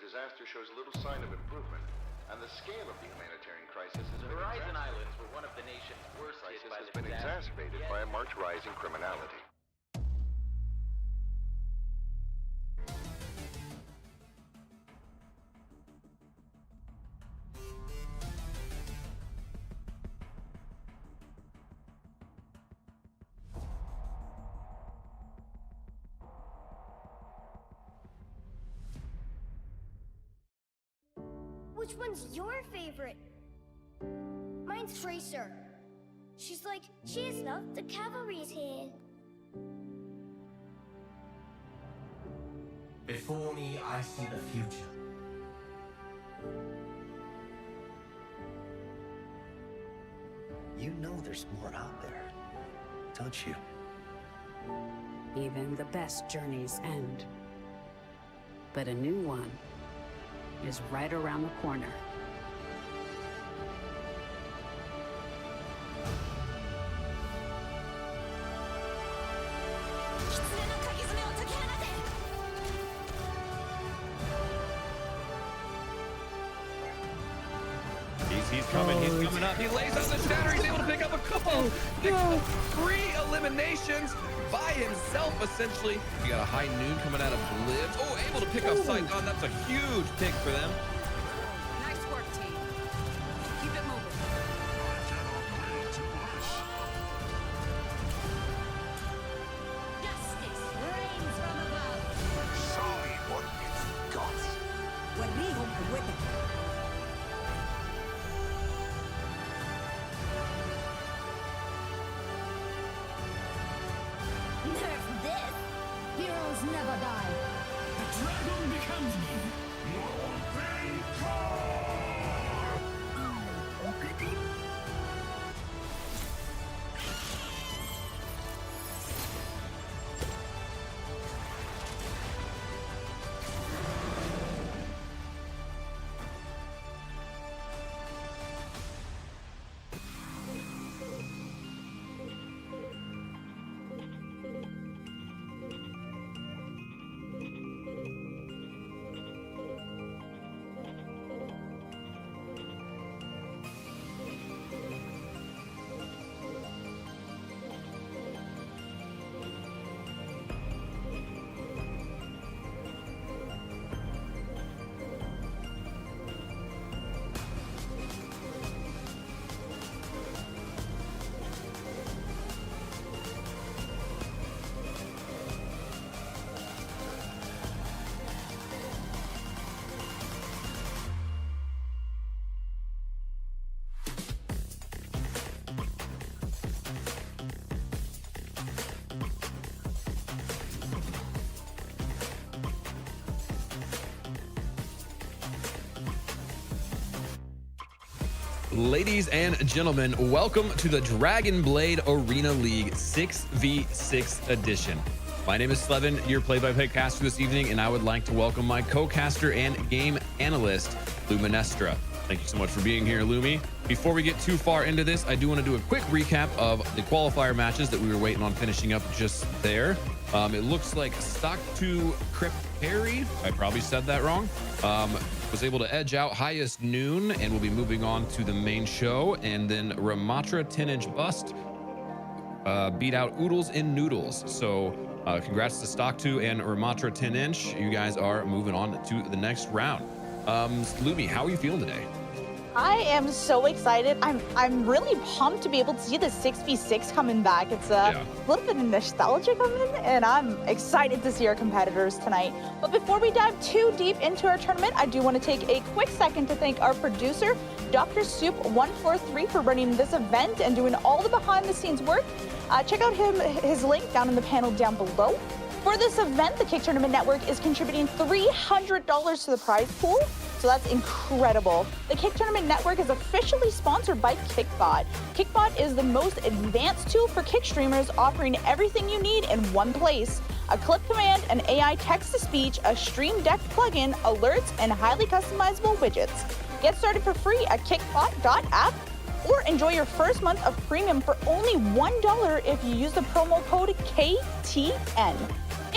Disaster shows little sign of improvement, and the scale of the humanitarian crisis The Horizon Islands were one of the nation's worst hit by has the been disaster. exacerbated by a marked rise in criminality. Which one's your favorite? Mine's Tracer. She's like, cheers, love, the cavalry's here. Before me, I see the future. You know there's more out there, don't you? Even the best journeys end. But a new one is right around the corner. He's coming up. He lays out the shatter. He's able to pick up a couple. Picks up 3 eliminations by himself, essentially. We got a high noon coming out of Blitz. Oh, able to pick up Saigon. That's a huge pick for them. Nice work, team. Keep it moving. Justice reigns from above. Show me what you've got. Nerf this. Heroes never die. The dragon becomes me. Ladies and gentlemen, welcome to the Dragonblade Arena League 6v6 edition. My name is Slevin, your play-by-play caster this evening, and I would like to welcome my co-caster and game analyst, Luminestra. Thank you so much for being here, Lumi. Before we get too far into this, I do want to do a quick recap of the qualifier matches that we were waiting on finishing up just there. It looks like StocktoCrêperie, I probably said that wrong, was able to edge out Highest Noon, and we'll be moving on to the main show. And then Ramatra 10-inch Bust beat out Oodles and Noodles. So Congrats to Stock2 and Ramatra 10-inch. You guys are moving on to the next round. Lumi, how are you feeling today? I am so excited. I'm really pumped to be able to see the 6v6 coming back. It's a little bit of nostalgia coming, and I'm excited to see our competitors tonight. But before we dive too deep into our tournament, I do want to take a quick second to thank our producer, Dr. Soup143, for running this event and doing all the behind-the-scenes work. Check out his link down in the panel down below. For this event, the Kick Tournament Network is contributing $300 to the prize pool, so that's incredible. The Kick Tournament Network is officially sponsored by Kickbot. Kickbot is the most advanced tool for Kick streamers, offering everything you need in one place. A clip command, an AI text-to-speech, a Stream Deck plugin, alerts, and highly customizable widgets. Get started for free at kickbot.app, or enjoy your first month of premium for only $1 if you use the promo code KTN.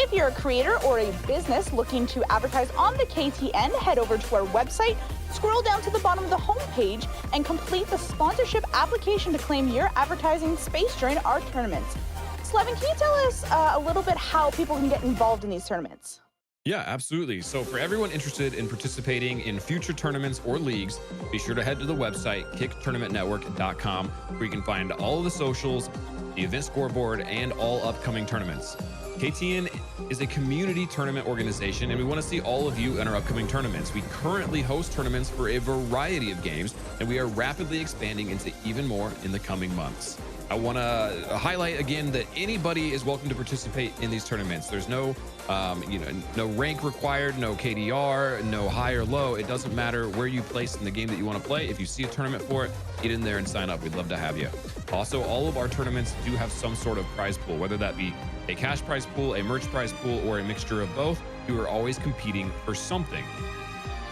If you're a creator or a business looking to advertise on the KTN, head over to our website, scroll down to the bottom of the homepage, and complete the sponsorship application to claim your advertising space during our tournaments. Slevin, can you tell us a little bit how people can get involved in these tournaments? Yeah, absolutely. So for everyone interested in participating in future tournaments or leagues, be sure to head to the website, kicktournamentnetwork.com, where you can find all of the socials, the event scoreboard, and all upcoming tournaments. KTN is a community tournament organization, and we want to see all of you in our upcoming tournaments. We currently host tournaments for a variety of games, and we are rapidly expanding into even more in the coming months. I want to highlight again that anybody is welcome to participate in these tournaments. There's no, no rank required, no KDR, no high or low. It doesn't matter where you place in the game that you want to play. If you see a tournament for it, get in there and sign up. We'd love to have you. Also, all of our tournaments do have some sort of prize pool, whether that be a cash prize pool, a merch prize pool, or a mixture of both. You are always competing for something.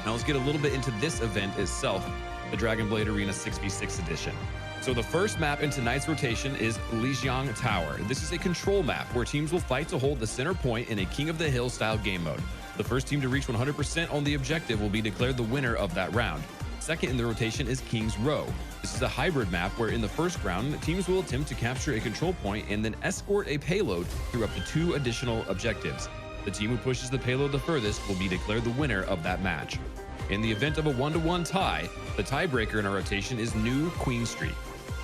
Now let's get a little bit into this event itself, the Dragonblade Arena 6v6 edition. So the first map in tonight's rotation is Lijiang Tower. This is a control map where teams will fight to hold the center point in a King of the Hill style game mode. The first team to reach 100% on the objective will be declared the winner of that round. Second in the rotation is King's Row. This is a hybrid map where in the first round, teams will attempt to capture a control point and then escort a payload through up to 2 additional objectives. The team who pushes the payload the furthest will be declared the winner of that match. In the event of a 1-to-1 tie, the tiebreaker in our rotation is New Queen Street.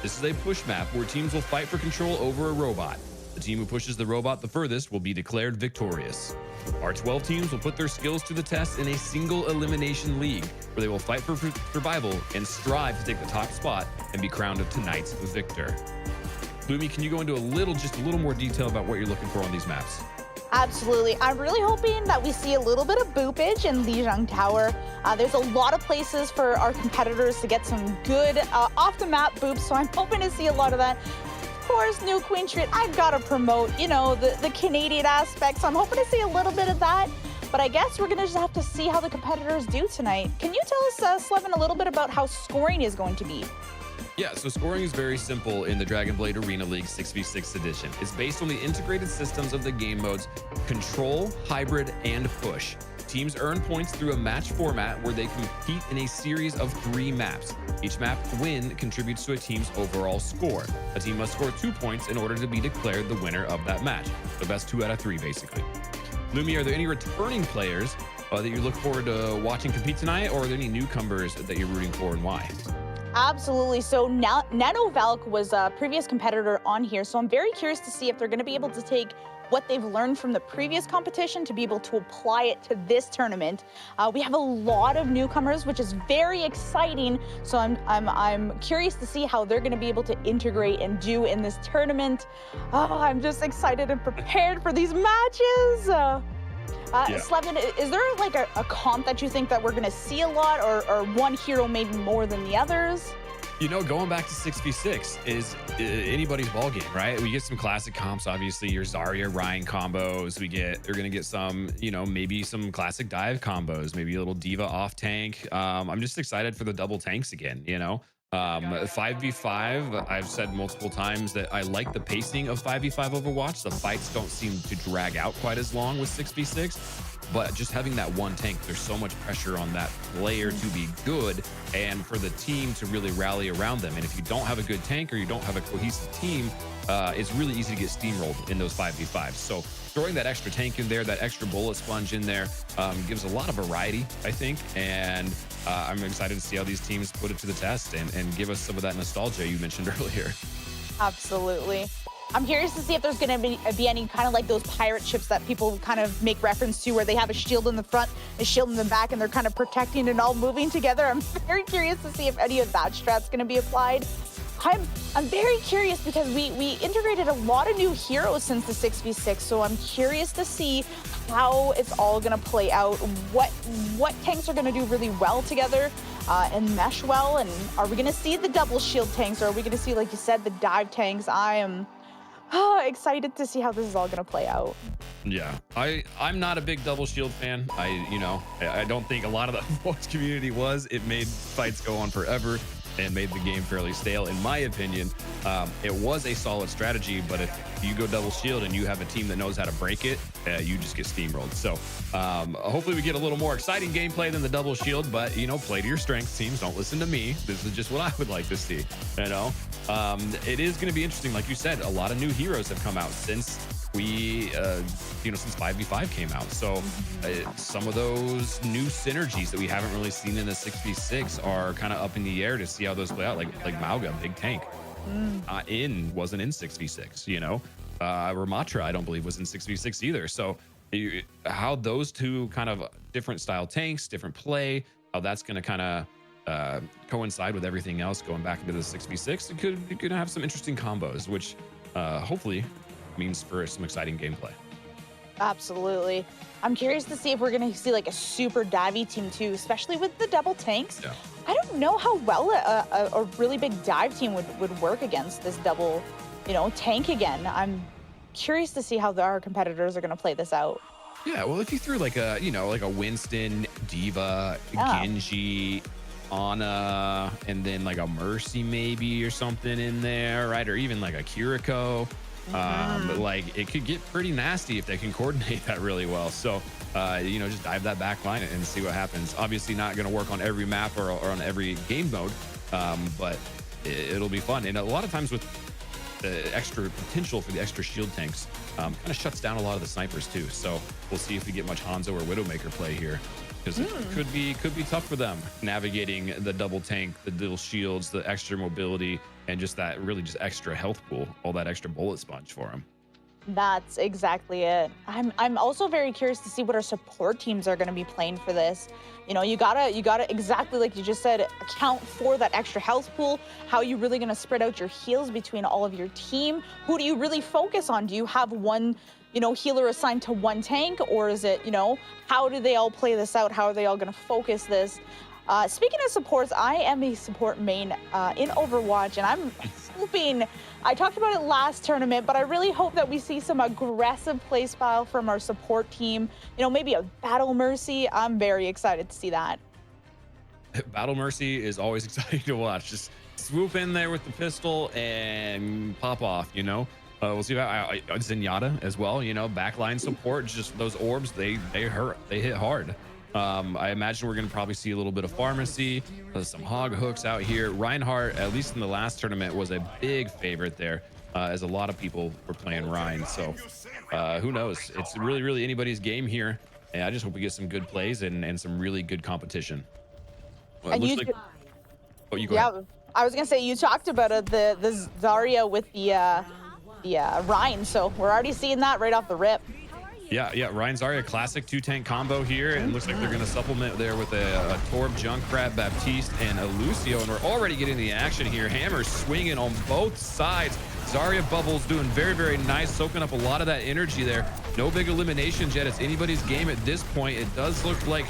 This is a push map where teams will fight for control over a robot. The team who pushes the robot the furthest will be declared victorious. Our 12 teams will put their skills to the test in a single elimination league, where they will fight for survival and strive to take the top spot and be crowned tonight's victor. Lumi, can you go into just a little more detail about what you're looking for on these maps? Absolutely. I'm really hoping that we see a little bit of boopage in Lijiang Tower. There's a lot of places for our competitors to get some good off-the-map boops, so I'm hoping to see a lot of that. Of course, New Queen Street, I've got to promote, the Canadian aspect, so I'm hoping to see a little bit of that. But I guess we're going to just have to see how the competitors do tonight. Can you tell us, Slevin, a little bit about how scoring is going to be? Yeah, so scoring is very simple in the Dragonblade Arena League 6v6 edition. It's based on the integrated systems of the game modes Control, Hybrid, and Push. Teams earn points through a match format where they compete in a series of 3 maps. Each map win contributes to a team's overall score. A team must score 2 points in order to be declared the winner of that match. The best 2 out of 3, basically. Lumi, are there any returning players that you look forward to watching compete tonight, or are there any newcomers that you're rooting for and why? Absolutely. So NanoValk was a previous competitor on here, so I'm very curious to see if they're going to be able to take what they've learned from the previous competition to be able to apply it to this tournament. We have a lot of newcomers, which is very exciting. So I'm curious to see how they're going to be able to integrate and do in this tournament. Oh, I'm just excited and prepared for these matches. Slevin, is there like a comp that you think that we're going to see a lot, or one hero maybe more than the others? Going back to 6v6 is anybody's ballgame, right? We get some classic comps, obviously, your Zarya, Ryan combos. They're going to get some, maybe some classic dive combos, maybe a little diva off tank. I'm just excited for the double tanks again, 5v5, I've said multiple times that I like the pacing of 5v5 Overwatch. The fights don't seem to drag out quite as long with 6v6, but just having that one tank, there's so much pressure on that player to be good and for the team to really rally around them. And if you don't have a good tank or you don't have a cohesive team, it's really easy to get steamrolled in those 5v5s. So throwing that extra tank in there, that extra bullet sponge in there, gives a lot of variety, I think. And I'm excited to see how these teams put it to the test and give us some of that nostalgia you mentioned earlier. Absolutely. I'm curious to see if there's going to be any kind of like those pirate ships that people kind of make reference to, where they have a shield in the front, a shield in the back, and they're kind of protecting and all moving together. I'm very curious to see if any of that strat's going to be applied. I'm very curious because we integrated a lot of new heroes since the 6v6, so I'm curious to see how it's all going to play out, what tanks are going to do really well together and mesh well, and are we going to see the double shield tanks, or are we going to see, like you said, the dive tanks? I am excited to see how this is all going to play out. Yeah, I'm not a big double shield fan. I don't think a lot of the voice community was. It made fights go on forever and made the game fairly stale, in my opinion. It was a solid strategy, but if you go double shield and you have a team that knows how to break it, you just get steamrolled. So hopefully we get a little more exciting gameplay than the double shield, but play to your strengths, teams. Don't listen to me. This is just what I would like to see. It is going to be interesting. Like you said, a lot of new heroes have come out since we since 5v5 came out. So some of those new synergies that we haven't really seen in the 6v6 are kind of up in the air to see how those play out. Like Mauga, big tank, wasn't in 6v6. Ramatra, I don't believe, was in 6v6 either. So how those two kind of different style tanks, different play, how that's going to kind of coincide with everything else going back into the 6v6, it could have some interesting combos, which hopefully means for some exciting gameplay. Absolutely. I'm curious to see if we're going to see like a super divey team too, especially with the double tanks. Yeah. I don't know how well a really big dive team would work against this double, tank again. I'm curious to see how our competitors are going to play this out. Yeah, well, if you threw like a Winston, Diva, Genji, Ana, and then like a Mercy maybe or something in there, right? Or even like a Kiriko. Like it could get pretty nasty if they can coordinate that really well. So just dive that back line and see what happens. Obviously not going to work on every map or on every game mode, but it'll be fun. And a lot of times with the extra potential for the extra shield tanks, kind of shuts down a lot of the snipers too. So we'll see if we get much Hanzo or Widowmaker play here, because it could be tough for them navigating the double tank, the little shields, the extra mobility, and just that really just extra health pool, all that extra bullet sponge for them. That's exactly it. I'm also very curious to see what our support teams are going to be playing for this. You gotta exactly like you just said, account for that extra health pool. How are you really going to spread out your heals between all of your team? Who do you really focus on? Do you have one healer assigned to one tank, or is it, how do they all play this out? How are they all going to focus this? Speaking of supports, I am a support main in Overwatch, and I'm hoping, I talked about it last tournament, but I really hope that we see some aggressive play style from our support team. Maybe a Battle Mercy. I'm very excited to see that. Battle Mercy is always exciting to watch. Just swoop in there with the pistol and pop off, We'll see about Zenyatta as well, backline support. Just those orbs, they hurt, they hit hard. I imagine we're going to probably see a little bit of pharmacy, some hog hooks out here. Reinhardt, at least in the last tournament, was a big favorite there, as a lot of people were playing Rein. So who knows? It's really anybody's game here. And I just hope we get some good plays and some really good competition. Well, And it you, looks like... you go ahead. I was going to say, you talked about the Zarya with the Rein, so we're already seeing that right off the rip. Yeah. Ryan Zarya, classic two-tank combo here, and looks like they're going to supplement there with a Torb, Junkrat, Baptiste, and a Lucio, and we're already getting the action here. Hammers swinging on both sides. Zarya Bubbles doing very nice, soaking up a lot of that energy there. No big eliminations yet. It's anybody's game at this point. It does look like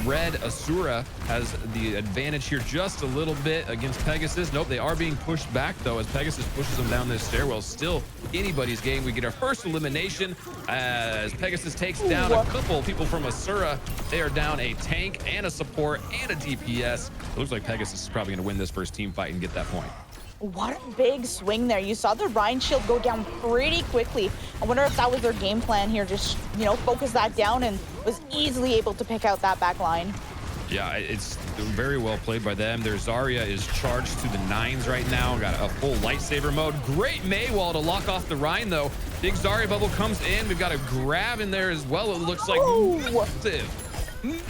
red Asura has the advantage here just a little bit against Pegasus. Nope, they are being pushed back though as Pegasus pushes them down this stairwell. Still anybody's game. We get our first elimination as Pegasus takes down a couple people from Asura. They are down a tank and a support and a DPS. It looks like Pegasus is probably going to win this first team fight and get that point. what a big swing there. You saw the Rhine shield go down pretty quickly. I wonder if that was their game plan here. Just, you know, focus that down and was easily able to pick out that back line. Yeah, it's very well played by them. Their Zarya is charged to the 9s right now. Got a full lightsaber mode. Great Maywall to lock off the Rhine, though. Big Zarya bubble comes in. We've got a grab in there as well. It looks like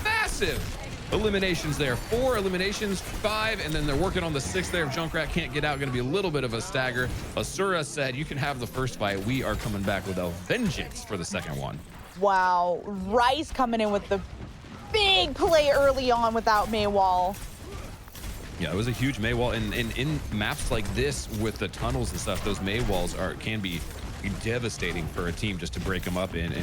massive eliminations there. 4 eliminations, 5, and then they're working on the 6th there. If Junkrat can't get out, going to be a little bit of a stagger. Asura said, you can have the first fight. We are coming back with a vengeance for the second one. Wow, Rice coming in with the big play early on without Maywall. Yeah, it was a huge Maywall, and in maps like this with the tunnels and stuff, those Maywalls can be devastating for a team just to break them up and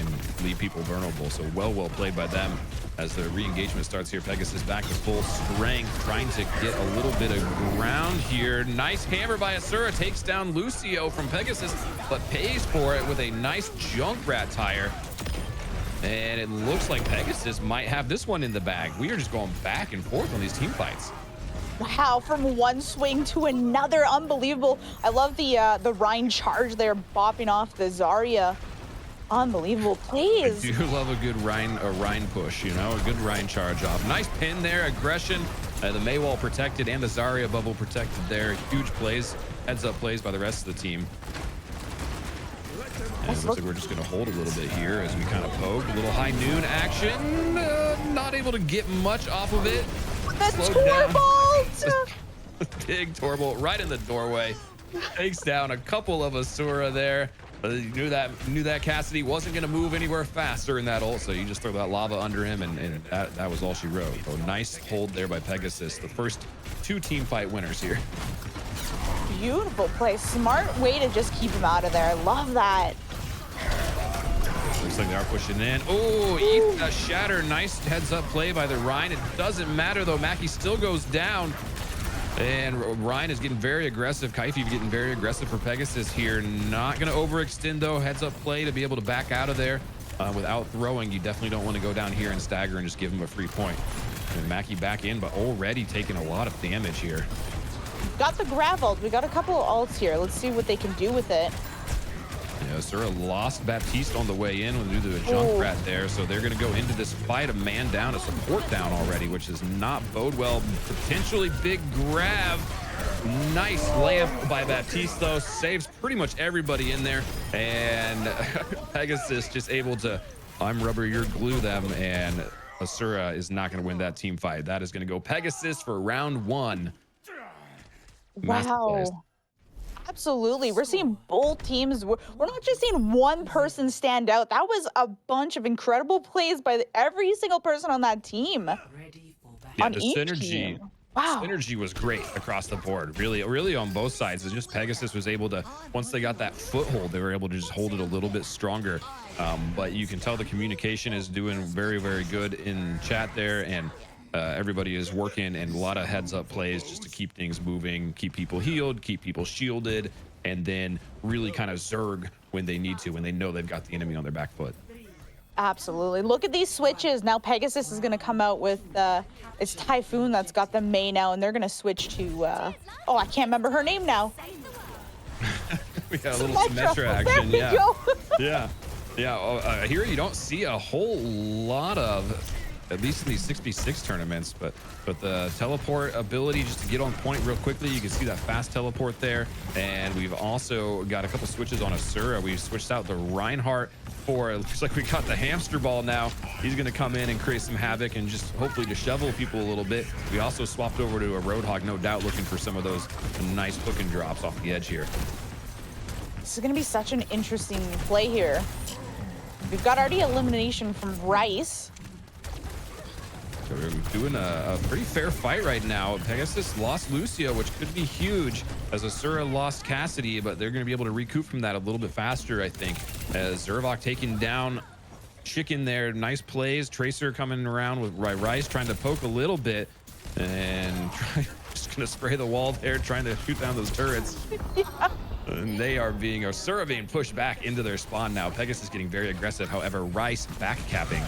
leave people vulnerable. So well played by them as the re-engagement starts here. Pegasus back to full strength, trying to get a little bit of ground here. Nice hammer by Asura, takes down Lucio from Pegasus, but pays for it with a nice Junkrat tire. And it looks like Pegasus might have this one in the bag. We are just going back and forth on these team fights. Wow, from one swing to another, unbelievable. I love the Rhine charge there, bopping off the Zarya. Unbelievable plays. I do love a good Rhine push, you know, a good Rhine charge off. Nice pin there, aggression. The Maywall protected and the Zarya bubble protected there. Huge plays, heads up plays by the rest of the team. And it looks like we're just going to hold a little bit here as we kind of poke. A little high noon action. Not able to get much off of it. The Torbolt! Big Torbolt right in the doorway. Takes down a couple of Asura there. You knew that Cassidy wasn't going to move anywhere faster in that ult, so you just throw that lava under him, and that was all she wrote. So nice hold there by Pegasus. The first 2 team fight winners here. Beautiful play. Smart way to just keep him out of there. I love that. Looks like they are pushing in. Oh, eat a shatter. Nice heads up play by the Rhine. It doesn't matter though. Mackie still goes down. And Ryan is getting very aggressive. Kaifi getting very aggressive for Pegasus here. Not going to overextend though. Heads up play to be able to back out of there without throwing. You definitely don't want to go down here and stagger and just give him a free point. And Mackie back in, but already taking a lot of damage here. Got the grab ult. We got a couple of ults here. Let's see what they can do with it. Yeah, Asura lost Baptiste on the way in due to a Junkrat there, so they're going to go into this fight a man down, a support down already, which does not bode well. Potentially big grab. Nice lamp by Baptiste, though. Saves pretty much everybody in there, and Pegasus just able to I'm rubber, you're glue them, and Asura is not going to win that team fight. That is going to go Pegasus for round 1. Wow. Absolutely. We're seeing both teams. We're not just seeing one person stand out. That was a bunch of incredible plays by every single person on that team. Yeah, on the each synergy. team. Wow. Synergy was great across the board. Really on both sides. It's just Pegasus was able to, once they got that foothold, they were able to just hold it a little bit stronger. But you can tell the communication is doing very, very good in chat there, and everybody is working, and a lot of heads up plays just to keep things moving, keep people healed, keep people shielded, and then really kind of zerg when they need to, when they know they've got the enemy on their back foot. Absolutely. Look at these switches. Now Pegasus is going to come out with it's Typhoon that's got the Mei now, and they're going to switch to oh, I can't remember her name now. We got a little Symmetra action. There we go. Yeah. Here you don't see a whole lot of, at least in these 6v6 tournaments, but the teleport ability just to get on point real quickly. You can see that fast teleport there, and we've also got a couple switches on Asura. We switched out the Reinhardt for, it looks like we got the hamster ball now. He's going to come in and create some havoc and just hopefully to shovel people a little bit. We also swapped over to a Roadhog, no doubt, looking for some of those nice hook and drops off the edge here. This is going to be such an interesting play here. We've got already elimination from Rice. So we're doing a pretty fair fight right now. Pegasus lost Lucio, which could be huge, as Asura lost Cassidy, but they're going to be able to recoup from that a little bit faster, I think, as Zervok taking down Chicken there. Nice plays. Tracer coming around with Rice trying to poke a little bit, and just going to spray the wall there, trying to shoot down those turrets. Yeah. And they are Asura being pushed back into their spawn now. Pegasus getting very aggressive. However, Rice back capping.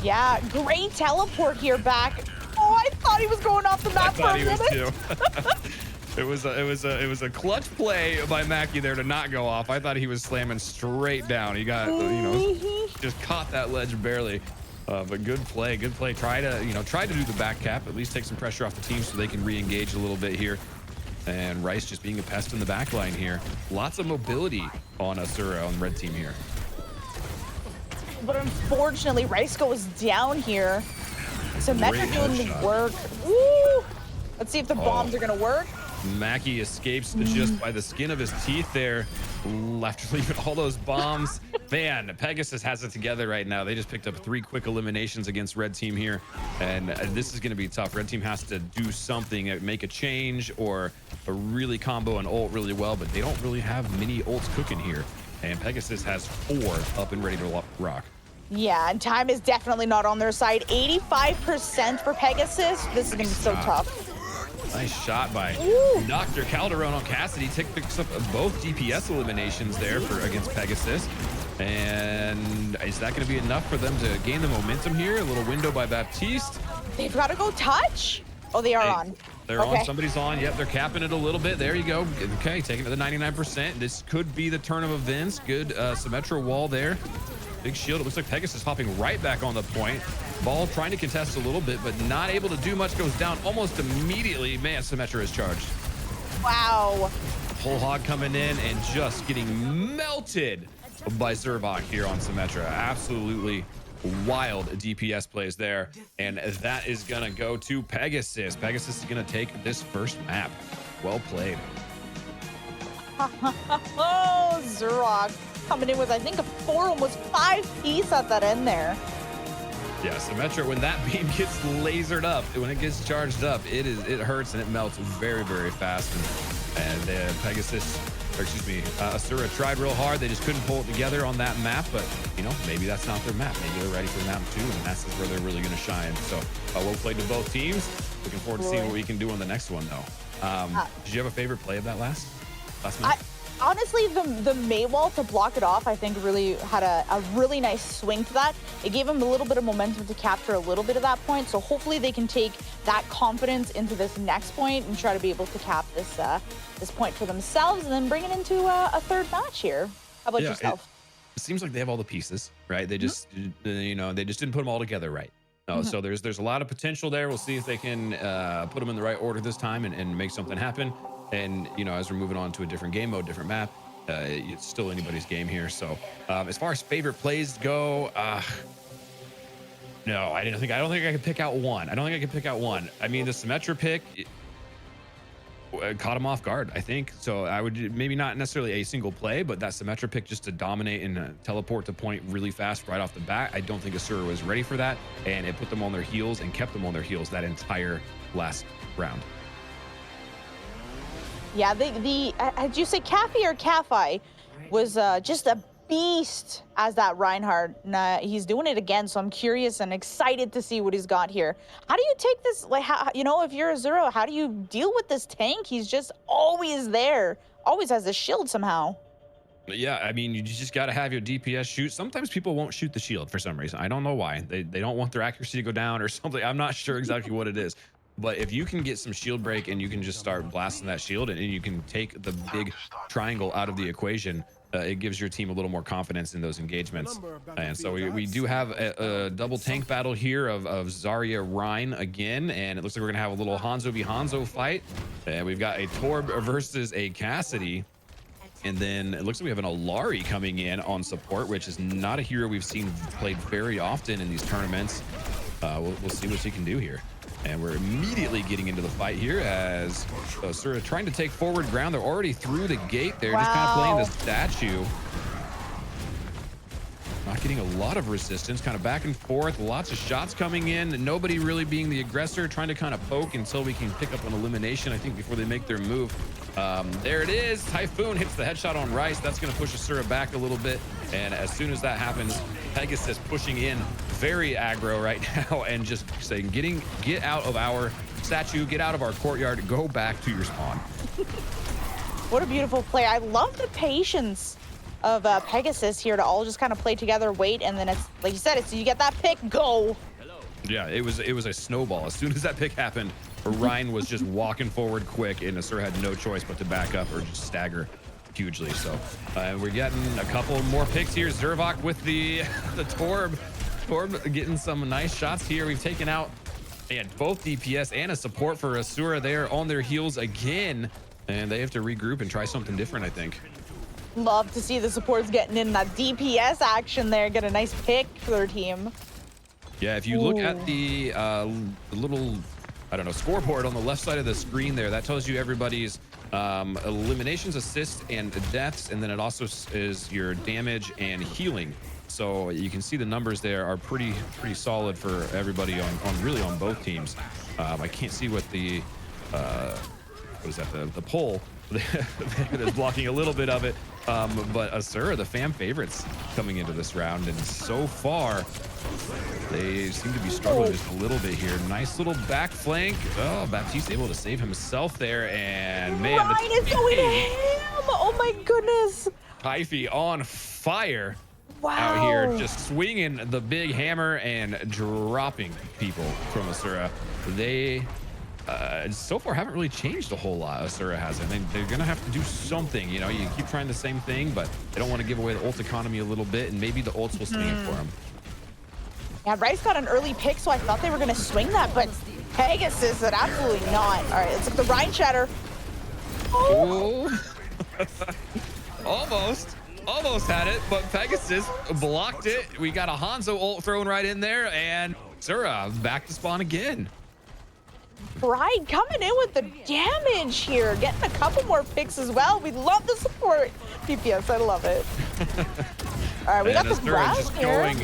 Yeah, great teleport here back. Oh, I thought he was going off the map for a minute. I thought he was too. It was a clutch play by Mackie there to not go off. I thought he was slamming straight down. He got, just caught that ledge barely. But good play, good play. Try to do the back cap, at least take some pressure off the team so they can re-engage a little bit here. And Rice just being a pest in the back line here. Lots of mobility on Asura on the red team here. But unfortunately, Rice goes down here. So Metro doing the work. Woo! Let's see if the bombs are gonna work. Mackie escapes just by the skin of his teeth there, after leaving all those bombs. Man, Pegasus has it together right now. They just picked up 3 quick eliminations against red team here, and this is going to be tough. Red team has to do something, make a change or really combo an ult really well, but they don't really have many ults cooking here, and Pegasus has 4 up and ready to rock. Yeah, and time is definitely not on their side. 85% for Pegasus. This is gonna be so tough. Nice shot by Dr. Calderon on Cassidy. Picks up both DPS eliminations there against Pegasus. And is that going to be enough for them to gain the momentum here? A little window by Baptiste. They've got to go touch. Oh, they are on. They're on. Somebody's on. Yep, they're capping it a little bit. There you go. Okay, taking it to the 99%. This could be the turn of events. Good Symmetra wall there. Big shield. It looks like Pegasus hopping right back on the point. Ball trying to contest a little bit, but not able to do much. Goes down almost immediately. Man, Symmetra is charged. Wow. Whole hog coming in and just getting melted by Zervok here on Symmetra. Absolutely wild DPS plays there. And that is going to go to Pegasus. Pegasus is going to take this first map. Well played. Oh, Zervok coming in with, I think, a 4, almost 5 piece at that end there. Yeah, Symmetra, when that beam gets lasered up, when it gets charged up, it hurts and it melts very, very fast. And Pegasus, or excuse me, Asura tried real hard. They just couldn't pull it together on that map, but maybe that's not their map. Maybe they're ready for map 2, and that's where they're really going to shine. So well played to both teams. Looking forward to seeing what we can do on the next one, though. Did you have a favorite play of that last map? Honestly, the Maywall to block it off, I think really had a really nice swing to that. It gave him a little bit of momentum to capture a little bit of that point. So hopefully they can take that confidence into this next point and try to be able to cap this point for themselves and then bring it into a third match here. How about yourself? It seems like they have all the pieces, right? They just, they just didn't put them all together right. So there's a lot of potential there. We'll see if they can put them in the right order this time and make something happen. And as we're moving on to a different game mode, different map, it's still anybody's game here. So as far as favorite plays go, no, I don't think I could pick out one. I mean, the Symmetra pick caught him off guard, I think. So I would maybe not necessarily a single play, but that Symmetra pick just to dominate and teleport to point really fast right off the bat. I don't think Asura was ready for that, and it put them on their heels and kept them on their heels that entire last round. Yeah, did you say Caffey or Caffey was just a beast as that Reinhardt. He's doing it again, so I'm curious and excited to see what he's got here. How do you take this, like, if you're a Zero, how do you deal with this tank? He's just always there, always has a shield somehow. Yeah, I mean, you just got to have your DPS shoot. Sometimes people won't shoot the shield for some reason. I don't know why. They don't want their accuracy to go down or something. I'm not sure exactly what it is. But if you can get some shield break and you can just start blasting that shield and you can take the big triangle out of the equation, it gives your team a little more confidence in those engagements. And so we do have a double tank battle here of Zarya Rhine again, and it looks like we're gonna have a little Hanzo v Hanzo fight. And we've got a Torb versus a Cassidy. And then it looks like we have an Alari coming in on support, which is not a hero we've seen played very often in these tournaments. We'll see what she can do here. And we're immediately getting into the fight here as Asura trying to take forward ground. They're already through the gate. They're just kind of playing the statue. Not getting a lot of resistance, kind of back and forth. Lots of shots coming in. Nobody really being the aggressor, trying to kind of poke until we can pick up an elimination, I think, before they make their move. There it is. Typhoon hits the headshot on Rice. That's going to push Asura back a little bit. And as soon as that happens, Pegasus pushing in very aggro right now and just saying, get out of our statue, get out of our courtyard, go back to your spawn. What a beautiful play. I love the patience of Pegasus here to all just kind of play together, wait, and then it's like you said, it's you get that pick, go. Yeah, it was a snowball. As soon as that pick happened, Ryan was just walking forward quick, and Asura had no choice but to back up or just stagger hugely. So we're getting a couple more picks here. Zervok with the Torb. Torb getting some nice shots here. We've taken out both DPS and a support for Asura. They are on their heels again, and they have to regroup and try something different, I think. Love to see the supports getting in that DPS action there. Get a nice pick for their team. Yeah, if you look at the little, I don't know, scoreboard on the left side of the screen there, that tells you everybody's eliminations, assists, and deaths, and then it also is your damage and healing. So you can see the numbers there are pretty solid for everybody on both teams. I can't see what the what is that, the poll that's blocking a little bit of it, but Asura, the fan favorites coming into this round, and so far they seem to be struggling just a little bit here. Nice little back flank. Oh, Baptiste able to save himself there, and man, Ryan is going to him. Oh my goodness. Hyphy on fire. Wow. Out here just swinging the big hammer and dropping people from Asura. They so far haven't really changed a whole lot. Asura hasn't. They're gonna have to do something. You know, you keep trying the same thing, but they don't want to give away the ult economy a little bit, and maybe the ults will swing it for them. Yeah, Rice got an early pick, so I thought they were gonna swing that, but Pegasus said absolutely not. All right, it's like the Rhine Shatter. Oh. Almost had it, but Pegasus blocked it. We got a Hanzo ult thrown right in there, and Asura back to spawn again. Pride coming in with the damage here, getting a couple more picks as well. We love the support. DPS, I love it. All right, we got this grab just here. going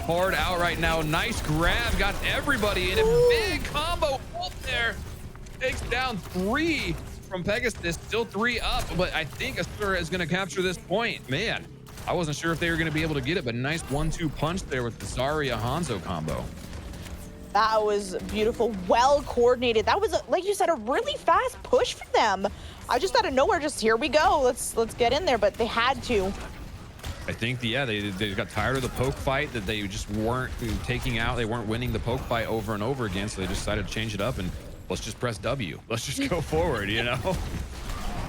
hard out right now. Nice grab, got everybody in a big combo ult there. Takes down 3 from Pegasus, still 3 up, but I think Asura is going to capture this point. Man, I wasn't sure if they were going to be able to get it, but nice 1-2 punch there with the Zarya Hanzo combo. That was beautiful, well coordinated. That was, like you said, a really fast push for them. I just out of nowhere, just here we go. Let's get in there, but they had to. I think, yeah, they got tired of the poke fight that they just weren't taking out. They weren't winning the poke fight over and over again, so they decided to change it up and let's just press W. Let's just go forward, you know?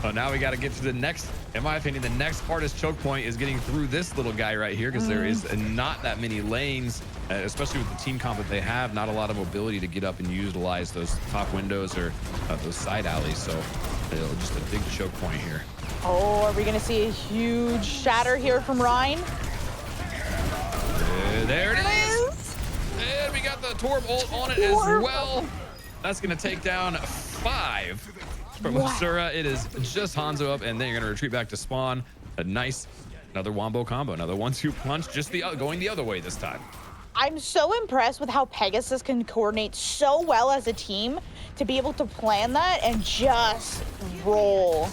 So now we got to get to the next, in my opinion, the next hardest choke point is getting through this little guy right here, because there is not that many lanes, especially with the team comp that they have, not a lot of mobility to get up and utilize those top windows or those side alleys. So just a big choke point here. Oh, are we going to see a huge shatter here from Rhine? There it is. And we got the Torb ult on it as well. That's going to take down 5 from Asura. It is just Hanzo up, and then you're going to retreat back to spawn. A nice, another wombo combo, another 1-2 punch, just going the other way this time. I'm so impressed with how Pegasus can coordinate so well as a team to be able to plan that and just roll.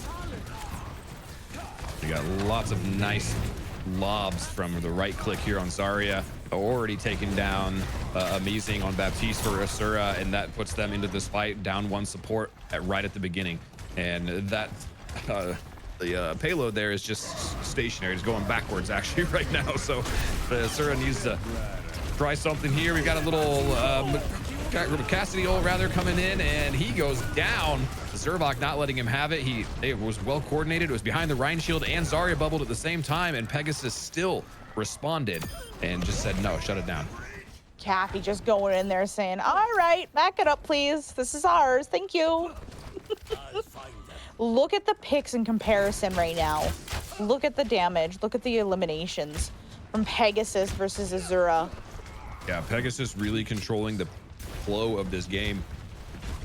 We got lots of nice lobs from the right click here on Zarya. Already taken down Amazing on Baptiste for Asura, and that puts them into this fight down 1 support right at the beginning. And that the payload there is just stationary. It's going backwards actually right now. So Asura needs to try something here. We've got a little Cassidy ult rather coming in, and he goes down. Zervok not letting him have it. It was well coordinated. It was behind the Rhine shield, and Zarya bubbled at the same time, and Pegasus still responded and just said, no, shut it down. Cappy just going in there saying, all right, back it up, please. This is ours. Thank you. Look at the picks in comparison right now. Look at the damage. Look at the eliminations from Pegasus versus Asura. Yeah, Pegasus really controlling the flow of this game.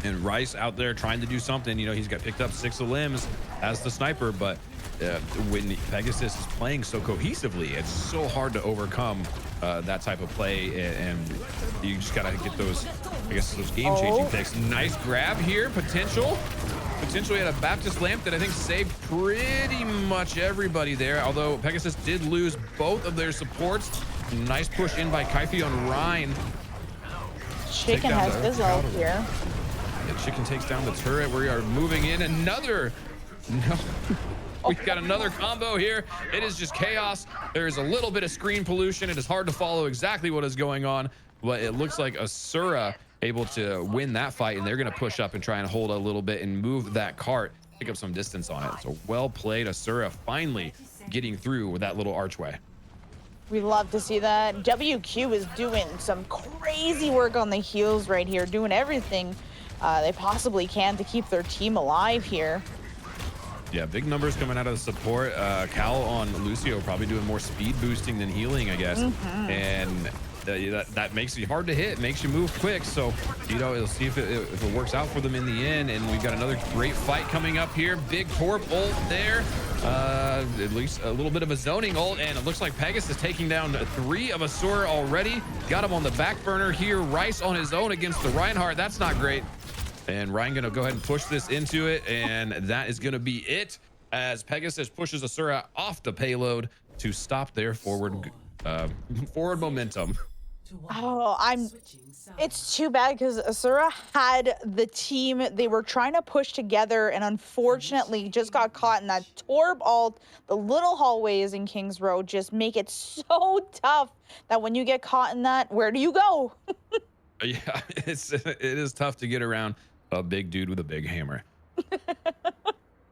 And Rice out there trying to do something. You know, he's got picked up 6 limbs as the sniper, but when Pegasus is playing so cohesively, it's so hard to overcome that type of play, and you just gotta get those, I guess, those game-changing picks. Nice grab here, potentially had a Baptist lamp that I think saved pretty much everybody there, although Pegasus did lose both of their supports. Nice push in by Kaifi on Rhine. Chicken has his ult here. Yeah, Chicken takes down the turret. We are moving in we've got another combo here. It is just chaos. There is a little bit of screen pollution. It is hard to follow exactly what is going on, but it looks like Asura able to win that fight, and they're going to push up and try and hold a little bit and move that cart, pick up some distance on it. So well played, Asura finally getting through with that little archway. We love to see that. WQ is doing some crazy work on the heels right here, doing everything they possibly can to keep their team alive here. Yeah, big numbers coming out of the support. Cal on Lucio probably doing more speed boosting than healing, I guess. And that makes it hard to hit, makes you move quick. So, you know, we'll see if it works out for them in the end. And we've got another great fight coming up here. Big Torp ult there. At least a little bit of a zoning ult. And it looks like Pegasus taking down 3 of Asura already. Got him on the back burner here. Rice on his own against the Reinhardt. That's not great. And Ryan gonna go ahead and push this into it, and that is gonna be it as Pegasus pushes Asura off the payload to stop their forward momentum. Oh, it's too bad because Asura had the team they were trying to push together, and unfortunately just got caught in that Torb ult. The little hallways in Kings Road just make it so tough that when you get caught in that, where do you go? Yeah, it is tough to get around a big dude with a big hammer.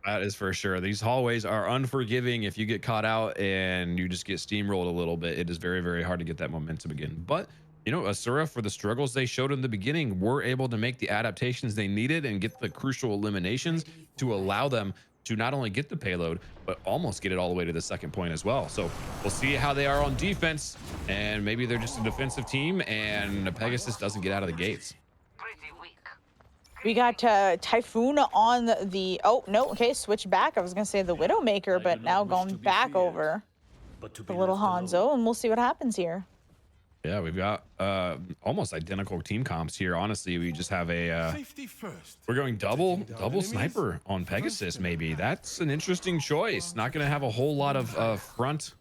That is for sure. These hallways are unforgiving. If you get caught out and you just get steamrolled a little bit, it is very, very hard to get that momentum again. But, you know, Asura, for the struggles they showed in the beginning, were able to make the adaptations they needed and get the crucial eliminations to allow them to not only get the payload, but almost get it all the way to the second point as well. So we'll see how they are on defense, and maybe they're just a defensive team and Pegasus doesn't get out of the gates. We got Typhoon on the, oh, no, okay, switch back. I was going to say the Widowmaker, but now going back over the little Hanzo, and we'll see what happens here. Yeah, we've got almost identical team comps here. Honestly, we just have we're going double sniper on Pegasus. Maybe that's an interesting choice. Not going to have a whole lot of front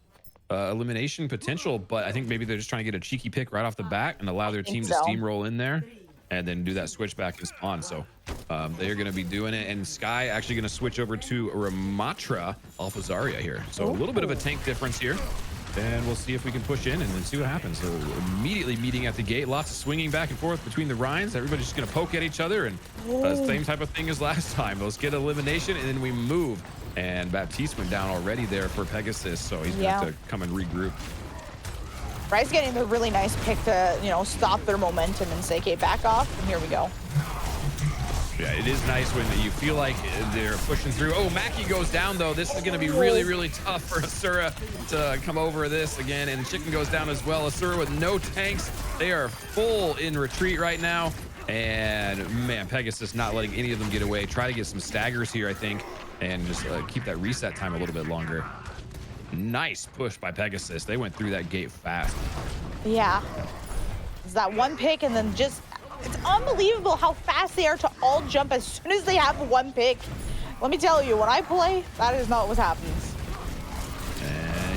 elimination potential, but I think maybe they're just trying to get a cheeky pick right off the bat and allow their team to steamroll in there and then do that switch back and spawn. So they're going to be doing it, and Sky actually going to switch over to Ramatra Alpha Zarya here. So a little bit of a tank difference here. And we'll see if we can push in and then see what happens. So immediately meeting at the gate, lots of swinging back and forth between the Ryans. Everybody's just going to poke at each other, and same type of thing as last time. Let's get elimination, and then we move. And Baptiste went down already there for Pegasus, so he's going to have to come and regroup. Ry's getting the really nice pick to, you know, stop their momentum and say, okay, back off, and here we go. Yeah, it is nice when you feel like they're pushing through. Oh, Mackie goes down, though. This is going to be really, really tough for Asura to come over this again. And Chicken goes down as well. Asura with no tanks. They are full in retreat right now. And, man, Pegasus not letting any of them get away. Try to get some staggers here, I think, and just keep that reset time a little bit longer. Nice push by Pegasus. They went through that gate fast. Yeah. It's that one pick, and then just... It's unbelievable how fast they are to all jump as soon as they have one pick. Let me tell you, when I play, that is not what happens.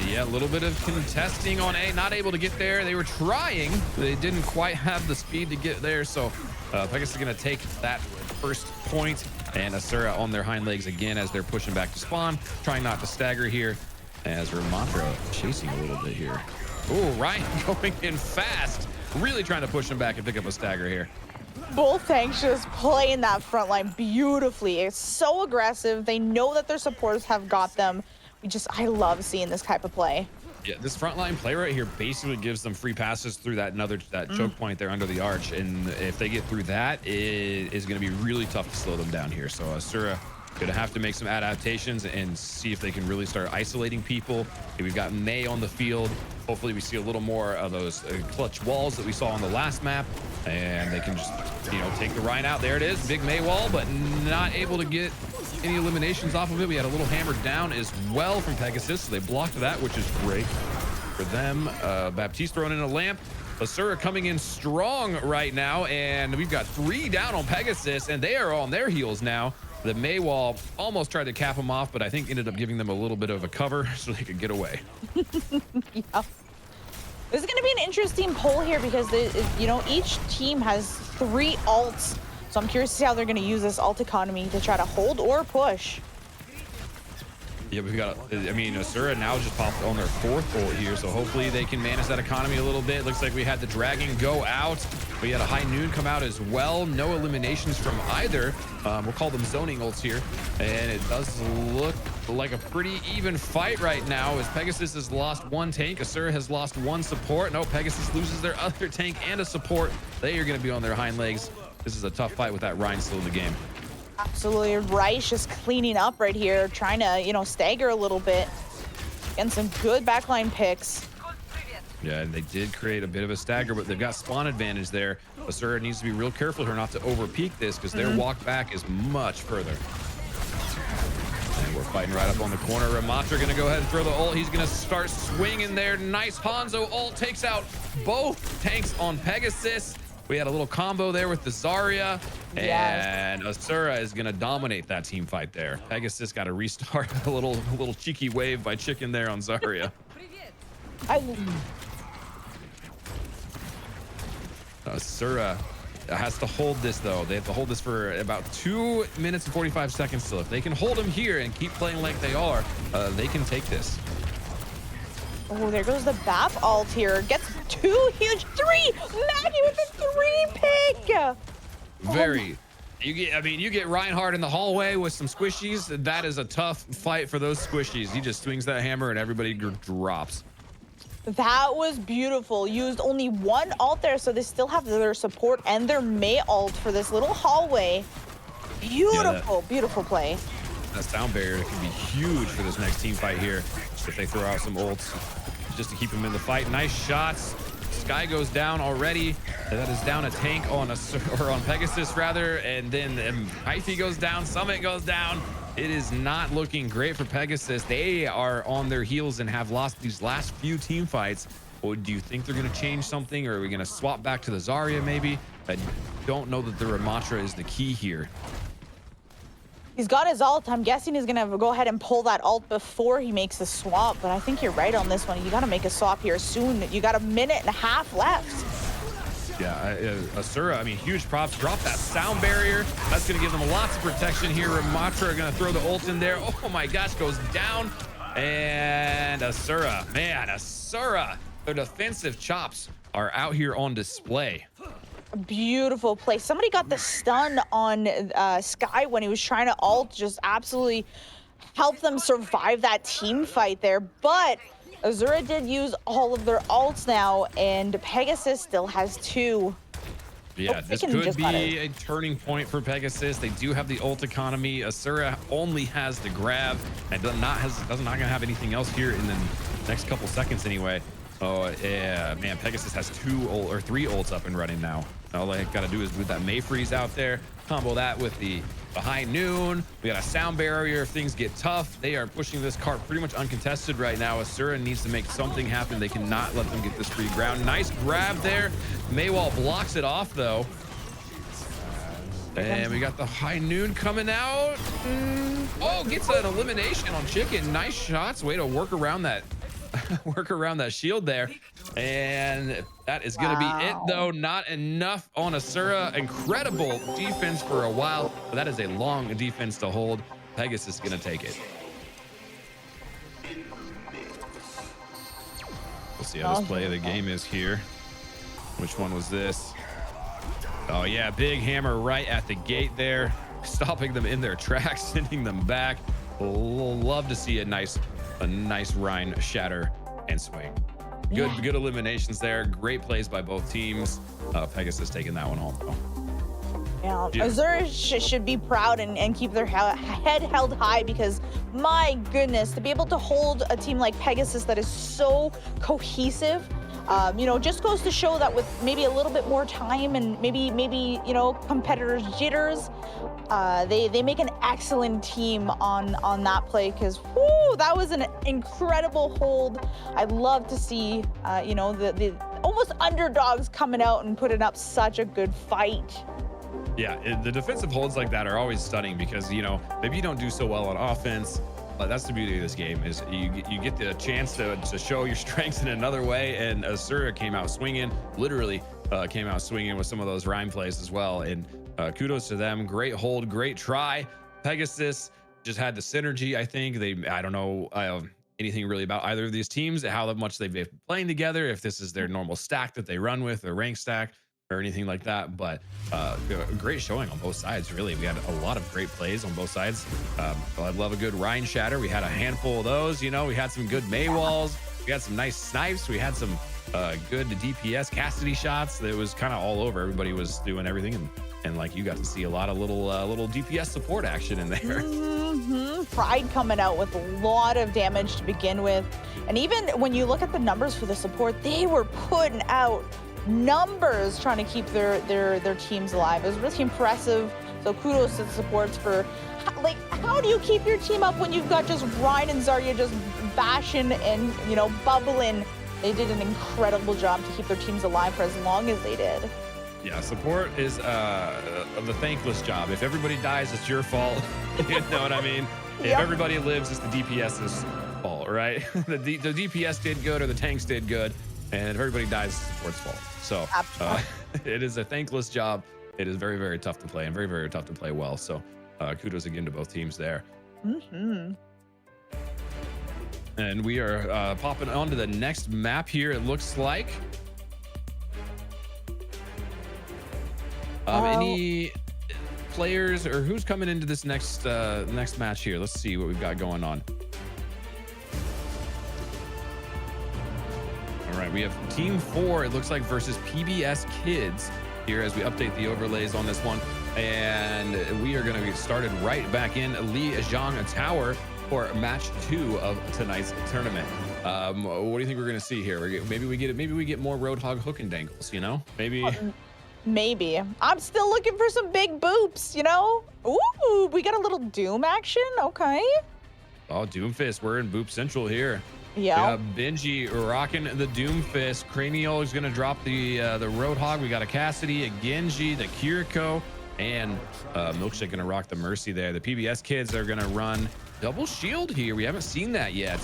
Yeah, a little bit of contesting on A, not able to get there. They were trying. They didn't quite have the speed to get there, so Pegasus is going to take that first point, and Asura on their hind legs again as they're pushing back to spawn, trying not to stagger here, as Ramatra chasing a little bit here. Oh, Ryan going in fast. Really trying to push him back and pick up a stagger here. Both tanks just playing that front line beautifully. It's so aggressive. They know that their supporters have got them. I love seeing this type of play. Yeah, this frontline play right here basically gives them free passes through that choke point there under the arch. And if they get through that, it is going to be really tough to slow them down here. So Asura going to have to make some adaptations and see if they can really start isolating people. We've got May on the field. Hopefully we see a little more of those clutch walls that we saw on the last map, and they can just, you know, take the Rhine out. There it is, big May wall, but not able to get any eliminations off of it. We had a little hammered down as well from Pegasus, so they blocked that, which is great for them. Baptiste throwing in a lamp. Asura coming in strong right now, and we've got 3 down on Pegasus, and they are on their heels now. The May wall almost tried to cap them off, but I think ended up giving them a little bit of a cover so they could get away. Yeah. This is going to be an interesting poll here because, you know, each team has 3 ults. So I'm curious to see how they're going to use this ult economy to try to hold or push. Yeah, we've got, I mean, Asura now just popped on their 4th ult here, so hopefully they can manage that economy a little bit. Looks like we had the Dragon go out. We had a high noon come out as well. No eliminations from either. We'll call them zoning ults here. And it does look like a pretty even fight right now as Pegasus has lost one tank. Asura has lost one support. No, Pegasus loses their other tank and a support. They are going to be on their hind legs. This is a tough fight with that Rhine still in the game. Absolutely. Rice just cleaning up right here, trying to, you know, stagger a little bit. And some good backline picks. Yeah, and they did create a bit of a stagger, but they've got spawn advantage there. Asura needs to be real careful here not to overpeak this because their walk back is much further. And we're fighting right up on the corner. Ramatra gonna go ahead and throw the ult. He's gonna start swinging there. Nice Hanzo ult takes out both tanks on Pegasus. We had a little combo there with the Zarya, and Asura is gonna dominate that team fight there. Pegasus got to restart a little cheeky wave by chicken there on Zarya. Asura has to hold this though. They have to hold this for about 2 minutes and 45 seconds still. If they can hold them here and keep playing like they are, they can take this. Oh, there goes the BAP ult here. Gets two huge three. Maggie with a three pick. Very. You get Reinhardt in the hallway with some squishies. That is a tough fight for those squishies. He just swings that hammer and everybody drops. That was beautiful. Used only one ult there, so they still have their support and their Mei ult for this little hallway. Beautiful, beautiful play. That sound barrier can be huge for this next team fight here if they throw out some ults just to keep them in the fight. Nice shots. Sky goes down already. That is down a tank on on Pegasus rather, and then Hyphy goes down. Summit goes down. It is not looking great for Pegasus. They are on their heels and have lost these last few team fights. Or do you think they're going to change something, or are we going to swap back to the Zarya maybe? I don't know that the Ramatra is the key here. He's got his ult. I'm guessing he's gonna go ahead and pull that ult before he makes the swap, but I think you're right on this one. You gotta make a swap here soon. You got a minute and a half left. Yeah, Asura, I mean, huge props. Drop that sound barrier. That's going to give them lots of protection here. Ramatra are going to throw the ult in there. Oh my gosh, goes down. And Asura, man, Asura, their defensive chops are out here on display. Beautiful play. Somebody got the stun on Sky when he was trying to ult, just absolutely help them survive that team fight there. But Asura did use all of their ults now, and Pegasus still has two. Yeah, this could be a turning point for Pegasus. They do have the ult economy. Asura only has the grab and does not gonna have anything else here in the next couple seconds anyway. Oh yeah, man, Pegasus has three ults up and running now. All they gotta do is move that May freeze out there, combo that with the high noon. We got a sound barrier if things get tough. They are pushing this cart pretty much uncontested right now. Asura needs to make something happen. They cannot let them get this free ground. Nice grab there. Maywall blocks it off though. And we got the high noon coming out. Oh, gets an elimination on Chicken. Nice shots. Way to work around that shield there. And that is going to be it though. Not enough on Asura. Incredible defense for a while, but that is a long defense to hold. Pegasus is going to take it. We'll see how this play of the game is here. Which one was this? Oh yeah, big hammer right at the gate there, stopping them in their tracks, sending them back. Love to see a nice Rhine shatter and swing. Good eliminations there. Great plays by both teams. Pegasus taking that one home though. Yeah, Asura should be proud and keep their head held high, because my goodness, to be able to hold a team like Pegasus that is so cohesive, you know, just goes to show that with maybe a little bit more time and maybe you know, competitors' jitters, they make an excellent team on that play, because that was an incredible hold. I'd love to see you know, the almost underdogs coming out and putting up such a good fight. Yeah, the defensive holds like that are always stunning, because, you know, maybe you don't do so well on offense. That's the beauty of this game, is you get the chance to show your strengths in another way. And Asura came out swinging, literally came out swinging with some of those rhyme plays as well. And kudos to them. Great hold, great try. Pegasus just had the synergy. I think I don't know anything really about either of these teams, how much they've been playing together, if this is their normal stack that they run with, their rank stack, or anything like that, but a great showing on both sides. Really, we had a lot of great plays on both sides. I love a good Rhine shatter. We had a handful of those. You know, we had some good May walls. We had some nice snipes. We had some good DPS Cassidy shots. It was kind of all over. Everybody was doing everything, and like you got to see a lot of little DPS support action in there. Pride coming out with a lot of damage to begin with, and even when you look at the numbers for the support, they were putting out numbers trying to keep their teams alive. It was really impressive. So kudos to the supports for, like, how do you keep your team up when you've got just Ryan and Zarya just bashing and, you know, bubbling? They did an incredible job to keep their teams alive for as long as they did. Yeah, support is the thankless job. If everybody dies, it's your fault. You know what I mean? If everybody lives, it's the DPS's fault, right? the DPS did good or the tanks did good, and if everybody dies, it's the support's fault. So it is a thankless job. It is very, very tough to play and very, very tough to play well. So kudos again to both teams there. And we are popping on to the next map here, it looks like. Any players or who's coming into this next match here? Let's see what we've got going on. All right, we have Team 4, it looks like, versus PBS Kids here as we update the overlays on this one. And we are going to get started right back in Li Zhang Tower for match 2 of tonight's tournament. What do you think we're going to see here? Maybe we get more Roadhog hook and dangles, you know? Maybe. I'm still looking for some big boops, you know? Ooh, we got a little Doom action. Okay. Oh, Doomfist. We're in Boop Central here. Yeah. Benji rocking the Doomfist. Cranial is going to drop the Roadhog. We got a Cassidy, a Genji, the Kiriko, and Milkshake going to rock the Mercy there. The PBS Kids are going to run double shield here. We haven't seen that yet.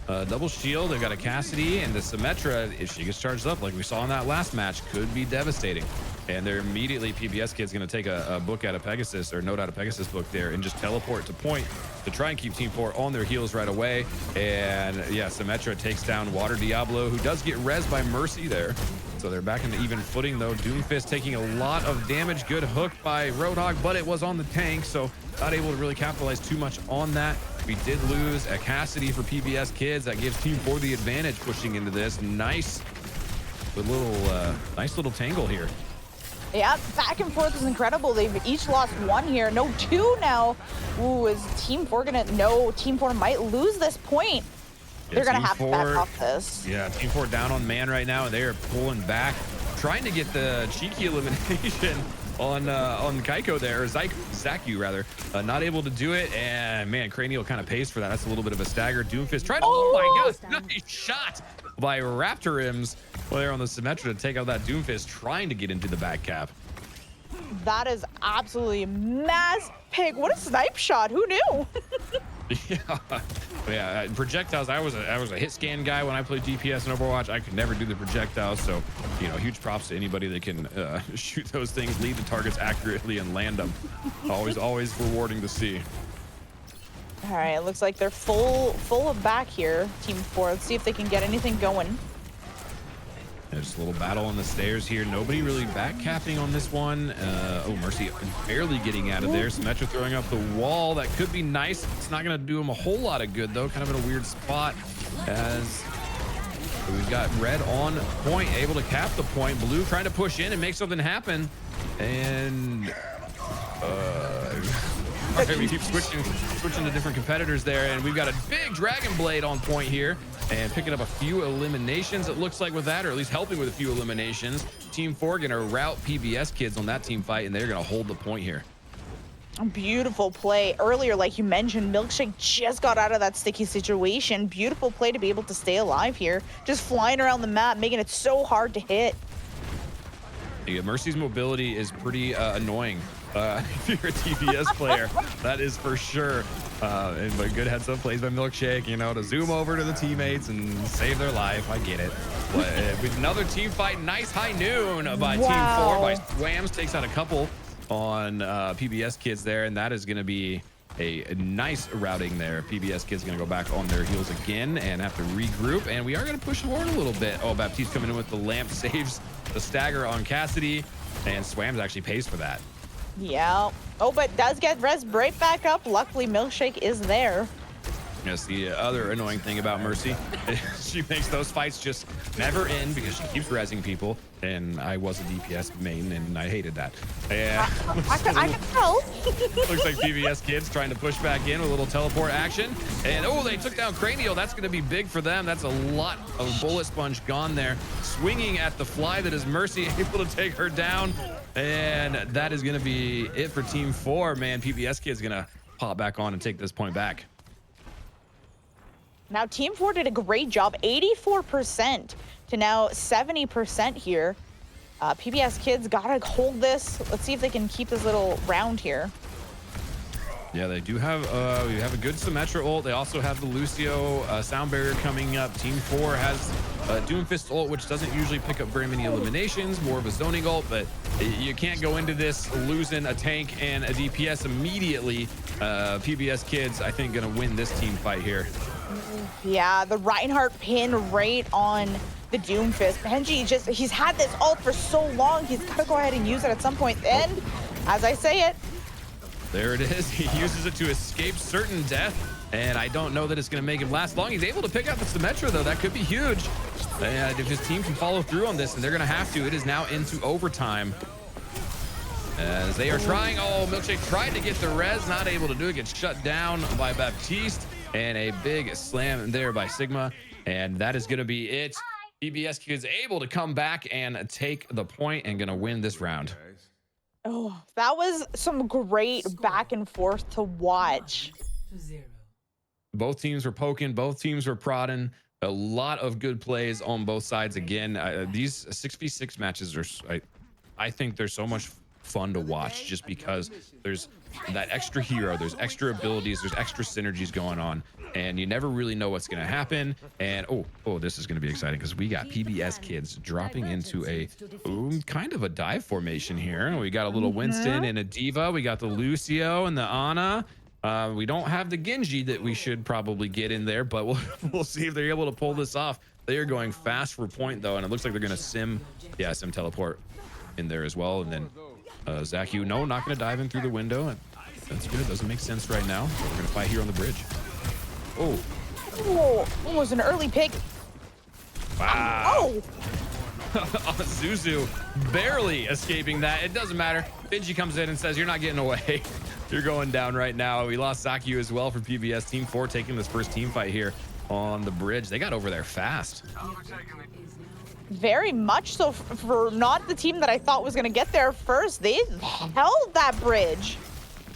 Double shield. They've got a Cassidy, and the Symmetra, if she gets charged up like we saw in that last match, could be devastating. And they're immediately, PBS Kids going to take a book out of Pegasus, or note out of Pegasus book there, and just teleport to point to try and keep Team 4 on their heels right away. And yeah, Symmetra takes down Water Diablo, who does get res by Mercy there. So they're back into even footing though. Doomfist taking a lot of damage. Good hook by Roadhog, but it was on the tank, so not able to really capitalize too much on that. We did lose a Cassidy for PBS Kids. That gives Team 4 the advantage pushing into this. Nice little tangle here. Yeah, back and forth is incredible. They've each lost 1 here. No, 2 now. Ooh, is Team 4 gonna... No, Team 4 might lose this point. Yeah, they're gonna have to back off this. Yeah, Team 4 down on man right now, and they are pulling back, trying to get the cheeky elimination on Kaiko there, or Zaku rather. Not able to do it, and man, Cranial kind of pays for that. That's a little bit of a stagger. Doomfist tried to... Oh my god, nice shot by Raptorims there on the Symmetra to take out that Doomfist, trying to get into the back cap. That is absolutely mass pig. What a snipe shot. Who knew? Yeah, projectiles. I was a hit scan guy when I played DPS and Overwatch. I could never do the projectiles, so you know, huge props to anybody that can shoot those things, lead the targets accurately, and land them. Always rewarding to see. All right, it looks like they're full of back here, Team 4. Let's see if they can get anything going. There's a little battle on the stairs here. Nobody really back capping on this one. Oh, Mercy barely getting out of there. Symmetra throwing up the wall. That could be nice. It's not going to do him a whole lot of good, though. Kind of in a weird spot as we've got red on point, able to cap the point. Blue trying to push in and make something happen. And we keep switching to different competitors there. And we've got a big Dragonblade on point here. And picking up a few eliminations, it looks like, with that, or at least helping with a few eliminations. Team 4 going to rout PBS Kids on that team fight, and they're going to hold the point here. Beautiful play. Earlier, like you mentioned, Milkshake just got out of that sticky situation. Beautiful play to be able to stay alive here. Just flying around the map, making it so hard to hit. Yeah, Mercy's mobility is pretty annoying if you're a TPS player. That is for sure. But good heads up plays by Milkshake, you know, to zoom over to the teammates and save their life. I get it. But with another team fight, nice high noon by Team 4 by Swams. Takes out a couple on PBS Kids there, and that is going to be a nice routing there. PBS Kids going to go back on their heels again and have to regroup. And we are going to push forward a little bit. Oh, Baptiste coming in with the lamp, saves the stagger on Cassidy. And Swams actually pays for that. Yeah. Oh, but does get res right back up. Luckily, Milkshake is there. Yes, the other annoying thing about Mercy, she makes those fights just never end because she keeps rezzing people. And I was a DPS main, and I hated that. Yeah, I can tell. looks like PBS Kids trying to push back in with a little teleport action. And oh, they took down Cranial. That's going to be big for them. That's a lot of bullet sponge gone there. Swinging at the fly that is Mercy, able to take her down. And that is going to be it for Team 4. Man, PBS Kids going to pop back on and take this point back. Now, Team 4 did a great job, 84% to now 70% here. PBS Kids gotta hold this. Let's see if they can keep this little round here. Yeah, they do have we have a good Symmetra ult. They also have the Lucio sound barrier coming up. Team 4 has Doomfist ult, which doesn't usually pick up very many eliminations, more of a zoning ult, but you can't go into this losing a tank and a DPS immediately. PBS Kids, I think, gonna win this team fight here. Yeah, the Reinhardt pin right on the Doomfist. Benji he's had this ult for so long. He's got to go ahead and use it at some point. And as I say it, there it is. He uses it to escape certain death. And I don't know that it's going to make him last long. He's able to pick out the Symmetra, though. That could be huge. And if his team can follow through on this, and they're going to have to, it is now into overtime. As they are trying. Oh, Milkshake tried to get the res. Not able to do it. Gets shut down by Baptiste. And a big slam there by Sigma. And that is going to be it. PBS Kids able to come back and take the point and going to win this round. oh, that was some great back and forth to watch. Both teams were poking. Both teams were prodding. A lot of good plays on both sides. Again, these 6v6 matches are, I think they're so much fun to watch just because there's that extra hero, there's extra abilities, there's extra synergies going on, and you never really know what's going to happen. And oh, this is going to be exciting because we got PBS Kids dropping into a kind of a dive formation here. We got a little Winston and a Diva. We got the Lucio and the Ana. We don't have the Genji that we should probably get in there, but we'll see if they're able to pull this off. They are going fast for point though, and it looks like they're going to sim teleport in there as well. And then Zaku, no, not going to dive in through the window. That's good. Doesn't make sense right now. We're going to fight here on the bridge. Oh, almost an early pick. Wow. Oh. Zuzu barely escaping that. It doesn't matter. Benji comes in and says, you're not getting away. You're going down right now. We lost Zaku as well for PBS. Team 4 taking this first team fight here on the bridge. They got over there fast. Very much so for not the team that I thought was going to get there first. They held that bridge.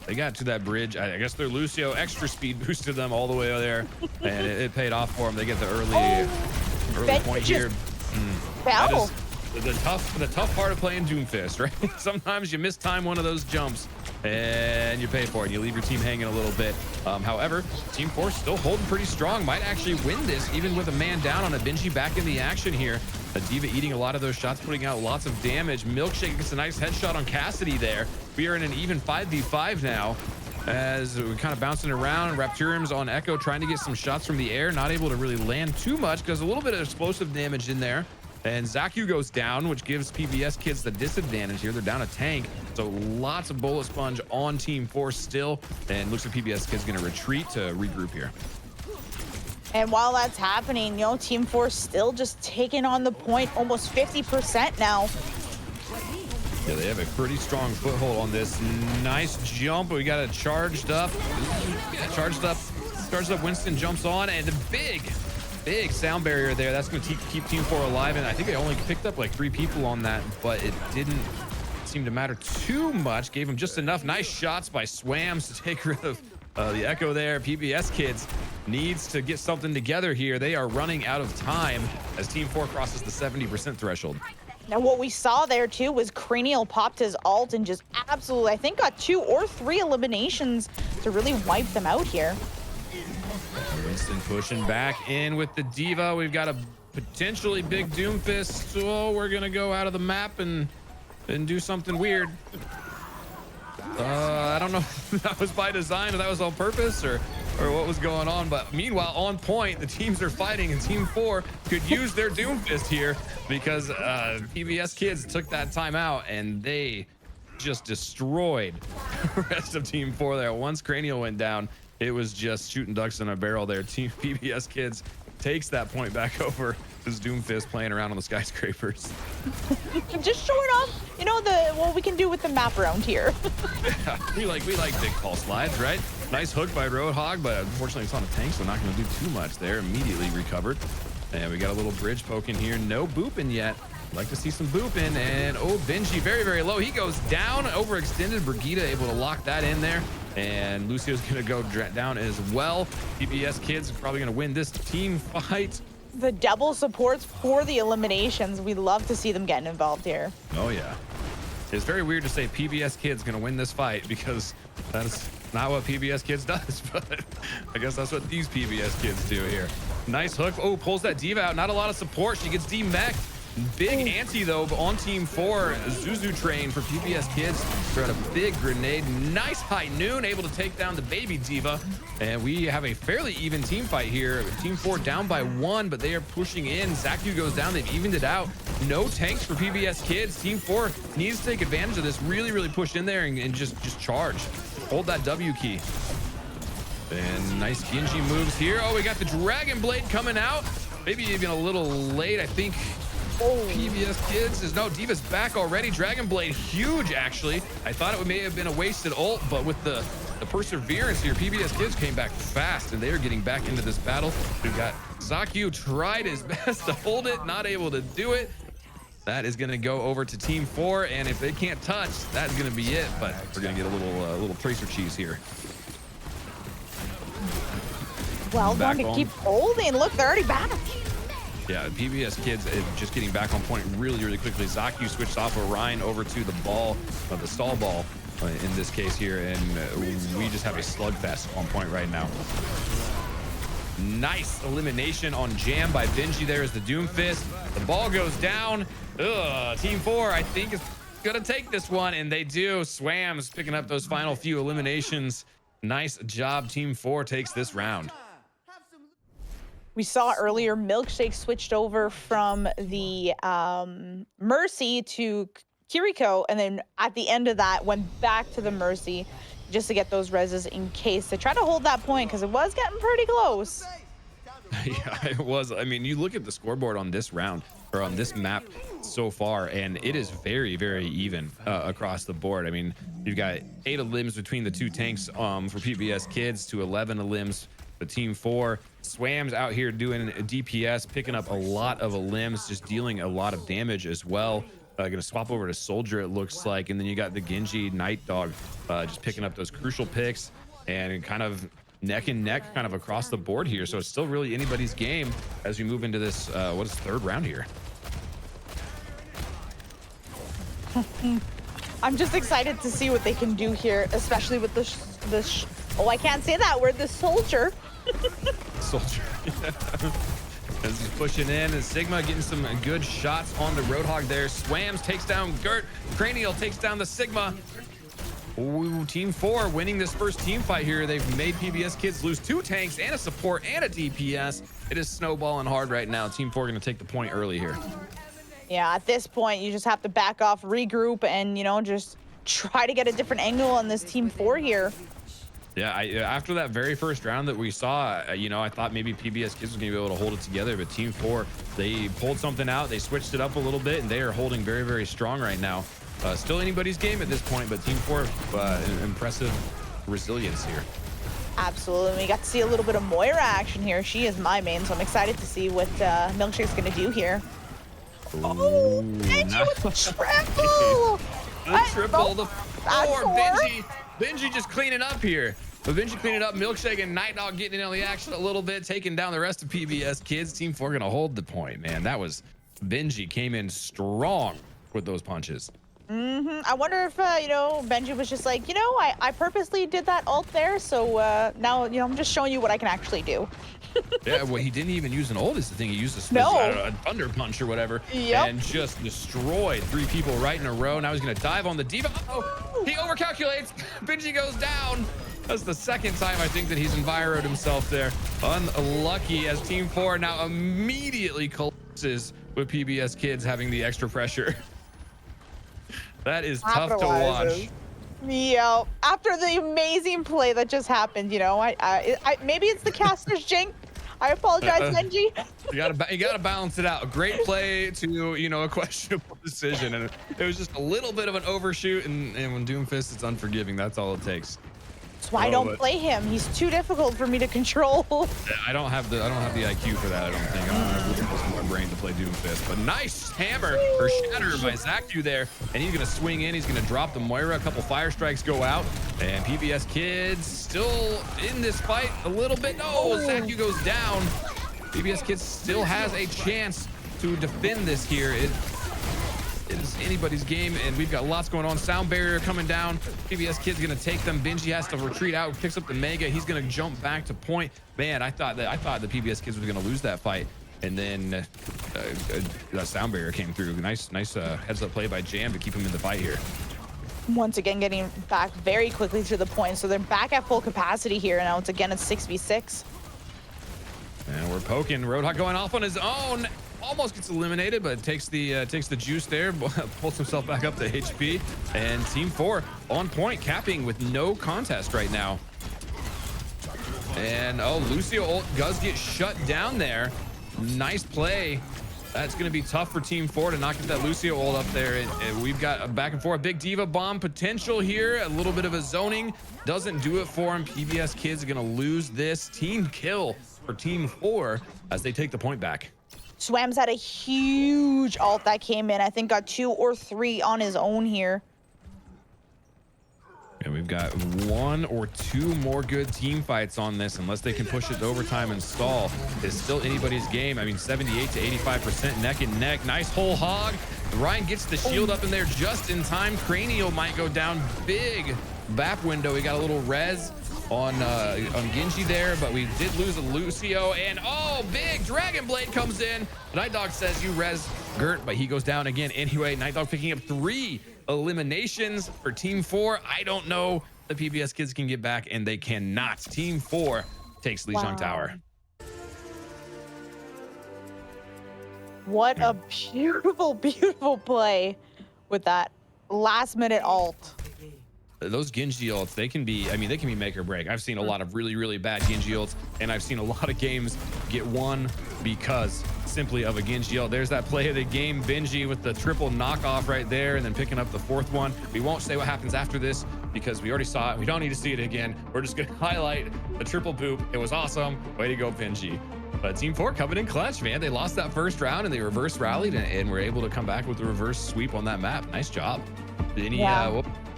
They got to that bridge. I guess their Lucio extra speed boosted them all the way over there, and it paid off for them. They get the early point here. That is the tough part of playing Doomfist, right? Sometimes you mistime one of those jumps and you pay for it. You leave your team hanging a little bit. However, Team 4 still holding pretty strong. Might actually win this even with a man down on a Benji back in the action here. A Diva eating a lot of those shots, putting out lots of damage. Milkshake gets a nice headshot on Cassidy there. We are in an even 5v5 now as we're kind of bouncing around. Rapturium's on Echo trying to get some shots from the air. Not able to really land too much because a little bit of explosive damage in there. And Zaku goes down, which gives PBS Kids the disadvantage here. They're down a tank. So lots of bullet sponge on Team 4 still. And looks like PBS Kids going to retreat to regroup here. And while that's happening, you know, Team 4 still just taking on the point, almost 50% now. Yeah, they have a pretty strong foothold on this. Nice jump. We got it charged up. Charged up. Winston jumps on, and a big sound barrier there. That's going to keep Team 4 alive. And I think they only picked up like 3 people on that, but it didn't seem to matter too much. Gave them just enough. Nice shots by Swams to take rid of the Echo there. PBS Kids needs to get something together here. They are running out of time as Team 4 crosses the 70% threshold. Now, what we saw there, too, was Cranial popped his ult and just absolutely, I think, got 2 or 3 eliminations to really wipe them out here. Winston pushing back in with the Diva. We've got a potentially big Doomfist. So we're going to go out of the map and do something weird. I don't know if that was by design or that was on purpose or what was going on. But meanwhile, on point, the teams are fighting, and Team 4 could use their Doomfist here because PBS Kids took that timeout and they just destroyed the rest of Team 4 there. Once Cranial went down, it was just shooting ducks in a barrel there. Team PBS Kids takes that point back over. This Doomfist playing around on the skyscrapers. Just showing off, you know, what we can do with the map around here. Yeah, we like big pulse slides, right? Nice hook by Roadhog, but unfortunately it's on a tank, so not going to do too much there. Immediately recovered. And we got a little bridge poking here. No booping yet. Like to see some booping. And oh, Benji very, very low. He goes down, overextended. Brigida able to lock that in there. And Lucio's going to go down as well. PBS Kids probably going to win this team fight. The double supports for the eliminations. We love to see them getting involved here. Oh, yeah. It's very weird to say PBS Kids going to win this fight because that's not what PBS Kids does, but I guess that's what these PBS Kids do here. Nice hook. Oh, pulls that diva out. Not a lot of support. She gets demeched. Big anti though on Team 4. Zuzu train for PBS Kids. Throw out a big grenade. Nice high noon, able to take down the baby diva. And we have a fairly even team fight here. Team 4 down by 1, but they are pushing in. Zaku goes down. They've evened it out. No tanks for PBS Kids. Team 4 needs to take advantage of this. Really push in there and just charge. Hold that W key. And nice Genji moves here. Oh, we got the Dragonblade coming out. Maybe even a little late, I think. Oh, PBS Kids is no Diva's back already. Dragonblade huge, actually. I thought it may have been a wasted ult, but with the perseverance here, PBS Kids came back fast, and they are getting back into this battle. We've got Zaku tried his best to hold it, not able to do it. That is going to go over to Team 4, and if they can't touch, that's going to be it. But we're going to get a little tracer cheese here. Well, going to keep holding. Look, they're already back. Yeah, PBS Kids just getting back on point really quickly. Zaku switched off Orion over to the ball, the stall ball in this case here, and we just have a slugfest on point right now. Nice elimination on Jam by Benji. There is the Doomfist. The ball goes down. Team 4, I think, is gonna take this one, and they do. Swams picking up those final few eliminations. Nice job. Team 4 takes this round. We saw earlier Milkshake switched over from the Mercy to Kiriko, and then at the end of that went back to the Mercy just to get those reses in case to try to hold that point, because it was getting pretty close. Yeah, it was. I mean, you look at the scoreboard on this round or on this map so far, and it is very even across the board. I mean, you've got 8 elims between the 2 tanks for PBS Kids to 11 elims for Team 4. Swam's out here doing DPS, picking up a lot of elims, just dealing a lot of damage as well. Gonna swap over to Soldier, it looks like, and then you got the Genji Night Dog just picking up those crucial picks and kind of neck and neck kind of across the board here. So it's still really anybody's game as we move into this what is 3rd round here. I'm just excited to see what they can do here, especially with oh, I can't say that word, the Soldier. Soldier. As he's pushing in, and Sigma getting some good shots on the Roadhog there. Swams takes down Gert. Cranial takes down the Sigma. Ooh, Team 4 winning this first team fight here. They've made PBS Kids lose 2 tanks and a support and a DPS. It is snowballing hard right now. Team 4 going to take the point early here. Yeah, at this point, you just have to back off, regroup, and, you know, just try to get a different angle on this Team 4 here. Yeah, after that very first round that we saw, you know, I thought maybe PBS Kids was going to be able to hold it together, but Team 4, they pulled something out. They switched it up a little bit, and they are holding very strong right now. Still anybody's game at this point, but Team 4, impressive resilience here. Absolutely. We got to see a little bit of Moira action here. She is my main, so I'm excited to see what Milkshake's going to do here. Oh, Benji with the triple! The triple, the 4, Benji just cleaning up here. But Benji cleaning up, Milkshake and Night Dog getting in on the action a little bit, taking down the rest of PBS Kids. Team 4 gonna hold the point, man. That was, Benji came in strong with those punches. I wonder if, you know, Benji was just like, you know, I purposely did that ult there, so now, you know, I'm just showing you what I can actually do. Yeah, well, he didn't even use an ult is the thing. He used a thunder punch or whatever, and just destroyed 3 people right in a row. Now he's going to dive on the diva. Oh, he overcalculates. Benji goes down. That's the second time I think that he's enviroed himself there. Unlucky as Team 4 now immediately collapses with PBS Kids having the extra pressure. That is tough to watch. Yeah, after the amazing play that just happened, you know, I maybe it's the caster's jinx. I apologize, Benji. You gotta balance it out. A great play to, you know, a questionable decision, and it was just a little bit of an overshoot. And when Doomfist, it's unforgiving. That's all it takes. That's why I don't play him. He's too difficult for me to control. I don't have the IQ for that. I don't think. I don't have enough in my brain to play Doomfist. But nice hammer or shatter by Zaku there, and he's gonna swing in. He's gonna drop the Moira. A couple fire strikes go out, and PBS Kids still in this fight a little bit. No, Zaku goes down. PBS Kids still has a chance to defend this here. It is anybody's game, and we've got lots going on. Sound barrier coming down. PBS Kid's gonna take them. Benji has to retreat out, picks up the Mega. He's gonna jump back to point. Man, I thought the PBS Kids was gonna lose that fight, and then that sound barrier came through. Nice heads up play by Jam to keep him in the fight here. Once again, getting back very quickly to the point, so they're back at full capacity here. Now it's 6v6. And we're poking. Roadhog going off on his own. Almost gets eliminated, but takes the juice there, pulls himself back up to HP, and Team 4 on point, capping with no contest right now. And Lucio ult does get shut down there. Nice play. That's going to be tough for Team 4 to not get that Lucio ult up there. And we've got a back and forth. Big Diva bomb potential here. A little bit of a zoning. Doesn't do it for him. PBS Kids are going to lose this. Team kill for Team 4 as they take the point back. Swam's had a huge ult that came in. I think got 2 or 3 on his own here. And we've got 1 or 2 more good team fights on this, unless they can push it to overtime and stall. It's still anybody's game. I mean, 78 to 85% neck and neck. Nice whole hog. Ryan gets the shield up in there just in time. Cranial might go down. Big BAP window. We got a little res on Genji there, but we did lose a Lucio, and big Dragonblade comes in. Night Dog says you res Gert, but he goes down again anyway. Night Dog picking up 3 eliminations for Team 4. I don't know the PBS Kids can get back, and they cannot. Team 4 takes Lijiang Tower. What a beautiful, beautiful play with that last minute ult. Those Genji ults, they can be make or break. I've seen a lot of really, really bad Genji ults, and I've seen a lot of games get won because simply of a Genji ult. There's that play of the game, Benji with the triple knockoff right there, and then picking up the 4th one. We won't say what happens after this because we already saw it. We don't need to see it again. We're just gonna highlight the triple boop. It was awesome. Way to go, Benji. But Team 4 coming in clutch, man. They lost that first round and they reverse rallied and were able to come back with the reverse sweep on that map. Nice job. Any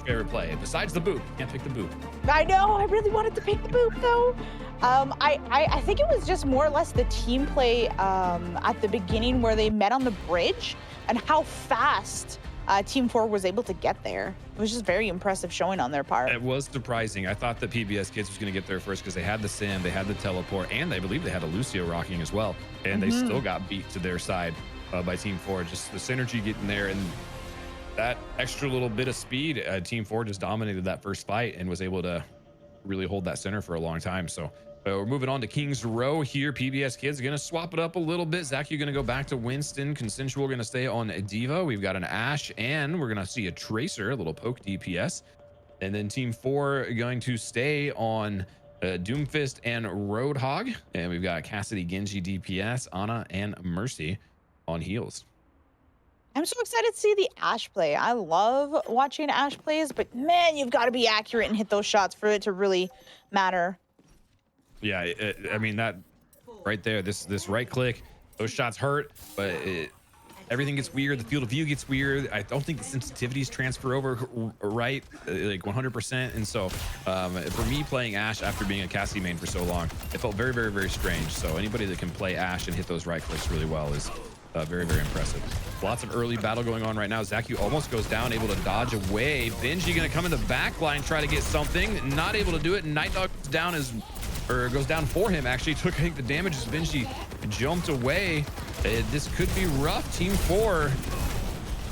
favorite play besides the boop? Can't pick the boop. I know. I really wanted to pick the boop though. I think it was just more or less the team play at the beginning where they met on the bridge and how fast Team 4 was able to get there. It was just very impressive showing on their part. It was surprising. I thought that PBS Kids was going to get there first because they had the sim, they had the teleport, and I believe they had a Lucio rocking as well. And they still got beat to their side by Team 4. Just the synergy getting there and that extra little bit of speed. Team 4 just dominated that first fight and was able to really hold that center for a long time. So we're moving on to King's Row here. PBS Kids are going to swap it up a little bit. Zach, you're going to go back to Winston. Consensual going to stay on a Diva. We've got an Ashe, and we're going to see a Tracer, a little poke DPS. And then Team 4 going to stay on Doomfist and Roadhog. And we've got Cassidy, Genji DPS, Ana, and Mercy on heals. I'm so excited to see the Ashe play. I love watching Ashe plays, but man, you've got to be accurate and hit those shots for it to really matter. Yeah, I mean, that right there, this right click, those shots hurt, but everything gets weird. The field of view gets weird. I don't think the sensitivities transfer over right, like 100%. And so for me playing Ashe after being a Cassie main for so long, it felt very, very, very strange. So anybody that can play Ashe and hit those right clicks really well is Very, very impressive. Lots of early battle going on right now. Zaku almost goes down, able to dodge away. Benji gonna come in the back line, try to get something. Not able to do it. Night Dog goes down for him. Actually took, I think, the damage as Benji jumped away. This could be rough. Team 4.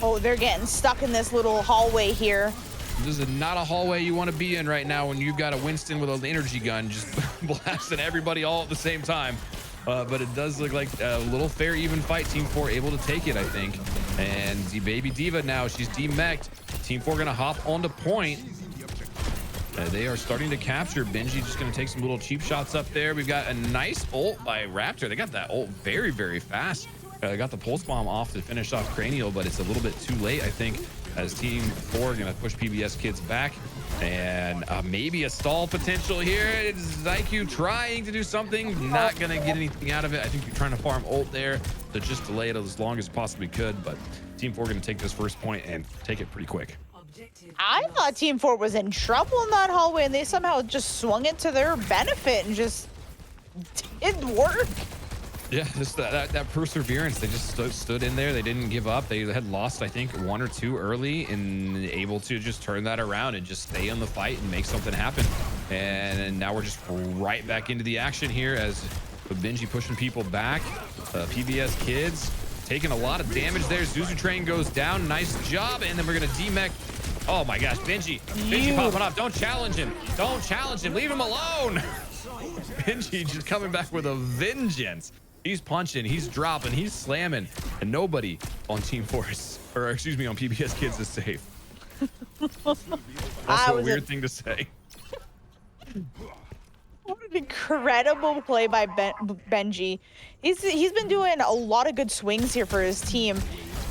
Oh, they're getting stuck in this little hallway here. This is not a hallway you want to be in right now when you've got a Winston with an energy gun just blasting everybody all at the same time. But it does look like a little fair, even fight. Team 4 able to take it, I think. And the baby diva now, she's demeched. Team 4 gonna hop onto point. They are starting to capture. Benji just gonna take some little cheap shots up there. We've got a nice ult by Raptor. They got that ult very, very fast. Got the pulse bomb off to finish off Cranial, but it's a little bit too late, I think, as Team 4 gonna push PBS Kids back. And maybe a stall potential here. It's Zaku trying to do something, not gonna get anything out of it. I think you're trying to farm ult there to just delay it as long as possibly could, but Team 4 gonna take this first point and take it pretty quick. I thought Team 4 was in trouble in that hallway, and they somehow just swung it to their benefit and just didn't work. Yeah, just that perseverance. They just stood in there. They didn't give up. They had lost, I think, 1 or 2 early, and able to just turn that around and just stay in the fight and make something happen. And now we're just right back into the action here as Benji pushing people back. PBS Kids taking a lot of damage there. Zuzu Train goes down. Nice job. And then we're going to demech. Oh my gosh, Benji popping up. Don't challenge him. Don't challenge him. Leave him alone. Benji just coming back with a vengeance. He's punching, he's dropping, he's slamming, and nobody on Team Force, or excuse me, on PBS Kids is safe. Also a weird thing to say. What an incredible play by Benji. He's been doing a lot of good swings here for his team.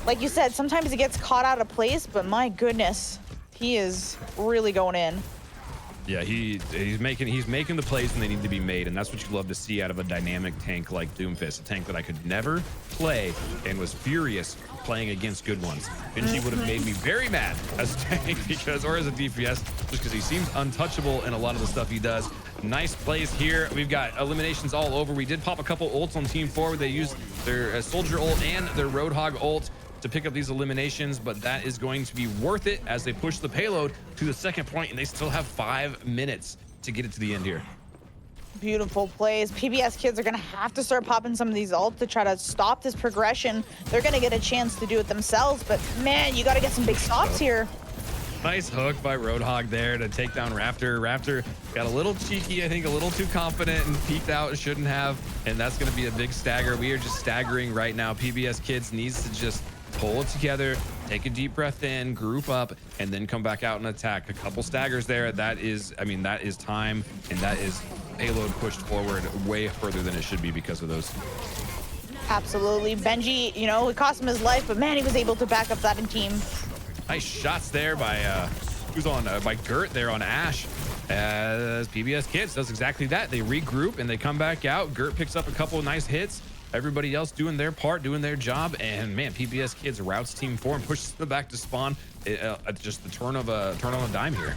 Like you said, sometimes he gets caught out of place, but my goodness, he is really going in. Yeah, he's making the plays when they need to be made, and that's what you love to see out of a dynamic tank like Doomfist, a tank that I could never play and was furious playing against good ones. Benji would have made me very mad as a tank or as a DPS, just because he seems untouchable in a lot of the stuff he does. Nice plays here. We've got eliminations all over. We did pop a couple ults on Team 4 where they used their Soldier ult and their Roadhog ult to pick up these eliminations, but that is going to be worth it as they push the payload to the second point, and they still have 5 minutes to get it to the end here. Beautiful plays. PBS Kids are going to have to start popping some of these ults to try to stop this progression. They're going to get a chance to do it themselves, but man, you got to get some big stops here. Nice hook by Roadhog there to take down Raptor. Raptor got a little cheeky, I think, a little too confident and peeked out, shouldn't have, and that's going to be a big stagger. We are just staggering right now. PBS Kids needs to just pull it together, take a deep breath in, group up, and then come back out and attack. A couple staggers there. That is time, and that is payload pushed forward way further than it should be because of those. Absolutely. Benji, you know, it cost him his life, but man, he was able to back up that team. Nice shots there by by Gert there on Ash. As PBS Kids does exactly that. They regroup and they come back out. Gert picks up a couple of nice hits. Everybody else doing their part, doing their job, and man, PBS Kids routes Team 4 and pushes them back to spawn. Just the turn on a dime here.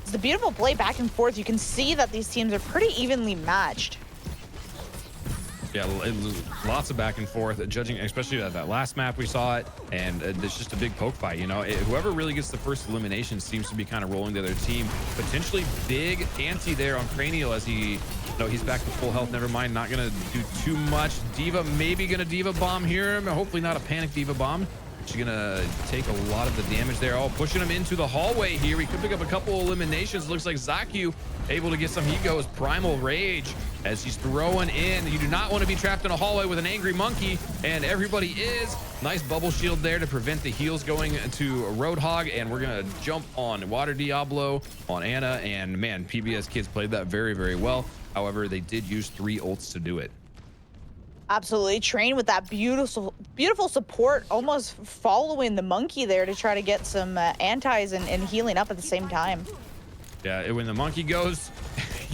It's a beautiful play back and forth. You can see that these teams are pretty evenly matched. Yeah, lots of back and forth, judging, especially that last map we saw it, and it's just a big poke fight, you know. Whoever really gets the first elimination seems to be kind of rolling to their team. Potentially big anti there on Cranial as he's back to full health. Never mind, not gonna do too much. Diva maybe gonna Diva bomb here. Hopefully not a panic Diva bomb. She's gonna take a lot of the damage there. Oh, pushing him into the hallway here. We could pick up a couple eliminations. Looks like Zaku able to get some. He goes Primal Rage as he's throwing in. You do not want to be trapped in a hallway with an angry monkey, and everybody is. Nice bubble shield there to prevent the heals going to Roadhog, and we're gonna jump on Water Diablo on Anna, and man, PBS Kids played that very, very well. However, they did use 3 ults to do it. Absolutely. Train with that beautiful support, almost following the monkey there to try to get some antis and healing up at the same time. Yeah, when the monkey goes,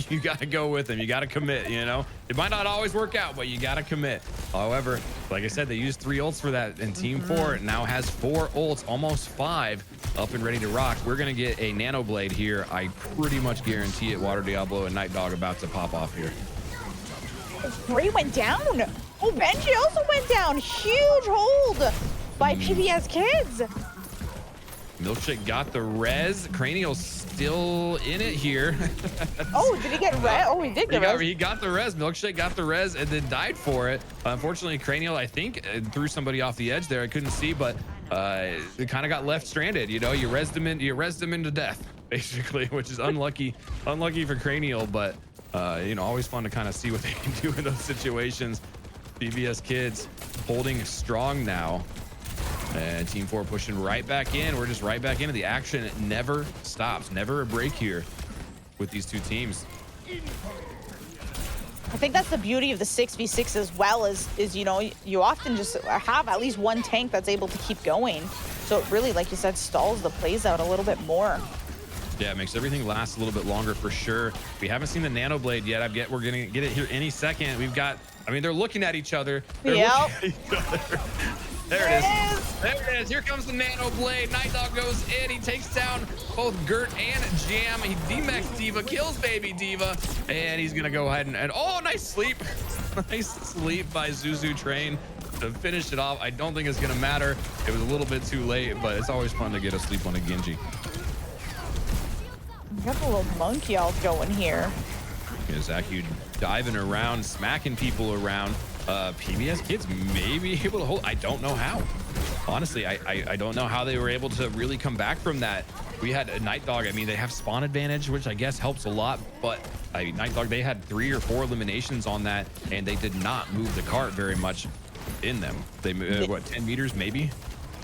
you got to go with him. You got to commit, you know. It might not always work out, but you got to commit. However, like I said, they used 3 ults for that, and Team 4 now has 4 ults, almost 5, up and ready to rock. We're going to get a Nano Blade here. I pretty much guarantee it. Water Diablo and Night Dog about to pop off here. 3 went down. Oh, Benji also went down. Huge hold by PBS Kids. Milkshake got the res. Cranial's still in it here. Oh, did he get res? Oh, he did get res. He got the res. Milkshake got the res and then died for it. Unfortunately, Cranial, I think, threw somebody off the edge there. I couldn't see, but it kind of got left stranded. You know, you resed him into death, basically, which is unlucky for Cranial, but you know, always fun to kind of see what they can do in those situations. PBS Kids holding strong now. And Team 4 pushing right back in. We're just right back into the action. It never stops. Never a break here with these two teams. I think that's the beauty of the 6v6 as well, is you know, you often just have at least one tank that's able to keep going. So it really, like you said, stalls the plays out a little bit more. Yeah, it makes everything last a little bit longer for sure. We haven't seen the Nanoblade yet. We're gonna get it here any second. We've got, I mean, they're looking at each other. They're looking at each other. There it is. There it is. Here comes the Nanoblade. Night Dog goes in. He takes down both Gert and Jam. He DMAX Diva, kills baby Diva, and he's gonna go ahead and oh, nice sleep. Nice sleep by Zuzu Train to finish it off. I don't think it's gonna matter. It was a little bit too late, but it's always fun to get a sleep on a Genji. We got the little monkey all going here. Yeah, Zaku diving around, smacking people around. PBS Kids may be able to hold. I don't know how. Honestly, I don't know how they were able to really come back from that. We had a Night Dog. I mean, they have spawn advantage, which I guess helps a lot. But Night Dog, they had 3 or 4 eliminations on that, and they did not move the cart very much in them. They what, 10 meters maybe?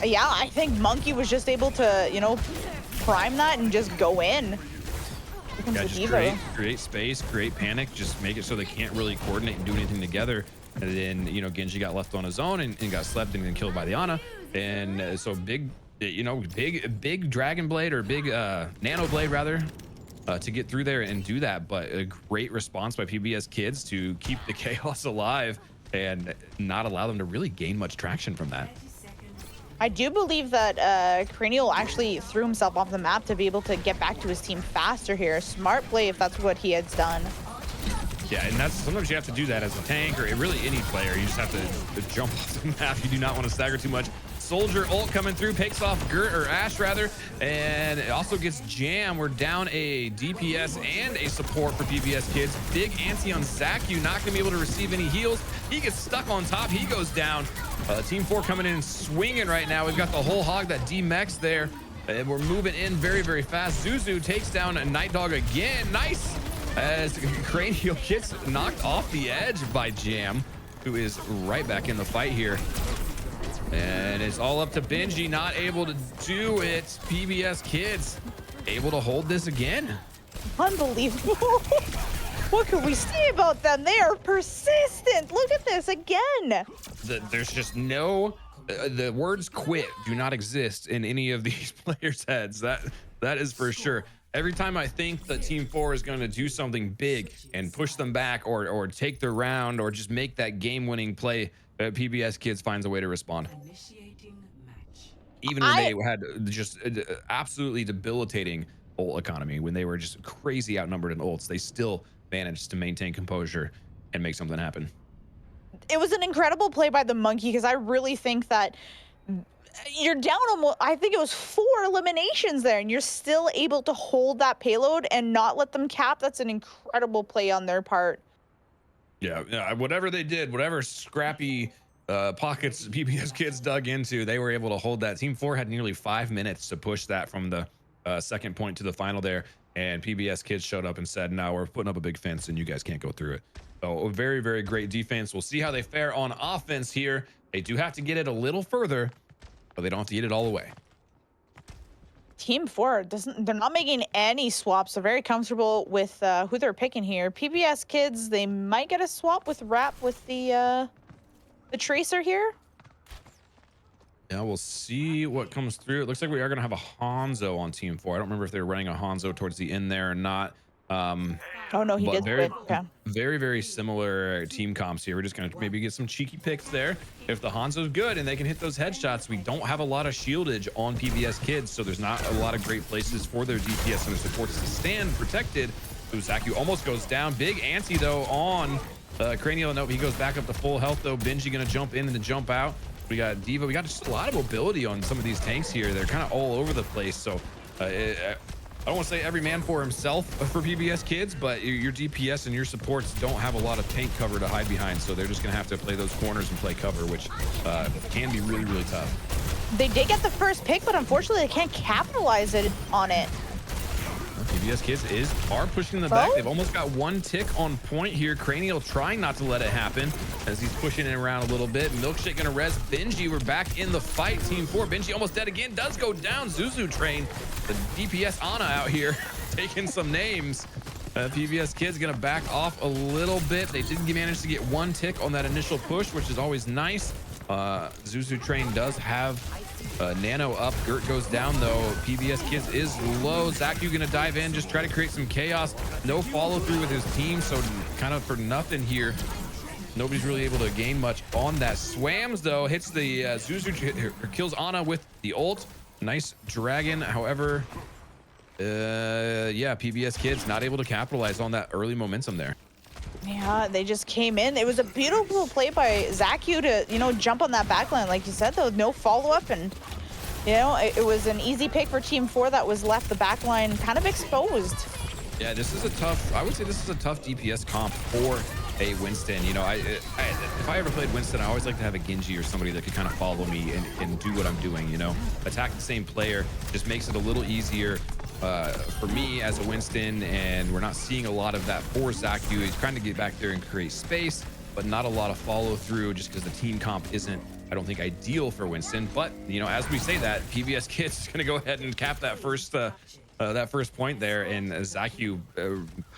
Yeah, I think Monkey was just able to, you know, prime that and just go in. Yeah, just create space, create panic, just make it so they can't really coordinate and do anything together. And then, you know, Genji got left on his own and got slept and then killed by the Ana. And so big, you know, big Dragonblade or big Nanoblade rather, to get through there and do that. But a great response by PBS Kids to keep the chaos alive and not allow them to really gain much traction from that. I do believe that Cranial actually threw himself off the map to be able to get back to his team faster here. Smart play if that's what he had done. Yeah, and that's sometimes you have to do that as a tank or really any player. You just have to jump off the map. You do not want to stagger too much. Soldier ult coming through, picks off Gert or Ash rather, and it also gets Jam. We're down a DPS and a support for PBS Kids. Big anti on Zaku, not gonna be able to receive any heals. He gets stuck on top, he goes down. Team 4 coming in and swinging right now. We've got the whole hog, that D-Mex there, and we're moving in very, very fast. Zuzu takes down a Night Dog again. Nice, as Cranial gets knocked off the edge by Jam, who is right back in the fight here. And it's all up to Benji, not able to do it. PBS Kids able to hold this again. Unbelievable. What can we say about them? They are persistent. Look at this again. There's just no, the words quit do not exist in any of these players' heads. That is for sure. Every time I think that Team 4 is going to do something big and push them back or take the round or just make that game-winning play, PBS Kids finds a way to respond. Even when they had just absolutely debilitating ult economy, when they were just crazy outnumbered in ults, they still managed to maintain composure and make something happen. It was an incredible play by the Monkey, because I really think that you're down almost, I think it was 4 eliminations there, and you're still able to hold that payload and not let them cap. That's an incredible play on their part. Yeah, whatever they did, whatever scrappy pockets PBS Kids dug into, they were able to hold that. Team 4 had nearly 5 minutes to push that from the second point to the final there, and PBS Kids showed up and said, no, we're putting up a big fence and you guys can't go through it. So a very, very great defense. We'll see how they fare on offense here. They do have to get it a little further, but they don't have to get it all the way. Team 4 they're not making any swaps. They're very comfortable with who they're picking here. PBS Kids, they might get a swap with Rap with the Tracer here. Yeah, we'll see what comes through. It looks like we are going to have a Hanzo on Team 4. I don't remember if they were running a Hanzo towards the end there or not. Oh no, he did. Very, very similar team comps here. We're just going to maybe get some cheeky picks there. If the Hanzo's good and they can hit those headshots, we don't have a lot of shieldage on PBS Kids, so there's not a lot of great places for their DPS and their supports to stand protected. So Zaku almost goes down. Big anti though on Cranial, nope, he goes back up to full health though. Benji gonna jump in and then jump out. We got Diva. We got just a lot of mobility on some of these tanks here. They're kind of all over the place. So I don't want to say every man for himself for PBS Kids, but your DPS and your supports don't have a lot of tank cover to hide behind. So they're just going to have to play those corners and play cover, which can be really, really tough. They did get the first pick, but unfortunately they can't capitalize on it. PBS Kids are pushing the back. They've almost got one tick on point here. Cranial trying not to let it happen as he's pushing it around a little bit. Milkshake gonna res Benji. We're back in the fight. Team 4. Benji almost dead again. Does go down. Zuzu Train. The DPS Ana out here taking some names. PBS Kids gonna back off a little bit. They did manage to get one tick on that initial push, which is always nice. Zuzu Train does have Nano up. Gert goes down though. PBS Kids is low. Zaku gonna dive in, just try to create some chaos. No follow through with his team, so kind of for nothing here. Nobody's really able to gain much on that. Swams though, hits the Zuzu, kills Ana with the ult. Nice dragon. However, yeah, PBS Kids not able to capitalize on that early momentum there. Yeah, they just came in. It was a beautiful play by Zaku to, you know, jump on that backline. Like you said, though, no follow-up. And, you know, it was an easy pick for Team 4 that was left the backline kind of exposed. Yeah, this is a tough, I would say this is a tough DPS comp for a Winston. You know, if I ever played Winston, I always like to have a Genji or somebody that could kind of follow me and do what I'm doing, you know. Attack the same player just makes it a little easier for me as a Winston, and we're not seeing a lot of that for Zaku. He's trying to get back there and create space, but not a lot of follow through just because the team comp isn't, I don't think, ideal for Winston. But, you know, as we say that, PBS Kids is going to go ahead and cap that first point there, and Zaku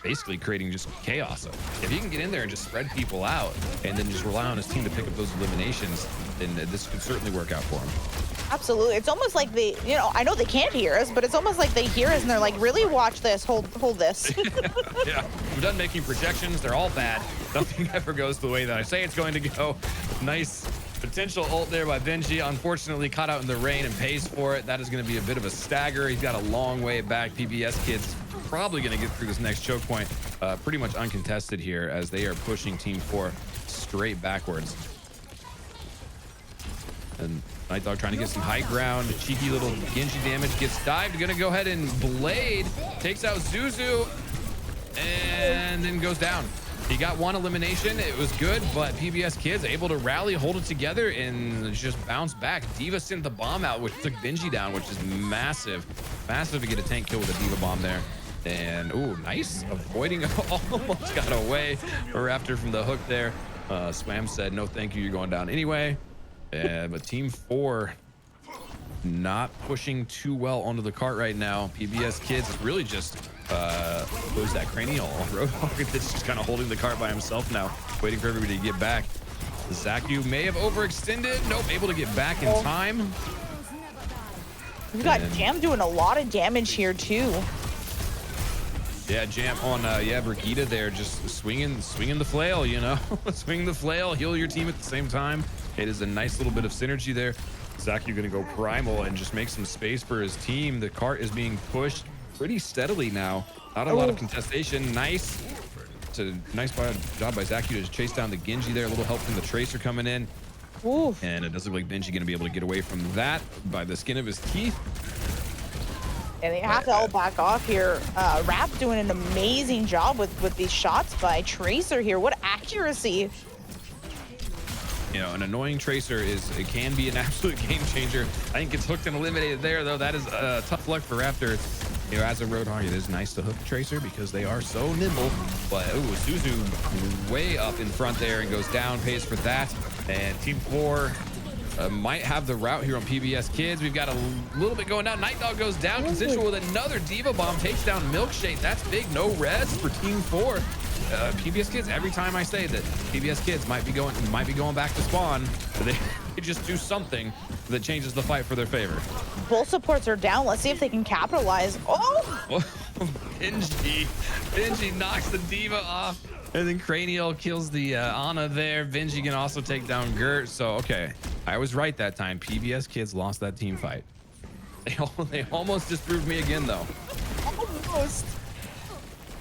basically creating just chaos. So if he can get in there and just spread people out and then just rely on his team to pick up those eliminations, then this could certainly work out for him. Absolutely. It's almost like they, you know, I know they can't hear us, but it's almost like they hear us and they're like, really, watch this, hold this. Yeah, I'm done making projections. They're all bad. Nothing ever goes the way that I say it's going to go. Nice potential ult there by Benji. Unfortunately, caught out in the rain and pays for it. That is going to be a bit of a stagger. He's got a long way back. PBS Kids probably going to get through this next choke point pretty much uncontested here as they are pushing Team 4 straight backwards. And Night Dog trying to get some high ground. Cheeky little Genji damage, gets dived. Gonna go ahead and Blade takes out Zuzu and then goes down. He got one elimination. It was good, but PBS Kids able to rally, hold it together, and just bounce back. Diva sent the bomb out, which took Benji down, which is massive. Massive to get a tank kill with a Diva bomb there. And, ooh, nice. Avoiding, almost got away. Raptor from the hook there. Swam said, no, thank you. You're going down anyway. But Team 4 not pushing too well onto the cart right now. PBS Kids is really just who's that Cranial Roadhog that's just kind of holding the cart by himself now, waiting for everybody to get back. Zaku may have overextended. Nope, able to get back in time. We've got Jam doing a lot of damage here too. Yeah, Jam on Brigitte there, just swinging the flail, you know. Swing the flail, heal your team at the same time. It is a nice little bit of synergy there. Zaku gonna go primal and just make some space for his team. The cart is being pushed pretty steadily now. Not a lot of contestation. Nice. It's a nice job by Zaku to chase down the Genji there. A little help from the Tracer coming in. Ooh. And it does look like Benji gonna be able to get away from that by the skin of his teeth. And they have to all back off here. Rap doing an amazing job with these shots by Tracer here. What accuracy. You know, an annoying Tracer can be an absolute game changer. I think it's hooked and eliminated there, though. That is tough luck for Raptor. You know, as a Roadhog, it is nice to hook Tracer because they are so nimble. But, ooh, Zuzu way up in front there and goes down, pays for that. And Team 4 might have the route here on PBS Kids. We've got a little bit going down. Night Dog goes down. Consensual with another Diva Bomb. Takes down Milkshake. That's big. No res for Team 4. PBS Kids, every time I say that PBS Kids might be going back to spawn, they just do something that changes the fight for their favor. Both supports are down. Let's see if they can capitalize. Oh! Benji knocks the Diva off, and then Cranial kills the Ana there. Benji can also take down Gert. So, okay, I was right that time. PBS Kids lost that team fight. They almost disproved me again, though. Almost.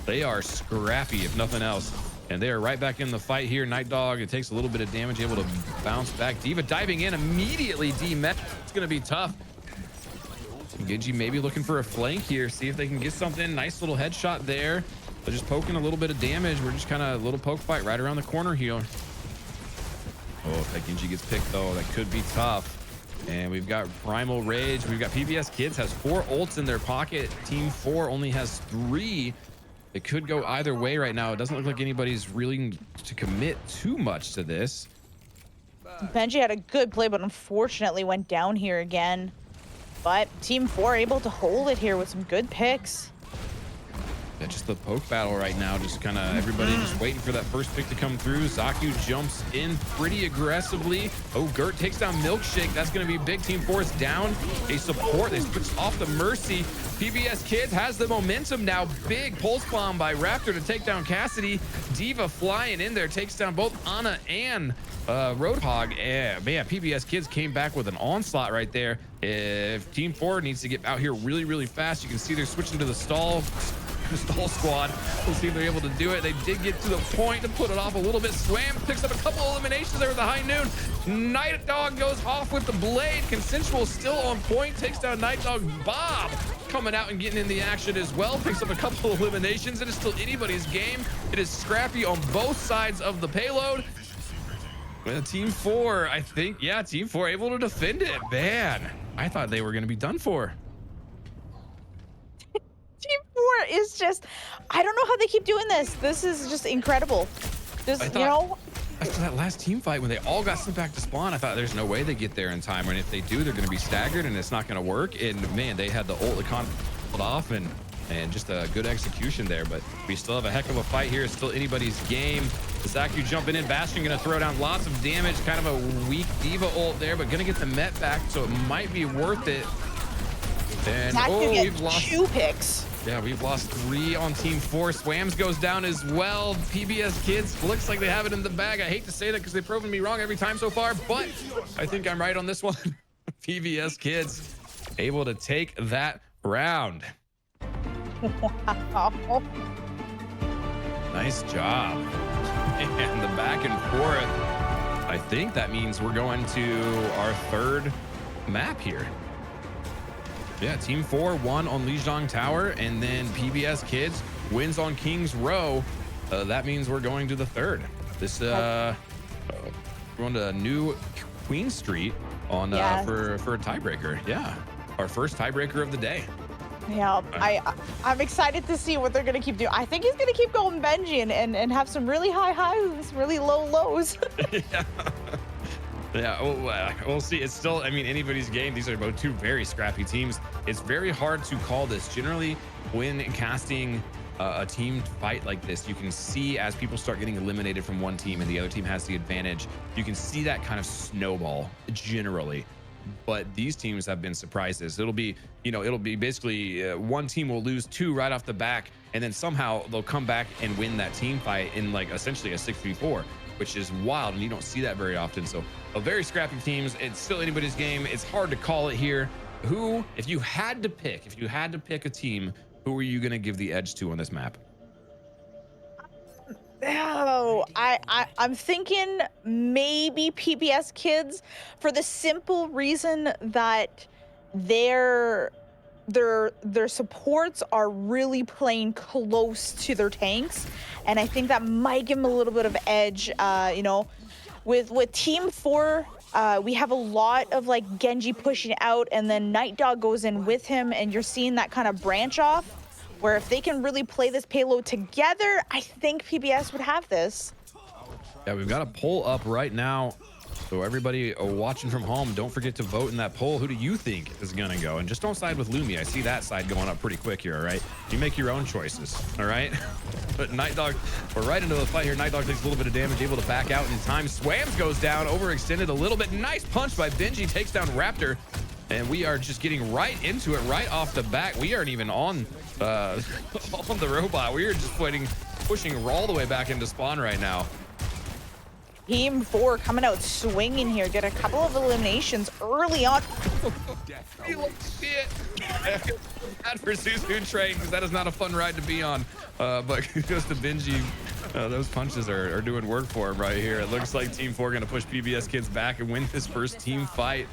They are scrappy, if nothing else. And they are right back in the fight here. Night Dog, it takes a little bit of damage, able to bounce back. D.Va diving in immediately. D-Met, it's going to be tough. Genji maybe looking for a flank here. See if they can get something. Nice little headshot there. They're just poking a little bit of damage. We're just kind of a little poke fight right around the corner here. Oh, if that Genji gets picked, though, that could be tough. And we've got Primal Rage. We've got PBS Kids has 4 ults in their pocket. Team 4 only has 3. It could go either way right now. It doesn't look like anybody's really to commit too much to this. Benji had a good play, but unfortunately went down here again. But Team 4 able to hold it here with some good picks. Yeah, just the poke battle right now. Just kind of everybody just waiting for that first pick to come through. Zaku jumps in pretty aggressively. Oh, Gert takes down Milkshake. That's going to be big. Team 4 is down. They support. They switch off the Mercy. PBS Kids has the momentum now. Big pulse bomb by Raptor to take down Cassidy. D.Va flying in there. Takes down both Ana and Roadhog. Yeah, man, PBS Kids came back with an onslaught right there. If Team 4 needs to get out here really, really fast, you can see they're switching to the stall squad. We'll see if they're able to do it. They did get to the point to put it off a little bit. Swam picks up a couple eliminations there with the high noon. Night Dog goes off with the blade. Consensual still on point. Takes down Night Dog. Bob coming out and getting in the action as well. Picks up a couple of eliminations. It is still anybody's game. It is scrappy on both sides of the payload. Well, Team 4, I think, yeah, Team 4 able to defend it. Man, I thought they were going to be done for. Team 4 is just, I don't know how they keep doing this. This is just incredible. This, you know, after that last team fight, when they all got sent back to spawn, I thought there's no way they get there in time. And if they do, they're going to be staggered and it's not going to work. And man, they had the ult pulled off and just a good execution there. But we still have a heck of a fight here. It's still anybody's game. Zaku jumping in. Bastion going to throw down lots of damage. Kind of a weak D.Va ult there, but going to get the Met back. So it might be worth it. And Zaku we've lost 2 picks. Yeah, we've lost 3 on Team 4. Swams goes down as well. PBS Kids looks like they have it in the bag. I hate to say that because they've proven me wrong every time so far, but I think I'm right on this one. PBS Kids able to take that round. Wow. Nice job. And the back and forth. I think that means we're going to our 3rd map here. Yeah, Team 4 won on Lijiang Tower, and then PBS Kids wins on King's Row. That means we're going to the 3rd. This we're going to New Queen Street on for a tiebreaker. Yeah, our first tiebreaker of the day. Yeah, I'm excited to see what they're gonna keep doing. I think he's gonna keep going Benji and have some really high highs, really low lows. Yeah. Yeah, we'll see. It's still, I mean, anybody's game. These are both 2 very scrappy teams. It's very hard to call this. Generally, when casting a team fight like this, you can see as people start getting eliminated from one team and the other team has the advantage, you can see that kind of snowball generally. But these teams have been surprises. It'll be basically one team will lose 2 right off the back, and then somehow they'll come back and win that team fight in like essentially a 6v4. Which is wild, and you don't see that very often. So a very scrappy teams. It's still anybody's game. It's hard to call it here. Who, if you had to pick a team, who are you going to give the edge to on this map? Oh, I'm thinking maybe PBS Kids for the simple reason that their supports are really playing close to their tanks, and I think that might give them a little bit of edge. You know, with Team 4, we have a lot of like Genji pushing out, and then Night Dog goes in with him, and you're seeing that kind of branch off, where if they can really play this payload together, I think PBS would have this. Yeah, we've got a poll up right now. So everybody watching from home, don't forget to vote in that poll. Who do you think is going to go? And just don't side with Lumi. I see that side going up pretty quick here, all right? You make your own choices, all right? But Night Dog, we're right into the fight here. Night Dog takes a little bit of damage, able to back out in time. Swams goes down, overextended a little bit. Nice punch by Benji, takes down Raptor. And we are just getting right into it right off the bat. We aren't even on the robot. We are just pushing all the way back into spawn right now. Team 4 coming out swinging here. Get a couple of eliminations early on. You love to see it. Bad for Suzu Train, because that is not a fun ride to be on. But kudos to Benji Those punches are doing work for him right here. It looks like Team 4 going to push PBS Kids back and win this first team fight.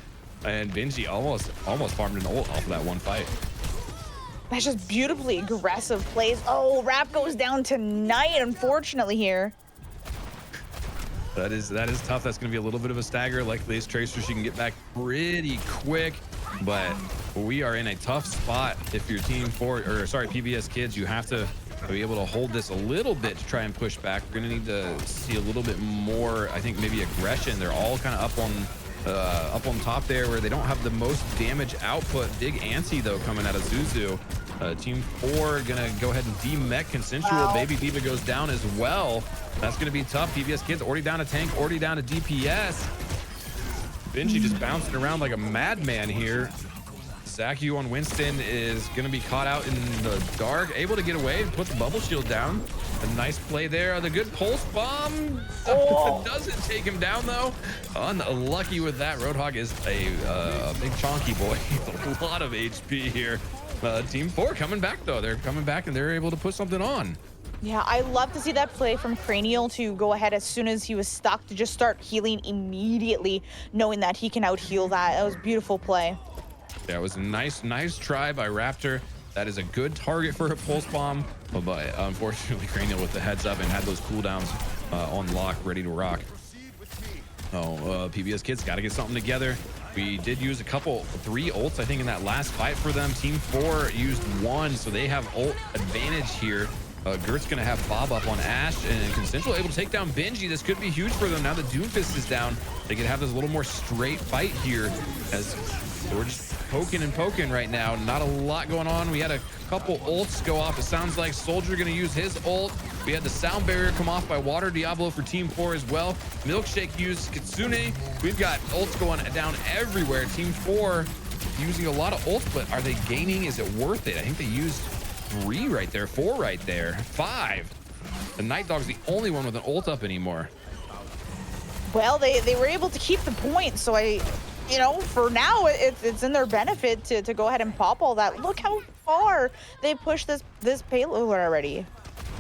And Benji almost farmed an ult off of that one fight. That's just beautifully aggressive plays. Oh, Rap goes down tonight, unfortunately, here. That is tough. That's going to be a little bit of a stagger. Like Lace Tracer, she can get back pretty quick, but we are in a tough spot. If you're Team 4, or sorry, PBS Kids, you have to be able to hold this a little bit to try and push back. We're going to need to see a little bit more, I think, maybe aggression. They're all kind of up on top there where they don't have the most damage output. Big anti though coming out of Zuzu. Team 4 gonna go ahead and demech Consensual. Wow. Baby Diva goes down as well. That's gonna be tough. PBS Kids already down a tank, already down a DPS. Benji just bouncing around like a madman here. Zaku on Winston is gonna be caught out in the dark, able to get away, put the bubble shield down. A nice play there. The good pulse bomb doesn't take him down though. Unlucky with that. Roadhog is a big chonky boy. A lot of HP here. Team 4 coming back though. They're coming back and they're able to put something on. Yeah, I love to see that play from Cranial to go ahead as soon as he was stuck to just start healing immediately, knowing that he can out heal that. That was a beautiful play. Yeah, it was a nice try by Raptor. That is a good target for a pulse bomb, but unfortunately Cranial with the heads up and had those cooldowns on lock, ready to rock. PBS Kids got to get something together. We did use 3 ults, I think, in that last fight for them. Team 4 used 1, so they have ult advantage here. Gert's gonna have Bob up on Ash, and Consensual able to take down Benji. This could be huge for them now that Doomfist is down. They could have this a little more straight fight here, as we're just poking and poking right now. Not a lot going on. We had a couple ults go off. It sounds like Soldier gonna use his ult. We had the sound barrier come off by Water Diablo for Team 4 as well. Milkshake used Kitsune. We've got ults going down everywhere. Team 4 using a lot of ults, but are they gaining? Is it worth it? I think they used 3 right there, 4 right there, 5. The Night Dog's the only one with an ult up anymore. Well, they were able to keep the point, so for now it's in their benefit to go ahead and pop all that. Look how far they pushed this payload already.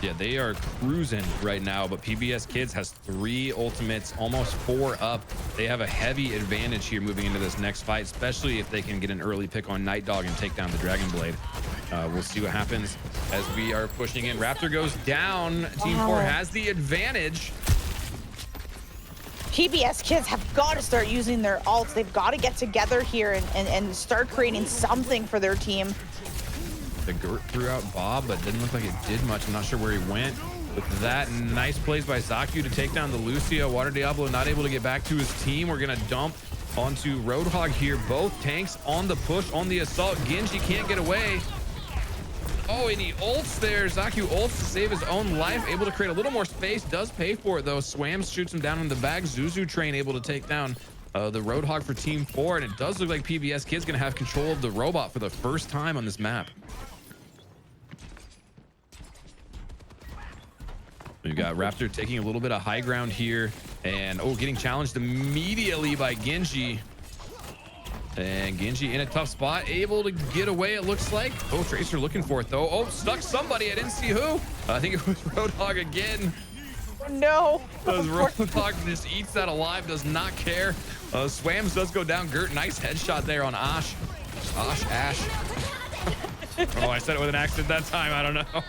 Yeah, they are cruising right now, but PBS Kids has 3 ultimates, almost 4 up. They have a heavy advantage here moving into this next fight, especially if they can get an early pick on Night Dog and take down the Dragonblade. We'll see what happens as we are pushing in. Raptor goes down. Team 4 has the advantage. PBS Kids have got to start using their ults. They've got to get together here and start creating something for their team. The Gert threw out Bob, but didn't look like it did much. I'm not sure where he went with that. Nice plays by Zaku to take down the Lucio. Water Diablo not able to get back to his team. We're going to dump onto Roadhog here. Both tanks on the push, on the assault. Genji can't get away. Oh, and he ults there. Zaku ults to save his own life. Able to create a little more space. Does pay for it, though. Swams shoots him down in the back. Zuzu Train able to take down the Roadhog for Team 4. And it does look like PBS Kids going to have control of the robot for the first time on this map. We've got Raptor taking a little bit of high ground here. And, getting challenged immediately by Genji. And Genji in a tough spot, able to get away, it looks like. Tracer looking for it, though. Stuck somebody. I didn't see who. I think it was Roadhog again. No. Roadhog just eats that alive, does not care. Swams does go down. Gert, nice headshot there on Ash. Ash. I said it with an accent that time. I don't know.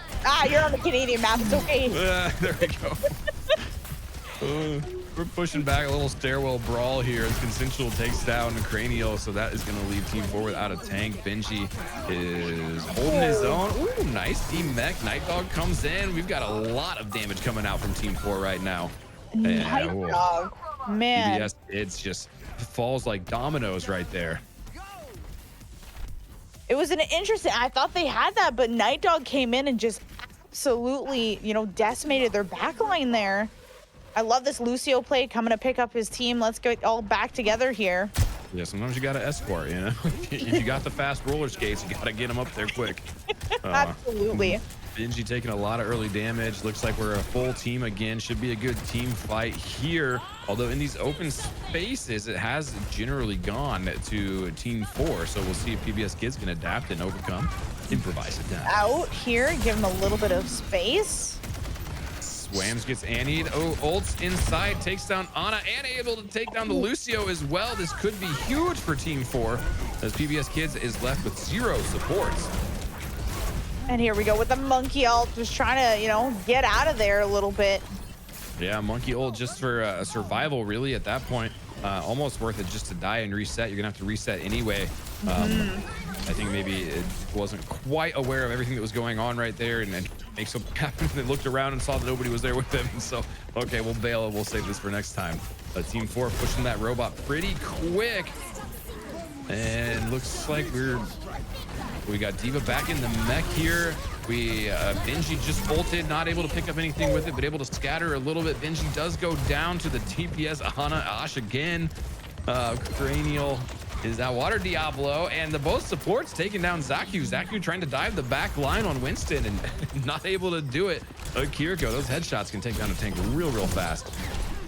You're on the Canadian map. It's okay. There we go. We're pushing back a little stairwell brawl here as Consensual takes down Cranial, so that is going to leave Team 4 without a tank. Benji is holding his own. Ooh, nice D-Mech. Night Dog comes in. We've got a lot of damage coming out from Team 4 right now. Night Dog, man. PBS Kids just falls like dominoes right there. It was an interesting, I thought they had that, but Night Dog came in and just absolutely, decimated their backline there. I love this Lucio play coming to pick up his team. Let's get all back together here. Yeah, sometimes you got to escort, If you got the fast roller skates, you got to get them up there quick. Absolutely. Benji taking a lot of early damage. Looks like we're a full team again. Should be a good team fight here. Although in these open spaces, it has generally gone to Team 4. So we'll see if PBS Kids can adapt and overcome. Improvise it down. Out here, give him a little bit of space. Swams gets Annie. Oh, ults inside, takes down Ana. Ana able to take down the Lucio as well. This could be huge for Team 4 as PBS Kids is left with 0 supports. And here we go with the monkey ult, just trying to, you know, get out of there a little bit. Yeah, monkey ult just for survival, really, at that point. Almost worth it just to die and reset. You're gonna have to reset anyway. I think maybe it wasn't quite aware of everything that was going on right there, and then makes something happen. They looked around and saw that nobody was there with them, and so okay, we'll bail and we'll save this for next time. Team 4 pushing that robot pretty quick, and looks like we got D.Va back in the mech here. Benji just ulted, not able to pick up anything with it, but able to scatter a little bit. Benji does go down to the DPS. Ana Ash again. Cranial is that water Diablo, and the both supports taking down Zaku. Zaku trying to dive the back line on Winston and not able to do it. Kiriko, those headshots can take down a tank real fast.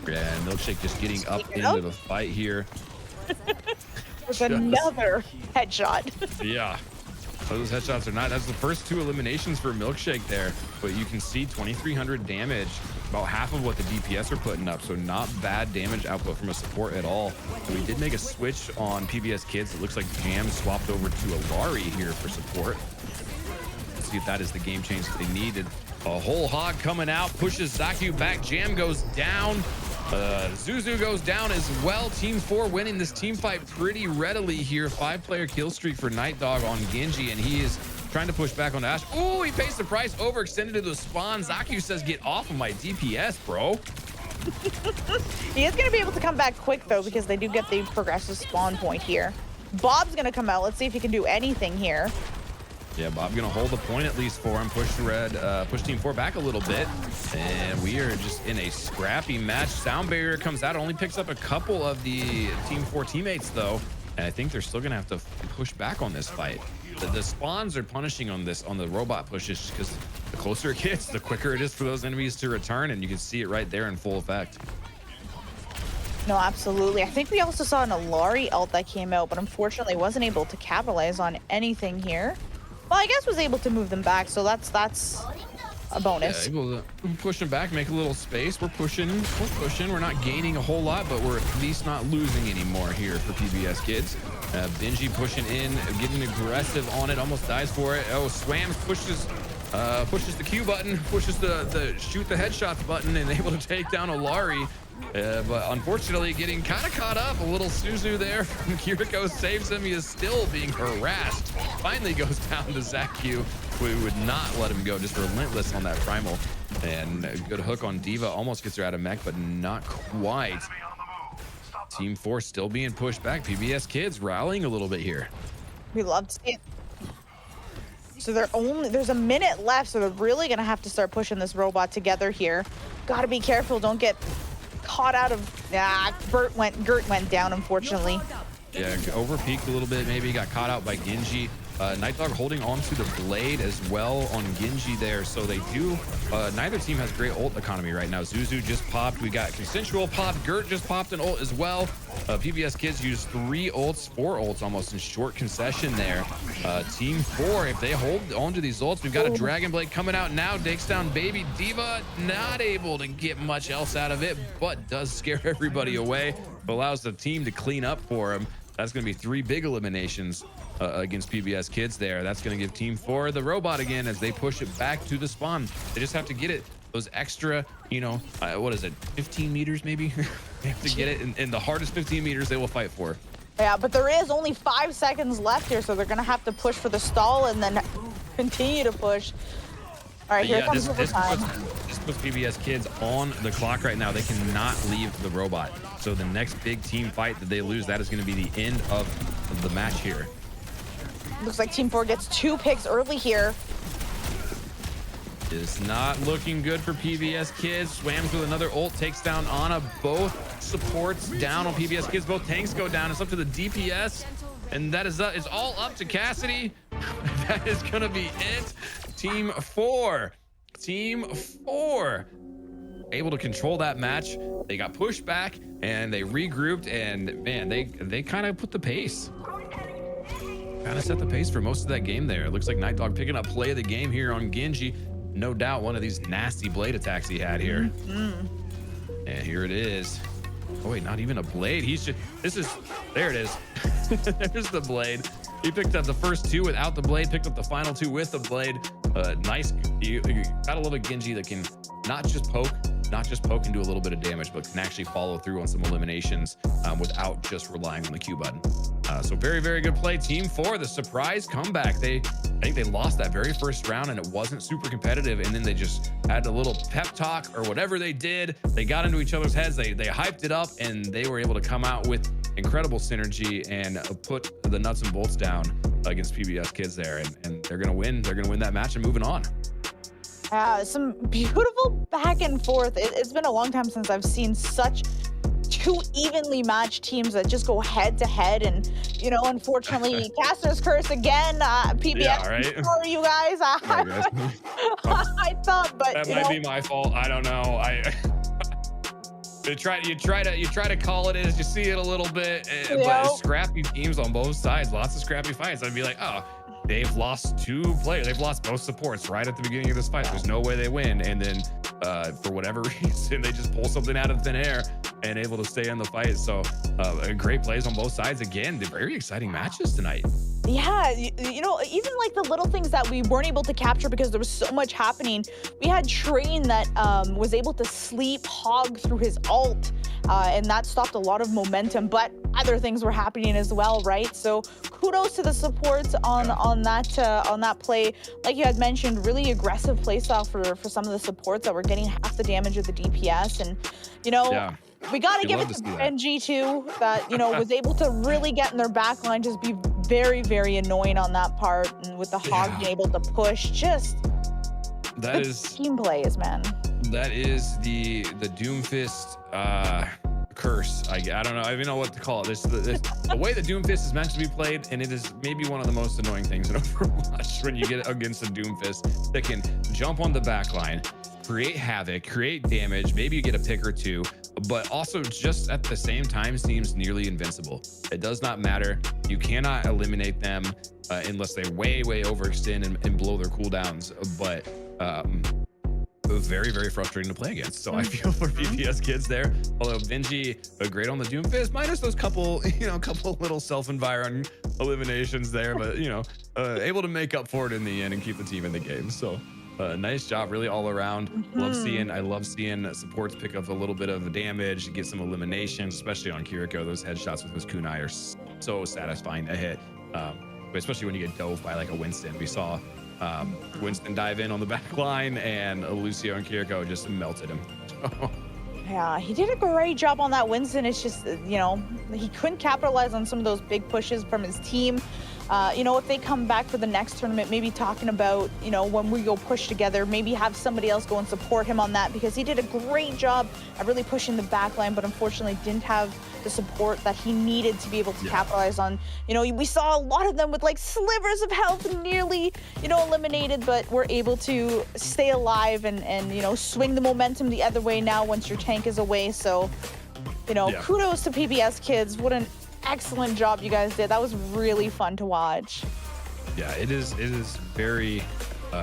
And Milkshake just getting up into the fight here. With another headshot. Yeah. Those headshots are not, that's the first 2 eliminations for Milkshake there, but you can see 2,300 damage, about half of what the DPS are putting up, so not bad damage output from a support at all. And we did make a switch on PBS Kids. It looks like Jam swapped over to Alari here for support. Let's see if that is the game change that they needed. A whole hog coming out, pushes Zaku back. Jam goes down. Zuzu goes down as well. Team 4 winning this team fight pretty readily here. 5-player kill streak for Night Dog on Genji, and he is trying to push back on Ash. Oh, he pays the price, overextended to the spawn. Zaku says, get off of my DPS, bro. He is going to be able to come back quick, though, because they do get the progressive spawn point here. Bob's going to come out. Let's see if he can do anything here. Yeah, Bob gonna hold the point at least for him. Push Team 4 back a little bit, and we are just in a scrappy match. Sound barrier comes out, only picks up a couple of the Team 4 teammates though, and I think they're still gonna have to push back on this fight. The spawns are punishing on the robot pushes, because the closer it gets, the quicker it is for those enemies to return, and you can see it right there in full effect. No, absolutely. I think we also saw an Alari ult that came out, but unfortunately wasn't able to capitalize on anything here. Well, I guess was able to move them back, so that's a bonus. Yeah, able to push them back, make a little space. We're pushing. We're not gaining a whole lot, but we're at least not losing anymore here for PBS Kids. Benji pushing in, getting aggressive on it, almost dies for it. Oh, Swams pushes the Q button, pushes the shoot the headshots button, and able to take down Alari. But unfortunately getting kind of caught up. A little Suzu there from Kiriko saves him. He is still being harassed. Finally goes down to Zaku. We would not let him go, just relentless on that primal. And a good hook on D.Va, almost gets her out of mech, but not quite. Team 4 still being pushed back. PBS Kids rallying a little bit here. We love to see it. So there's a minute left, so they're really gonna have to start pushing this robot together here. Gotta be careful, don't get caught out of Gert went down, unfortunately. Yeah, over-peaked a little bit, maybe got caught out by Genji. Night Dog holding on to the blade as well on Genji there, so they do neither team has great ult economy right now. Zuzu just popped, we got Consensual popped, Gert just popped an ult as well. PBS Kids used 4 ults almost in short concession there. Team 4, if they hold on to these ults, we've got a Dragonblade coming out now, takes down baby D.Va, not able to get much else out of it, but does scare everybody away, allows the team to clean up for him. That's going to be 3 big eliminations against PBS Kids there. That's going to give Team 4 the robot again as they push it back to the spawn. They just have to get it those extra, you know, what is it, 15 meters maybe? They have to get it in the hardest 15 meters they will fight for. Yeah, but there is only 5 seconds left here, so they're going to have to push for the stall and then continue to push. All right, here comes overtime. This puts PBS Kids on the clock right now. They cannot leave the robot. So the next big team fight that they lose, that is going to be the end of the match here. Looks like Team 4 gets 2 picks early here. It's not looking good for PBS Kids. Swams with another ult, takes down Ana. Both supports down on PBS Kids. Both tanks go down. It's up to the DPS. And that is it's all up to Cassidy. That is going to be it. Team 4 able to control that match. They got pushed back and they regrouped, and man, they kind of put the pace. Kind of set the pace for most of that game there. It looks like Night Dog picking up play of the game here on Genji. no doubt one of these nasty blade attacks he had here. And here it is. Oh wait, not even a blade. There it is. There's the blade. He picked up the first 2 without the blade, picked up the final 2 with the blade. Nice. You gotta love a Genji that can not just poke and do a little bit of damage, but can actually follow through on some eliminations without just relying on the Q button. So very, very good play. Team 4, the surprise comeback. I think they lost that very first round and it wasn't super competitive. And then they just had a little pep talk or whatever they did. They got into each other's heads. They hyped it up and they were able to come out with incredible synergy and put the nuts and bolts down against PBS Kids there. And they're going to win. They're going to win that match and moving on. Some beautiful back and forth. It's been a long time since I've seen such 2 evenly matched teams that just go head to head. And, you know, unfortunately, Caster's curse again. PBS, yeah, right? sorry, you guys. I thought, but that might be my fault. I don't know. You try to call it as you see it a little bit, but scrappy teams on both sides, lots of scrappy fights. I'd be like, oh, they've lost 2 players. They've lost both supports right at the beginning of this fight. There's no way they win. And then for whatever reason, they just pull something out of thin air and able to stay in the fight. So great plays on both sides. Again, they're very exciting matches tonight. Yeah, you know, even like the little things that we weren't able to capture because there was so much happening. We had Train that was able to sleep hog through his ult, and that stopped a lot of momentum, but other things were happening as well, right? So kudos to the supports on that play. Like you had mentioned, really aggressive play style for some of the supports that were getting half the damage of the DPS. And, you know, we got to give it to Benji too, that, you know, was able to really get in their back line, just be very, very annoying on that part. And with the hog being able to push, just that is team plays, man. That is the Doomfist curse. I don't know. I don't even know what to call it. The way the Doomfist is meant to be played, and it is maybe one of the most annoying things in Overwatch when you get against a Doomfist that can jump on the back line, create havoc, create damage, maybe you get a pick or 2, but also just at the same time seems nearly invincible. It does not matter. You cannot eliminate them unless they way overextend and blow their cooldowns. But very, very frustrating to play against. So I feel for PBS Kids there. Although Benji, great on the Doomfist, minus those couple little self-environ eliminations there, but able to make up for it in the end and keep the team in the game. So nice job, really all around. I love seeing supports pick up a little bit of damage, get some eliminations, especially on Kiriko. Those headshots with his kunai are so satisfying to hit, but especially when you get dove by like a Winston. We saw Winston dive in on the back line, and Lucio and Kiriko just melted him. Yeah, he did a great job on that Winston. It's just, he couldn't capitalize on some of those big pushes from his team. If they come back for the next tournament, maybe talking about, when we go push together, maybe have somebody else go and support him on that, because he did a great job at really pushing the back line, but unfortunately didn't have the support that he needed to be able to capitalize on. We saw a lot of them with like slivers of health nearly, eliminated, but were able to stay alive and swing the momentum the other way now once your tank is away. So, kudos to PBS Kids. What an excellent job you guys did. That was really fun to watch. Yeah, it is very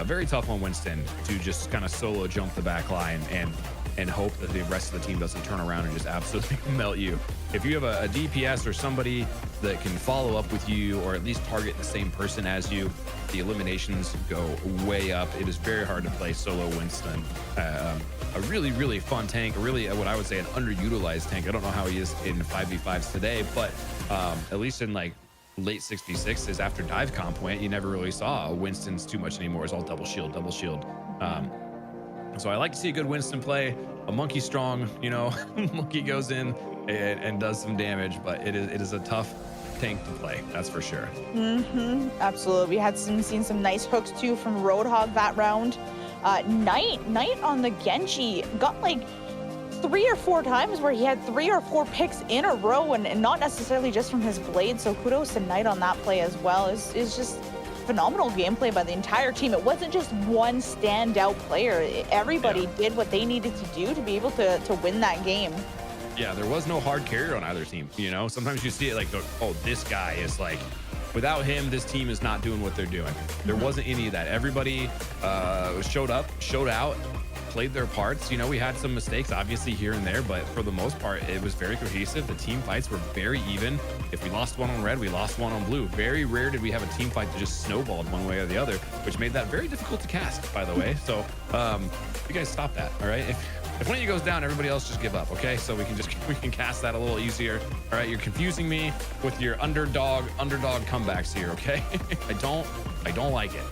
very tough on Winston to just kind of solo jump the back line and hope that the rest of the team doesn't turn around and just absolutely melt you. If you have a DPS or somebody that can follow up with you or at least target the same person as you, the eliminations go way up. It is very hard to play solo Winston. A really, really fun tank, really what I would say an underutilized tank. I don't know how he is in 5v5s today, but at least in like late 66s after dive comp went, you never really saw Winston's too much anymore. It's all double shield. So I like to see a good Winston play. A monkey strong, monkey goes in and does some damage, but it is a tough tank to play, that's for sure. Absolutely. We had seen some nice hooks too from Roadhog that round. Knight on the Genji got like 3 or 4 times where he had 3 or 4 picks in a row, and not necessarily just from his blade. So kudos to Knight on that play as well. It's just phenomenal gameplay by the entire team. It wasn't just one standout player. Everybody did what they needed to do to be able to win that game. Yeah, there was no hard carrier on either team. Sometimes you see it like, oh, this guy is like without him, this team is not doing what they're doing. There wasn't any of that. Everybody showed up, showed out, played their parts. You know, we had some mistakes obviously here and there, but for the most part, it was very cohesive. The team fights were very even. If we lost one on red, we lost one on blue. Very rare did we have a team fight that just snowballed one way or the other, which made that very difficult to cast, by the way. So you guys stop that, all right? If one of you goes down, everybody else just give up, okay? So we can cast that a little easier. All right, you're confusing me with your underdog comebacks here, okay? I don't like it.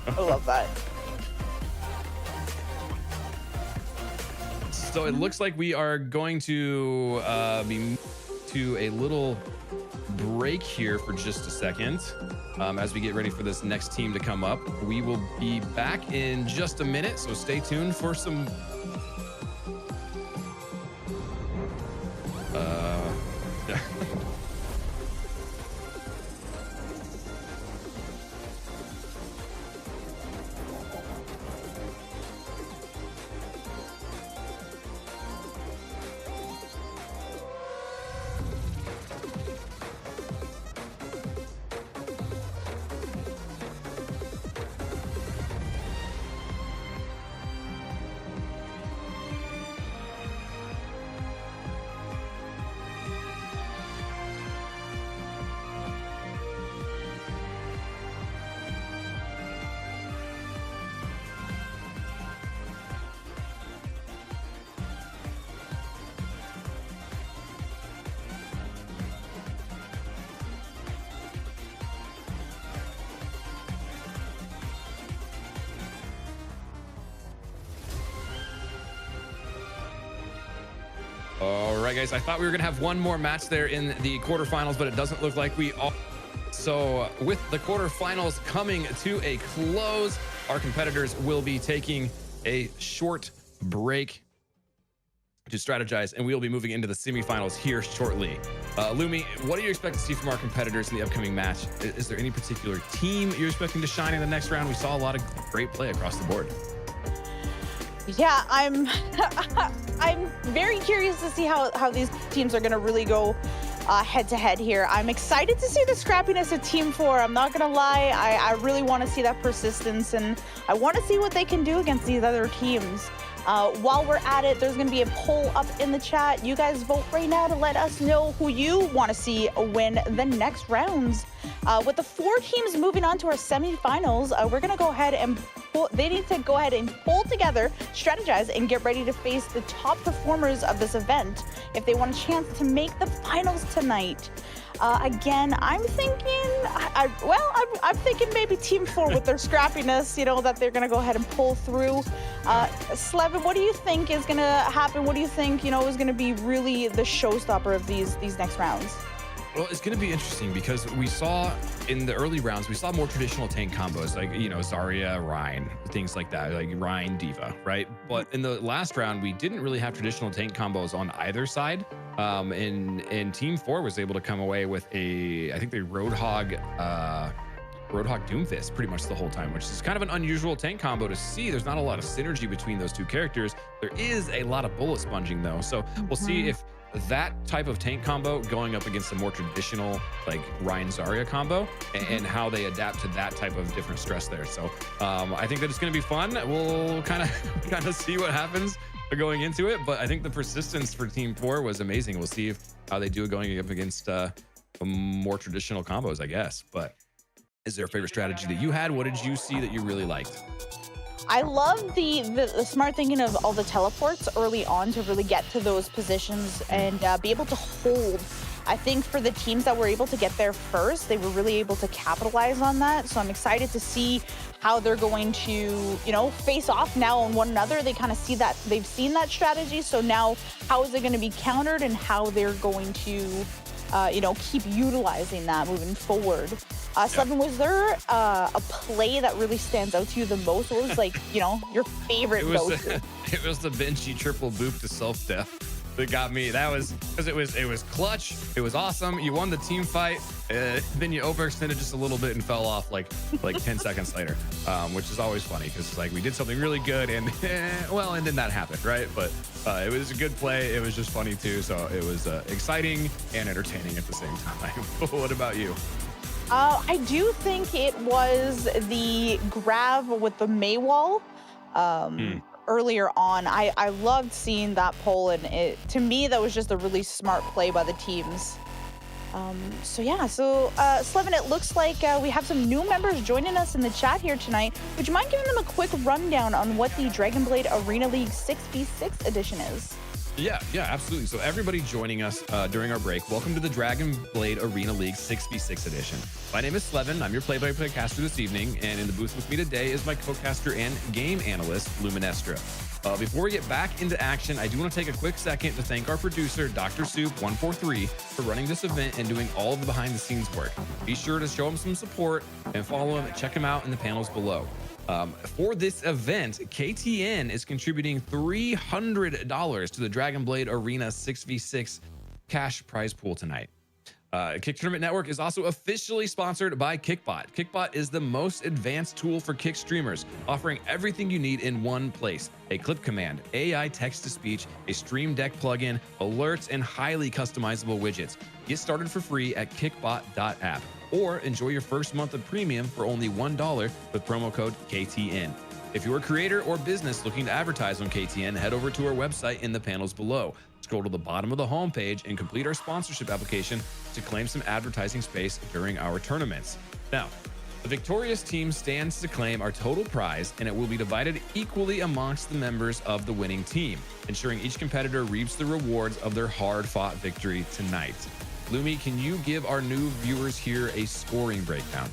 I love that. So it looks like we are going to be to a little break here for just a second as we get ready for this next team to come up. We will be back in just a minute, so stay tuned for some All right, guys, I thought we were gonna have one more match there in the quarterfinals, but it doesn't look like we are. So with the quarterfinals coming to a close, our competitors will be taking a short break to strategize, and we'll be moving into the semifinals here shortly. Lumi, what do you expect to see from our competitors in the upcoming match? Is there any particular team you're expecting to shine in the next round? We saw a lot of great play across the board. Yeah, I'm very curious to see how these teams are going to really go head to head here. I'm excited to see the scrappiness of Team 4. I'm not going to lie. I really want to see that persistence, and I want to see what they can do against these other teams. While we're at it, there's going to be a poll up in the chat. You guys vote right now to let us know who you want to see win the next rounds. With the 4 teams moving on to our semifinals, we're going to go ahead and they need to go ahead and pull together, strategize, and get ready to face the top performers of this event if they want a chance to make the finals tonight. Again, I'm thinking, I'm thinking maybe Team 4 with their scrappiness, you know, that they're going to go ahead and pull through. Slevin, what do you think is going to happen? What do you think, you know, is going to be really the showstopper of these next rounds? Well, it's going to be interesting because we saw in the early rounds, we saw more traditional tank combos like, you know, Zarya, Rein, things like that, like Rein, Diva, right? But in the last round, we didn't really have traditional tank combos on either side. And Team 4 was able to come away with I think the Roadhog Doomfist pretty much the whole time, which is kind of an unusual tank combo to see. There's not a lot of synergy between those two characters. There is a lot of bullet sponging though. So we'll see if that type of tank combo going up against a more traditional like Rein Zarya combo and how they adapt to that type of different stress there. So I think that it's going to be fun. We'll kind of see what happens going into it, but I think the persistence for Team 4 was amazing. We'll see how they do it going up against more traditional combos, I guess. But is there a favorite strategy that you had? What did you see that you really liked? I love the smart thinking of all the teleports early on to really get to those positions and be able to hold. I think for the teams that were able to get there first, they were really able to capitalize on that. So I'm excited to see how they're going to, you know, face off now on one another. They kind of see that, they've seen that strategy. So now how is it going to be countered and how they're going to, you know, keep utilizing that moving forward. Slevin, was there a play that really stands out to you the most? What was like, you know, your favorite go-to? It was the Benji triple boop to self-death. that got me. That was because it was clutch. It was awesome. You won the team fight. Then you overextended just a little bit and fell off like 10 seconds later, which is always funny because like we did something really good and and then that happened, right? But it was a good play. It was just funny too. So it was exciting and entertaining at the same time. What about you? I do think it was the grab with the Maywall earlier on. I loved seeing that pull, and to me that was just a really smart play by the teams. So Slevin, it looks like we have some new members joining us in the chat here tonight. Would you mind giving them a quick rundown on what the Dragonblade Arena League 6v6 edition is? Yeah, absolutely. So everybody joining us during our break, welcome to the Dragonblade Arena League 6v6 edition. My name is Slevin. I'm your play-by-play caster this evening, and in the booth with me today is my co-caster and game analyst, Luminestra. Before we get back into action, I do want to take a quick second to thank our producer, Dr. Soup 143, for running this event and doing all of the behind-the-scenes work. Be sure to show him some support and follow him. Check him out in the panels below. For this event, KTN is contributing $300 to the Dragonblade Arena 6v6 cash prize pool tonight. Kick Tournament Network is also officially sponsored by Kickbot. Kickbot is the most advanced tool for Kick streamers, offering everything you need in one place: a clip command, AI text-to-speech, a Stream Deck plugin, alerts, and highly customizable widgets. Get started for free at kickbot.app. Or enjoy your first month of premium for only $1 with promo code KTN. If you're a creator or business looking to advertise on KTN, head over to our website in the panels below. Scroll to the bottom of the homepage and complete our sponsorship application to claim some advertising space during our tournaments. Now, the victorious team stands to claim our total prize, and it will be divided equally amongst the members of the winning team, ensuring each competitor reaps the rewards of their hard-fought victory tonight. Lumi, can you give our new viewers here a scoring breakdown?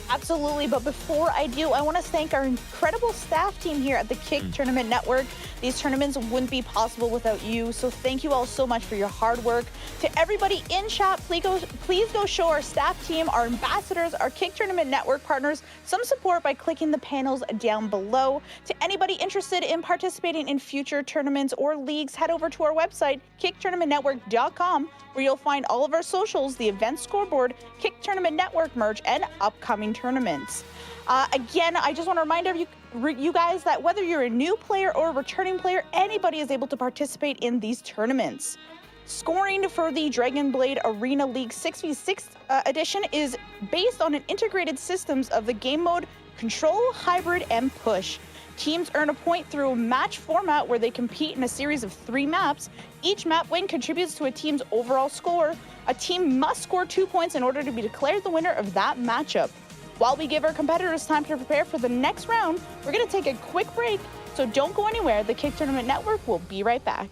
Absolutely, but before I do, I want to thank our incredible staff team here at the Kick Tournament Network. These tournaments wouldn't be possible without you, so thank you all so much for your hard work. To everybody in chat, please go show our staff team, our ambassadors, our Kick Tournament Network partners some support by clicking the panels down below. To anybody interested in participating in future tournaments or leagues, head over to our website, kicktournamentnetwork.com, where you'll find all of our socials, the event scoreboard, Kick Tournament Network merch, and upcoming tournaments. Again, I just want to remind you guys that whether you're a new player or a returning player, anybody is able to participate in these tournaments. Scoring for the Dragonblade Arena League 6v6 edition is based on an integrated systems of the game mode Control, Hybrid, and Push. Teams earn a point through a match format where they compete in a series of 3 maps. Each map win contributes to a team's overall score. A team must score 2 points in order to be declared the winner of that matchup. While we give our competitors time to prepare for the next round, we're going to take a quick break, so don't go anywhere. The Kick Tournament Network will be right back.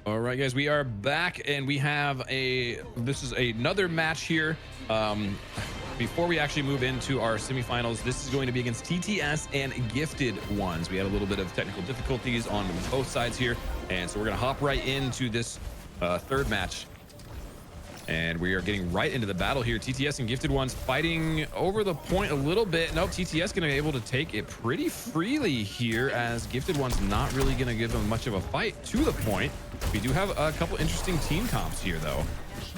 All right, guys, we are back, and we have this is another match here. Before we actually move into our semifinals, this is going to be against TTS and Gifted Ones. We had a little bit of technical difficulties on both sides here, and so we're going to hop right into this third match. And we are getting right into the battle here. TTS and Gifted Ones fighting over the point a little bit. Nope, TTS going to be able to take it pretty freely here, as Gifted Ones not really going to give them much of a fight to the point. We do have a couple interesting team comps here, though.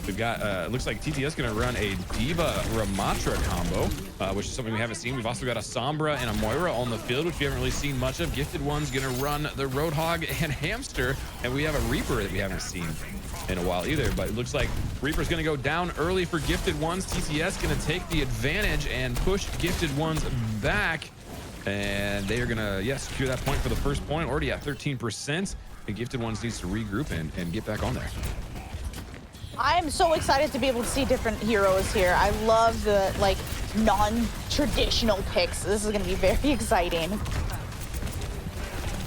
We've got, looks like TTS going to run a Diva Ramatra combo, which is something we haven't seen. We've also got a Sombra and a Moira on the field, which we haven't really seen much of. Gifted One's going to run the Roadhog and Hamster, and we have a Reaper that we haven't seen in a while either, but it looks like Reaper's going to go down early for Gifted Ones. TTS going to take the advantage and push Gifted Ones back, and they are going to, secure that point for the first point, already at 13%. The Gifted Ones needs to regroup and get back on there. I'm so excited to be able to see different heroes here. I love the non-traditional picks. This is going to be very exciting.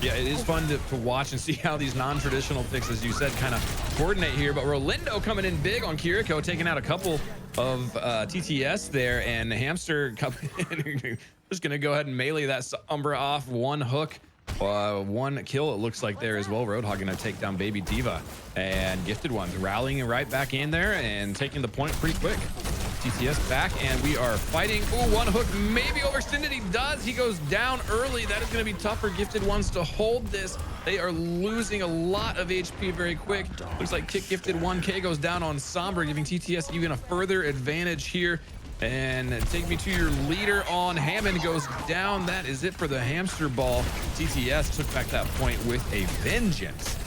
Yeah, it is fun to watch and see how these non-traditional picks, as you said, kind of coordinate here. But Rolindo coming in big on Kiriko, taking out a couple of TTS there, and Hamster coming in. Just going to go ahead and melee that Sombra off. One hook, one kill, it looks like there as well. Roadhog going to take down Baby Diva, and Gifted Ones rallying right back in there and taking the point pretty quick. TTS back, and we are fighting. Ooh, one hook maybe overextended. He does. He goes down early. That is going to be tough for Gifted Ones to hold this. They are losing a lot of HP very quick. Looks like Kick Gifted 1K goes down on Sombra, giving TTS even a further advantage here. And take me to your leader on Hammond goes down. That is it for the Hamster Ball. TTS took back that point with a vengeance.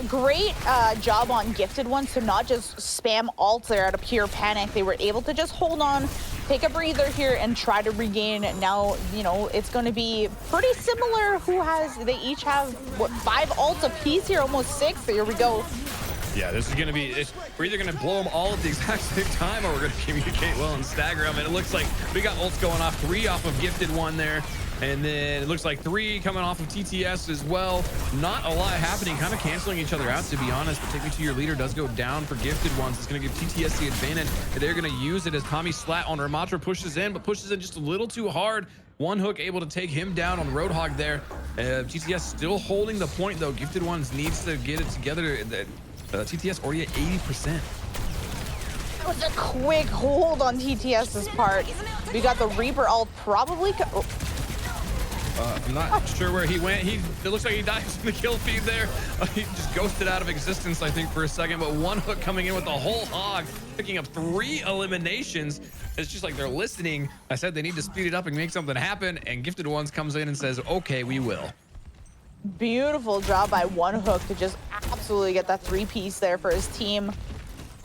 Great job on Gifted Ones to not just spam ults there out of pure panic. They were able to just hold on, take a breather here, and try to regain. Now, you know, it's going to be pretty similar. They each have, what, 5 ults apiece here, almost 6. Here we go. Yeah, this is going to be, we're either going to blow them all at the exact same time, or we're going to communicate well and stagger them. And it looks like we got ults going off, 3 off of Gifted One there. And then it looks like 3 coming off of TTS as well. Not a lot happening, kind of canceling each other out, to be honest. But Take Me To Your Leader does go down for Gifted Ones. It's going to give TTS the advantage. They're going to use it as Tommy Slat on Ramatra pushes in, but pushes in just a little too hard. One hook able to take him down on Roadhog there. TTS still holding the point, though. Gifted Ones needs to get it together. TTS already at 80%. That was a quick hold on TTS's part. We got the Reaper ult probably. I'm not sure where he went. It looks like he dies in the kill feed there. He just ghosted out of existence, I think, for a second. But one hook coming in with the whole hog, picking up 3 eliminations. It's just like they're listening. I said they need to speed it up and make something happen. And Gifted Ones comes in and says, okay, we will. Beautiful job by One Hook to just absolutely get that 3-piece there for his team.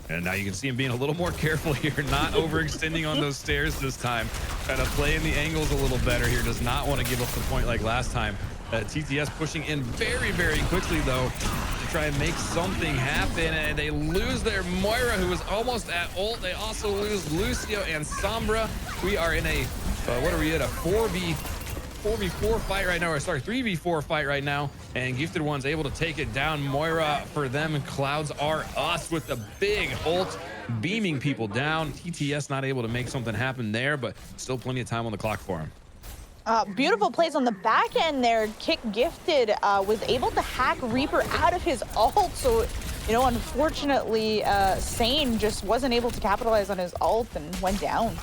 And now you can see him being a little more careful here, not overextending on those stairs this time. Trying to play in the angles a little better here. Does not want to give up the point like last time. TTS pushing in very, very quickly, though, to try and make something happen. And they lose their Moira, who was almost at ult. They also lose Lucio and Sombra. We are in a, what are we at? A 4v4 fight right now, or sorry, 3v4 fight right now, and Gifted One's able to take it down. Moira for them, and Clouds are us with the big ult, beaming people down. TTS not able to make something happen there, but still plenty of time on the clock for him. Beautiful plays on the back end there. Kick Gifted was able to hack Reaper out of his ult, so, you know, unfortunately, Sane just wasn't able to capitalize on his ult and went down.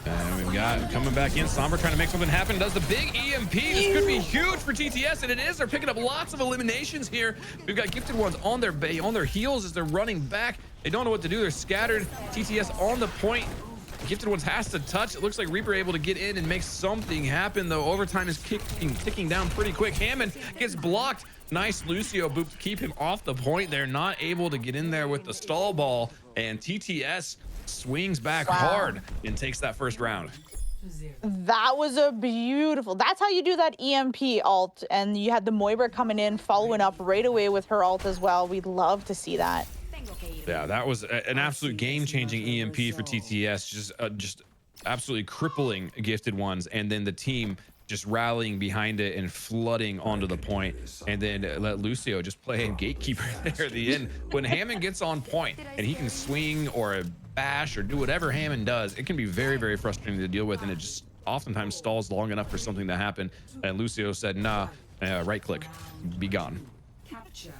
And we've got coming back in, Sombra trying to make something happen, does the big EMP. This could be huge for TTS, and it is. They're picking up lots of eliminations here. We've got Gifted Ones on their heels as they're running back. They don't know what to do. They're scattered. TTS on the point. Gifted Ones has to touch. It looks like Reaper able to get in and make something happen, though. Overtime is ticking down pretty quick. Hammond gets blocked. Nice Lucio boop to keep him off the point. They're not able to get in there with the stall ball, and TTS swings back hard and takes that first round. That was a beautiful, that's how you do that EMP ult, and you had the Moira coming in, following up right away with her ult as well. We'd love to see that. Yeah, that was an absolute game-changing EMP for TTS, just absolutely crippling Gifted Ones, and then the team just rallying behind it and flooding onto the point, and then let Lucio just play gatekeeper there at the end. When Hammond gets on point and he can swing or bash or do whatever Hammond does, it can be very, very frustrating to deal with, and it just oftentimes stalls long enough for something to happen. And Lucio said, nah, right click, be gone.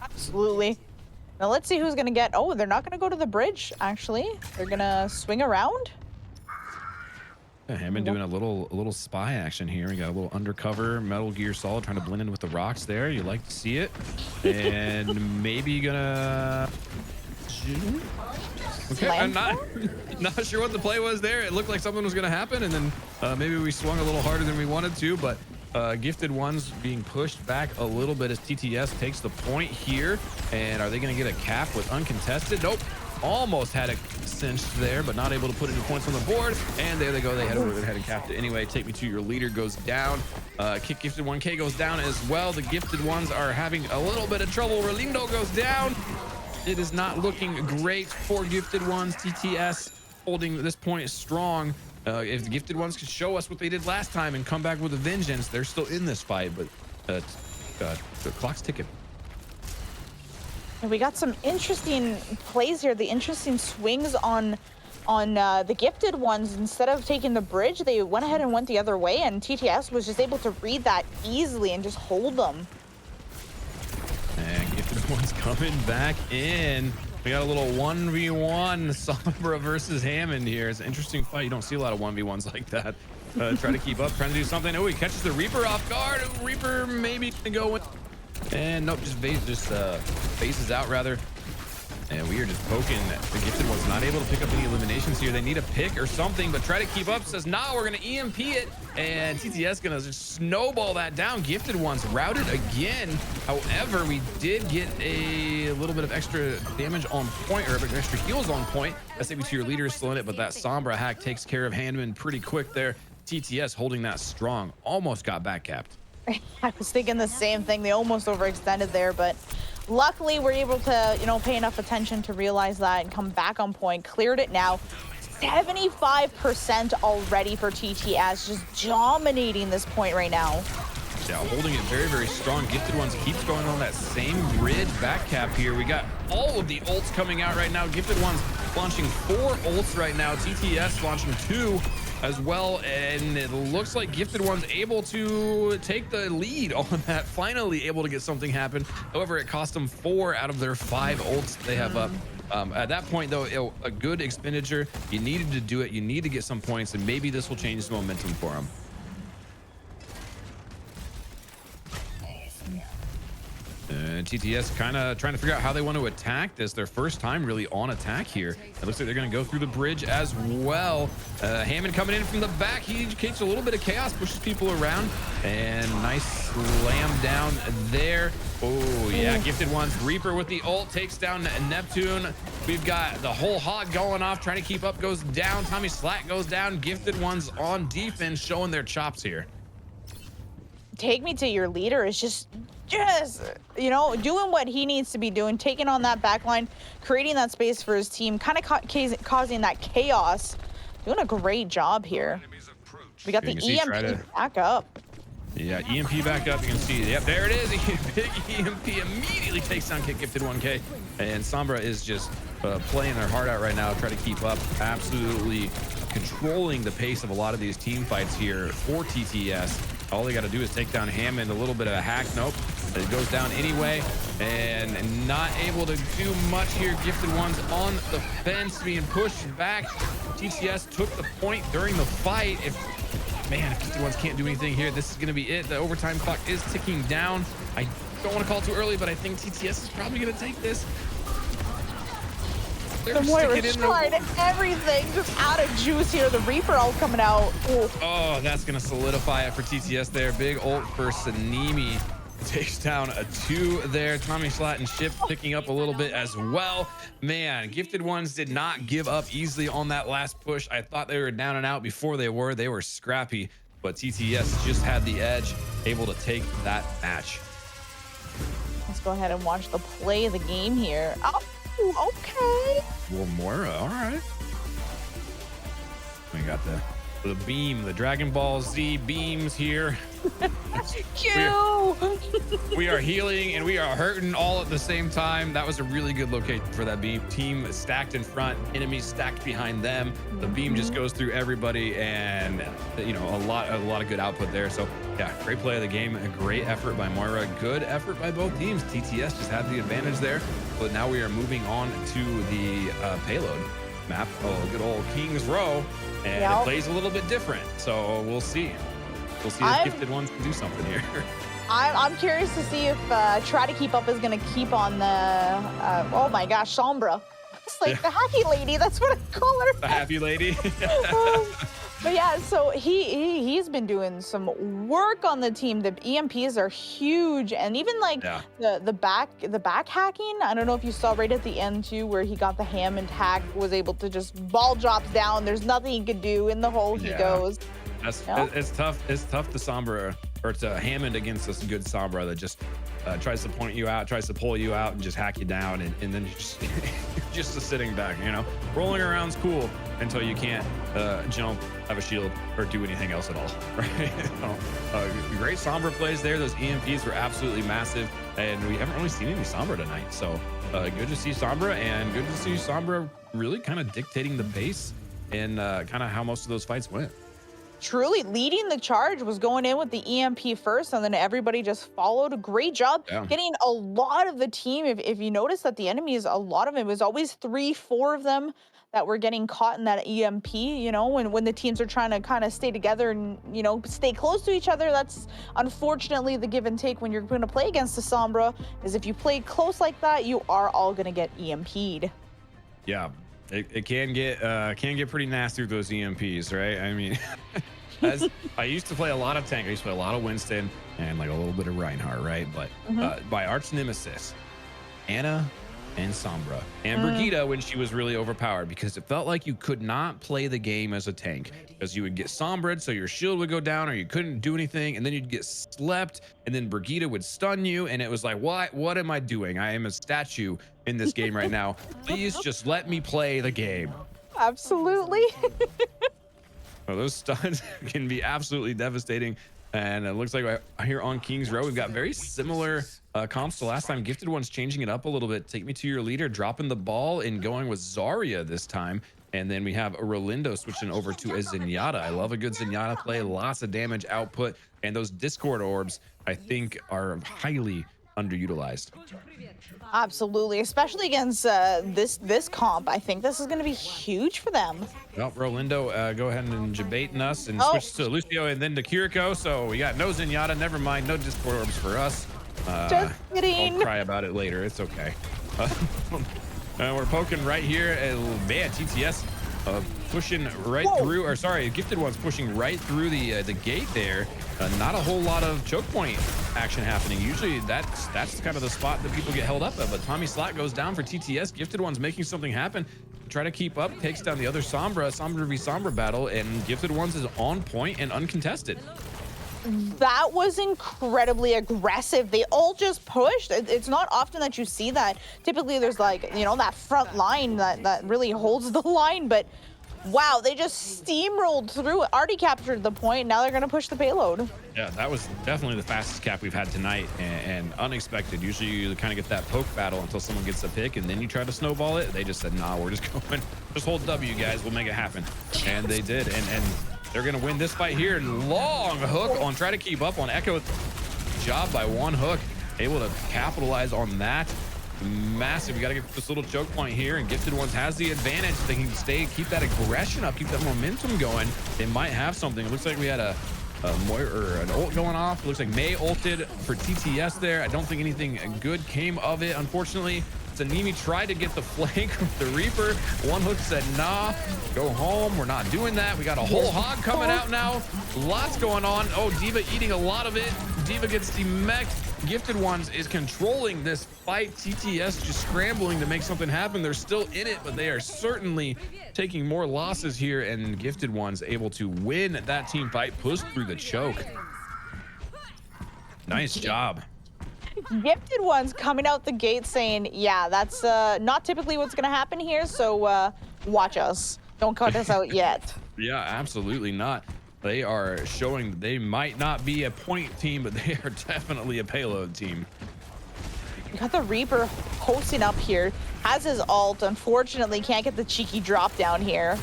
Absolutely. Now let's see who's gonna get. Oh, they're not gonna go to the bridge, actually. They're gonna swing around. Yeah, Hammond doing a little spy action here. We got a little undercover Metal Gear Solid trying to blend in with the rocks there. You like to see it. And maybe gonna... Okay, I'm not sure what the play was there. It looked like something was gonna happen, and then maybe we swung a little harder than we wanted to, but Gifted Ones being pushed back a little bit as TTS takes the point here. And are they gonna get a cap with uncontested? Nope. Almost had it cinched there, but not able to put any points on the board. And there they go. They had over their head and capped it anyway. Take Me To Your Leader goes down. Kick Gifted 1K goes down as well. The Gifted Ones are having a little bit of trouble. Relindo goes down. It is not looking great for Gifted Ones. TTS holding this point strong. If the Gifted Ones could show us what they did last time and come back with a vengeance, they're still in this fight, but the clock's ticking. And we got some interesting plays here. The interesting swings on the Gifted Ones. Instead of taking the bridge, they went ahead and went the other way, and TTS was just able to read that easily and just hold them. And Gifted Ones coming back in. We got a little 1v1 Sombra versus Hammond here. It's an interesting fight. You don't see a lot of 1v1s like that. Try to keep up, trying to do something. Oh, he catches the Reaper off guard. Reaper maybe gonna go in. And nope, just faces out rather. And we are just poking. The Gifted One's not able to pick up any eliminations here. They need a pick or something, but try to keep up. Says, nah, we're gonna EMP it. And TTS gonna just snowball that down. Gifted One's routed again. However, we did get a little bit of extra damage on point, or extra heals on point. SAB to Your Leader is still in it, but that Sombra hack takes care of Handman pretty quick there. TTS holding that strong. Almost got back capped. I was thinking the same thing. They almost overextended there, but luckily we're able to, pay enough attention to realize that and come back on point. Cleared it now. 75% already for TTS, just dominating this point right now. Yeah, holding it very, very strong. Gifted Ones keeps going on that same grid back cap here. We got all of the ults coming out right now. Gifted Ones launching 4 ults right now. TTS launching 2 as well, and it looks like Gifted One's able to take the lead on that, finally able to get something happen. However, it cost them 4 out of their 5 ults they have up. At that point, though, a good expenditure. You needed to do it. You need to get some points, and maybe this will change the momentum for them. TTS kind of trying to figure out how they want to attack this. Their first time really on attack here. It looks like they're going to go through the bridge as well. Hammond coming in from the back. He creates a little bit of chaos, pushes people around, and nice slam down there. Oh, yeah, Gifted Ones. Reaper with the ult takes down Neptune. We've got the whole hog going off, trying to keep up, goes down. Tommy Slack goes down. Gifted Ones on defense, showing their chops here. Take Me To Your Leader is just doing what he needs to be doing, taking on that back line, creating that space for his team, kind of causing that chaos. Doing a great job here. We got the EMP back up. Yeah, EMP back up. You can see, yep, there it is. Big EMP immediately takes down Gifted 1K. And Sombra is just playing their heart out right now, try to keep up. Absolutely controlling the pace of a lot of these team fights here for TTS. All they got to do is take down Hammond. A little bit of a hack. Nope. It goes down anyway. And not able to do much here. Gifted Ones on the fence being pushed back. TTS took the point during the fight. If Gifted Ones can't do anything here, this is going to be it. The overtime clock is ticking down. I don't want to call too early, but I think TTS is probably going to take this. The Moira's trying everything, just out of juice here. The Reaper ult coming out. Ooh. Oh, that's going to solidify it for TTS there. Big ult for Sanimi. Takes down a 2 there. Tommy Schlatt and Ship picking up a little bit as well. Man, Gifted Ones did not give up easily on that last push. I thought they were down and out before they were. They were scrappy, but TTS just had the edge, able to take that match. Let's go ahead and watch the play of the game here. Oh, okay. Well, Moira, all right. We got the beam, the Dragon Ball Z beams here. We are healing and we are hurting all at the same time. That was a really good location for that beam. Team stacked in front, enemies stacked behind them. The beam just goes through everybody, and you know, a lot of good output there. So yeah, great play of the game, a great effort by Moira, good effort by both teams. TTS just had the advantage there, but now we are moving on to the payload map. Oh, good old King's Row, and it plays a little bit different. So we'll see. We'll see if Gifted Ones can do something here. I'm curious to see if Try to Keep Up is going to keep on the, oh my gosh, Sombra. It's like the hacky lady, that's what I call her. The happy lady. But yeah, so he's been doing some work on the team. The EMPs are huge, and even like the back hacking. I don't know if you saw right at the end too, where he got the Hammond hack, was able to just ball drops down. There's nothing he could do. In the hole he goes. It's tough. It's tough to Sombra, or to Hammond against this good Sombra that just tries to point you out, tries to pull you out, and just hack you down, and then you just just sitting back. You know, rolling around's cool until you can't jump, have a shield, or do anything else at all. Right? Great Sombra plays there. Those EMPs were absolutely massive, and we haven't really seen any Sombra tonight. So good to see Sombra, and good to see Sombra really kind of dictating the pace and kind of how most of those fights went. Truly leading the charge, was going in with the EMP first, and then everybody just followed. A great job getting a lot of the team. If you notice that the enemies, a lot of it was always 3-4 of them that were getting caught in that EMP. You know, when the teams are trying to kind of stay together and, you know, stay close to each other. That's unfortunately the give and take when you're going to play against the Sombra, is if you play close like that, you are all going to get EMP'd. Yeah. It can get pretty nasty with those EMPs, right? I mean, as I used to play a lot of tank, I used to play a lot of Winston and like a little bit of Reinhardt, right? But by arch nemesis, Anna and Sombra and Brigitte, when she was really overpowered, because it felt like you could not play the game as a tank, because you would get Sombred, so your shield would go down, or you couldn't do anything, and then you'd get slept, and then Brigitte would stun you, and it was like, what am I doing? I am a statue in this game right now. Please just let me play the game. Absolutely. Well, those stuns can be absolutely devastating, and it looks like here on King's Row we've got very similar comps to last time. Gifted One's changing it up a little bit. Take me to your leader, dropping the ball and going with Zarya this time. And then we have a Rolindo switching over to a Zenyatta. I love a good Zenyatta play, lots of damage output, and those Discord orbs I think are highly underutilized. Absolutely, especially against this comp. I think this is going to be huge for them. Well, Rolindo, go ahead and debating us and switch to Lucio and then to Kiriko. So we got no Zenyatta, never mind, no Discord orbs for us. Just kidding. I'll cry about it later. It's okay. We're poking right here, and man, TTS pushing right through, or sorry, Gifted One's pushing right through the gate there. Not a whole lot of choke point action happening. Usually that's kind of the spot that people get held up at, but Tommy Slot goes down for TTS. Gifted One's making something happen. Try to keep up, takes down the other Sombra v Sombra battle, and Gifted Ones is on point and uncontested. That was incredibly aggressive. They all just pushed. It's not often that you see that. Typically there's like, you know, that front line that really holds the line, but wow, they just steamrolled through it. Already captured the point. Now they're going to push the payload. Yeah, that was definitely the fastest cap we've had tonight, and unexpected. Usually you kind of get that poke battle until someone gets a pick, and then you try to snowball it. They just said, nah, we're just going, just hold W, guys. We'll make it happen. And they did, and they're going to win this fight here. Long hook on, try to keep up on Echo. Job by one hook, able to capitalize on that. Massive. We got to get this little choke point here, and Gifted Ones has the advantage. They can keep that aggression up, keep that momentum going. They might have something. It looks like we had an ult going off. It looks like Mei ulted for TTS there. I don't think anything good came of it, unfortunately. Zanimi tried to get the flank with the Reaper. One hook said, nah, go home. We're not doing that. We got a whole hog coming out now. Lots going on. Oh, D.Va eating a lot of it. D.Va gets demeched. Gifted Ones is controlling this fight. TTS just scrambling to make something happen. They're still in it, but they are certainly taking more losses here, and Gifted Ones able to win that team fight, push through the choke. Nice job. Gifted Ones coming out the gate saying, yeah, that's not typically what's going to happen here, so watch us. Don't cut us out yet. Yeah, absolutely not. They are showing that they might not be a point team, but they are definitely a payload team. We got the Reaper posting up here. Has his ult. Unfortunately, can't get the cheeky drop down here.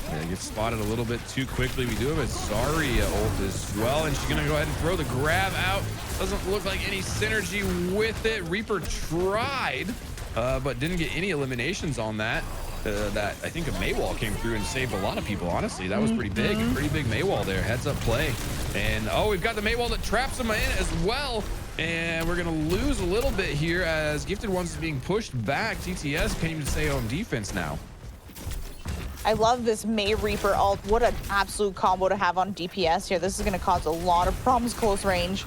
Yeah, gets spotted a little bit too quickly. We do have a Zarya ult as well, and she's gonna go ahead and throw the grab out. Doesn't look like any synergy with it. Reaper tried, but didn't get any eliminations on that. That I think a Maywall came through and saved a lot of people. Honestly, that was pretty big. Pretty big Maywall there. Heads up play. And oh, we've got the Maywall that traps him in as well. And we're gonna lose a little bit here as Gifted Ones is being pushed back. TTS can't even stay on defense now. I love this May Reaper ult. What an absolute combo to have on DPS here. This is gonna cause a lot of problems close range.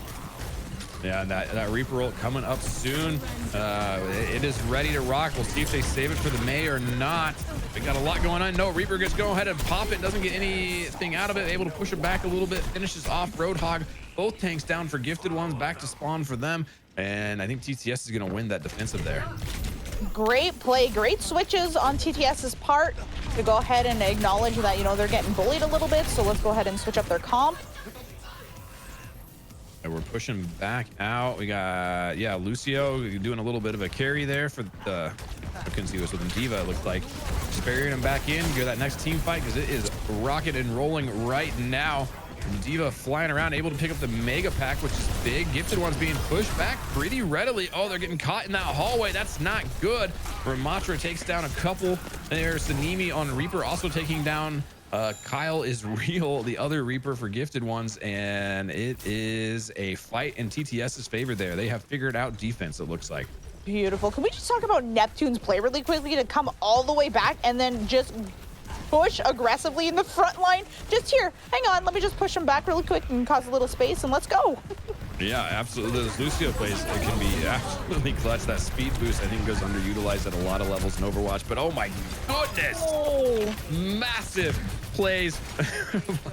Yeah, that Reaper ult coming up soon. It is ready to rock. We'll see if they save it for the May or not. They got a lot going on. No, Reaper gets go ahead and pop it. Doesn't get anything out of it. Able to push it back a little bit. Finishes off Roadhog. Both tanks down for Gifted Ones. Back to spawn for them. And I think TTS is going to win that defensive there. Great play. Great switches on TTS's part to go ahead and acknowledge that, you know, they're getting bullied a little bit. So let's go ahead and switch up their comp. And we're pushing back out. We got, yeah, Lucio doing a little bit of a carry there for the, I couldn't see this with him. Diva, it looked like. Sparing him back in. Go that next team fight because it is rocket and rolling right now. And Diva flying around, able to pick up the Mega Pack, which is big. Gifted Ones being pushed back pretty readily. Oh, they're getting caught in that hallway. That's not good. Ramatra takes down a couple. There's Sanimi on Reaper, also taking down Kyle is real, the other Reaper for Gifted Ones, and it is a fight in TTS's favor there. They have figured out defense, it looks like. Beautiful. Can we just talk about Neptune's play really quickly to come all the way back and then just push aggressively in the front line? Just here, hang on, let me just push him back really quick and cause a little space and let's go. Yeah, absolutely. Those Lucio plays, it can be absolutely clutch. That speed boost, I think, goes underutilized at a lot of levels in Overwatch. But oh my goodness, massive plays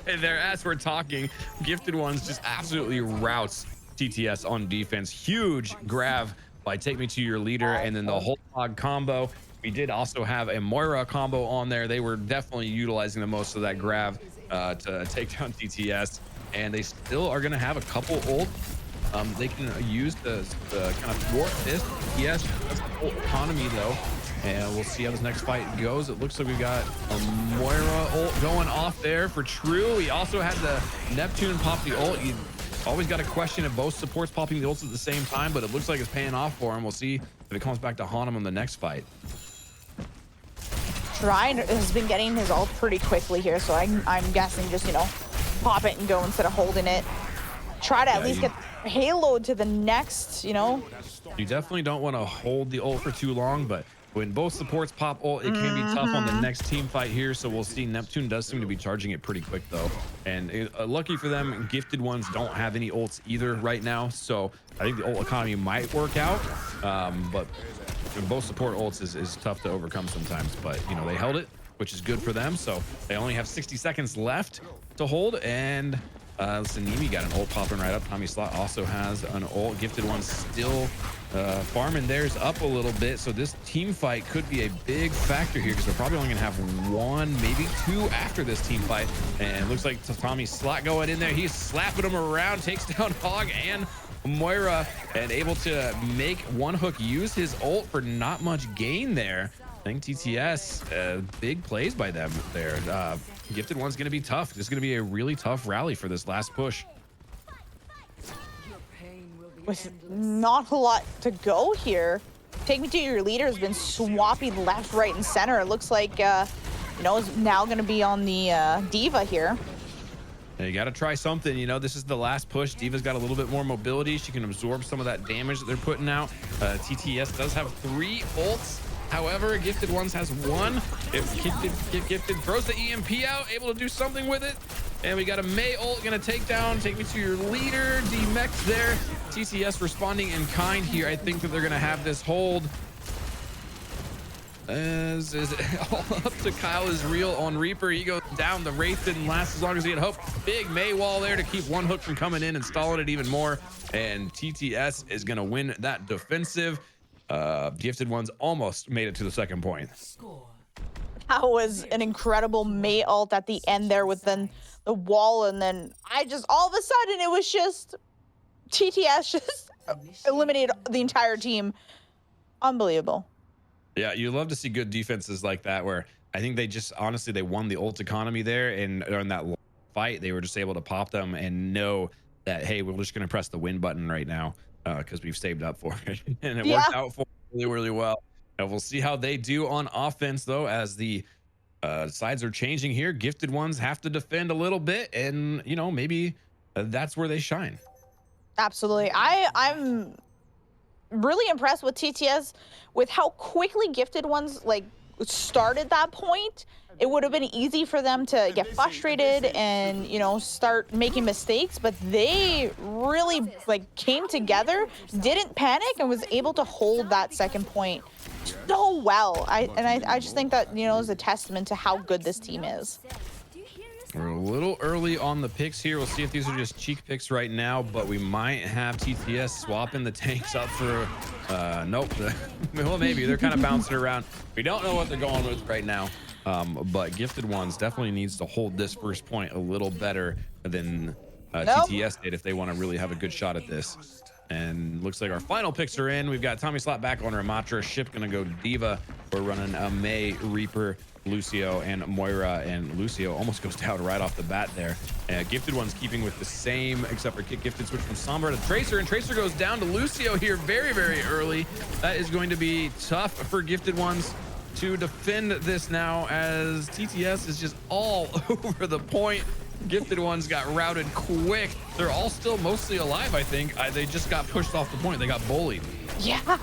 there as we're talking. Gifted Ones just absolutely routes TTS on defense. Huge grab by Take Me to Your Leader, and then the whole hog combo. We did also have a Moira combo on there. They were definitely utilizing the most of that grab to take down TTS. And they still are going to have a couple ult. They can use the kind of thwart this. Yes, that's the whole economy though. And we'll see how this next fight goes. It looks like we got a Moira ult going off there for True. He also had the Neptune pop the ult. You always got a question of both supports popping the ults at the same time, but it looks like it's paying off for him. We'll see if it comes back to haunt him in the next fight. Ryan has been getting his ult pretty quickly here, so I'm guessing just, you know, pop it and go instead of holding it. Try to at least get Halo to the next, you know. You definitely don't want to hold the ult for too long, but when both supports pop ult, it can be tough on the next team fight here. So we'll see. Neptune does seem to be charging it pretty quick though. And lucky for them, Gifted Ones don't have any ults either right now. So I think the ult economy might work out. But both support ults is tough to overcome sometimes. But, you know, they held it, which is good for them. So they only have 60 seconds left to hold. And Sanimi got an ult popping right up. Tommy Slot also has an ult. Gifted Ones still farming theirs up a little bit. So this team fight could be a big factor here because they're probably only gonna have one, maybe two after this team fight. And it looks like Tommy Slot going in there. He's slapping him around, takes down Hog and Moira, and able to make One Hook use his ult for not much gain there. I think TTS, big plays by them there. Gifted One's going to be tough. This is going to be a really tough rally for this last push. With not a lot to go here. Take Me to Your Leader has been swapping left, right, and center. It looks like, you know, is now going to be on the Diva here. Yeah, you got to try something. You know, this is the last push. Diva's got a little bit more mobility. She can absorb some of that damage that they're putting out. TTS does have 3 ults. However, Gifted Ones has 1. If Gifted throws the EMP out, able to do something with it. And we got a May ult gonna take Me to Your Leader. D-Mech there. TTS responding in kind here. I think that they're gonna have this hold. Is it all up to Kyle is real on Reaper. He goes down. The Wraith didn't last as long as he had hoped. Big May wall there to keep One Hook from coming in and stalling it even more. And TTS is gonna win that defensive. Gifted Ones almost made it to the second point. That was an incredible May ult at the end there with then the wall, and then all of a sudden it was just TTS just eliminated the entire team. Unbelievable. Yeah, you love to see good defenses like that, where I think they just honestly they won the ult economy there, and in that fight they were just able to pop them and know that, hey, we're just going to press the win button right now because we've saved up for it, and it worked out for them really, really well. And we'll see how they do on offense, though, as the sides are changing here. Gifted ones have to defend a little bit, and you know, maybe that's where they shine. Absolutely. I'm really impressed with TTS with how quickly Gifted ones like started that point. It would have been easy for them to get frustrated and, you know, start making mistakes, but they really like came together, didn't panic, and was able to hold that second point so well. I just think that, you know, is a testament to how good this team is. We're a little early on the picks here. We'll see if these are just cheek picks right now, but we might have TTS swapping the tanks up for nope. Well, maybe they're kind of bouncing around. We don't know what they're going with right now, but Gifted Ones definitely needs to hold this first point a little better than TTS did if they want to really have a good shot at this. And looks like our final picks are in. We've got Tommy Slot back on Ramatra. Ship gonna go Diva. We're running a May, Reaper, Lucio, and Moira, and Lucio almost goes down right off the bat there. Gifted One's keeping with the same, except for Gifted switch from Sombra to Tracer, and Tracer goes down to Lucio here very, very early. That is going to be tough for Gifted Ones to defend this now, as TTS is just all over the point. Gifted Ones got routed quick. They're all still mostly alive, I think. They just got pushed off the point. They got bullied. Yeah.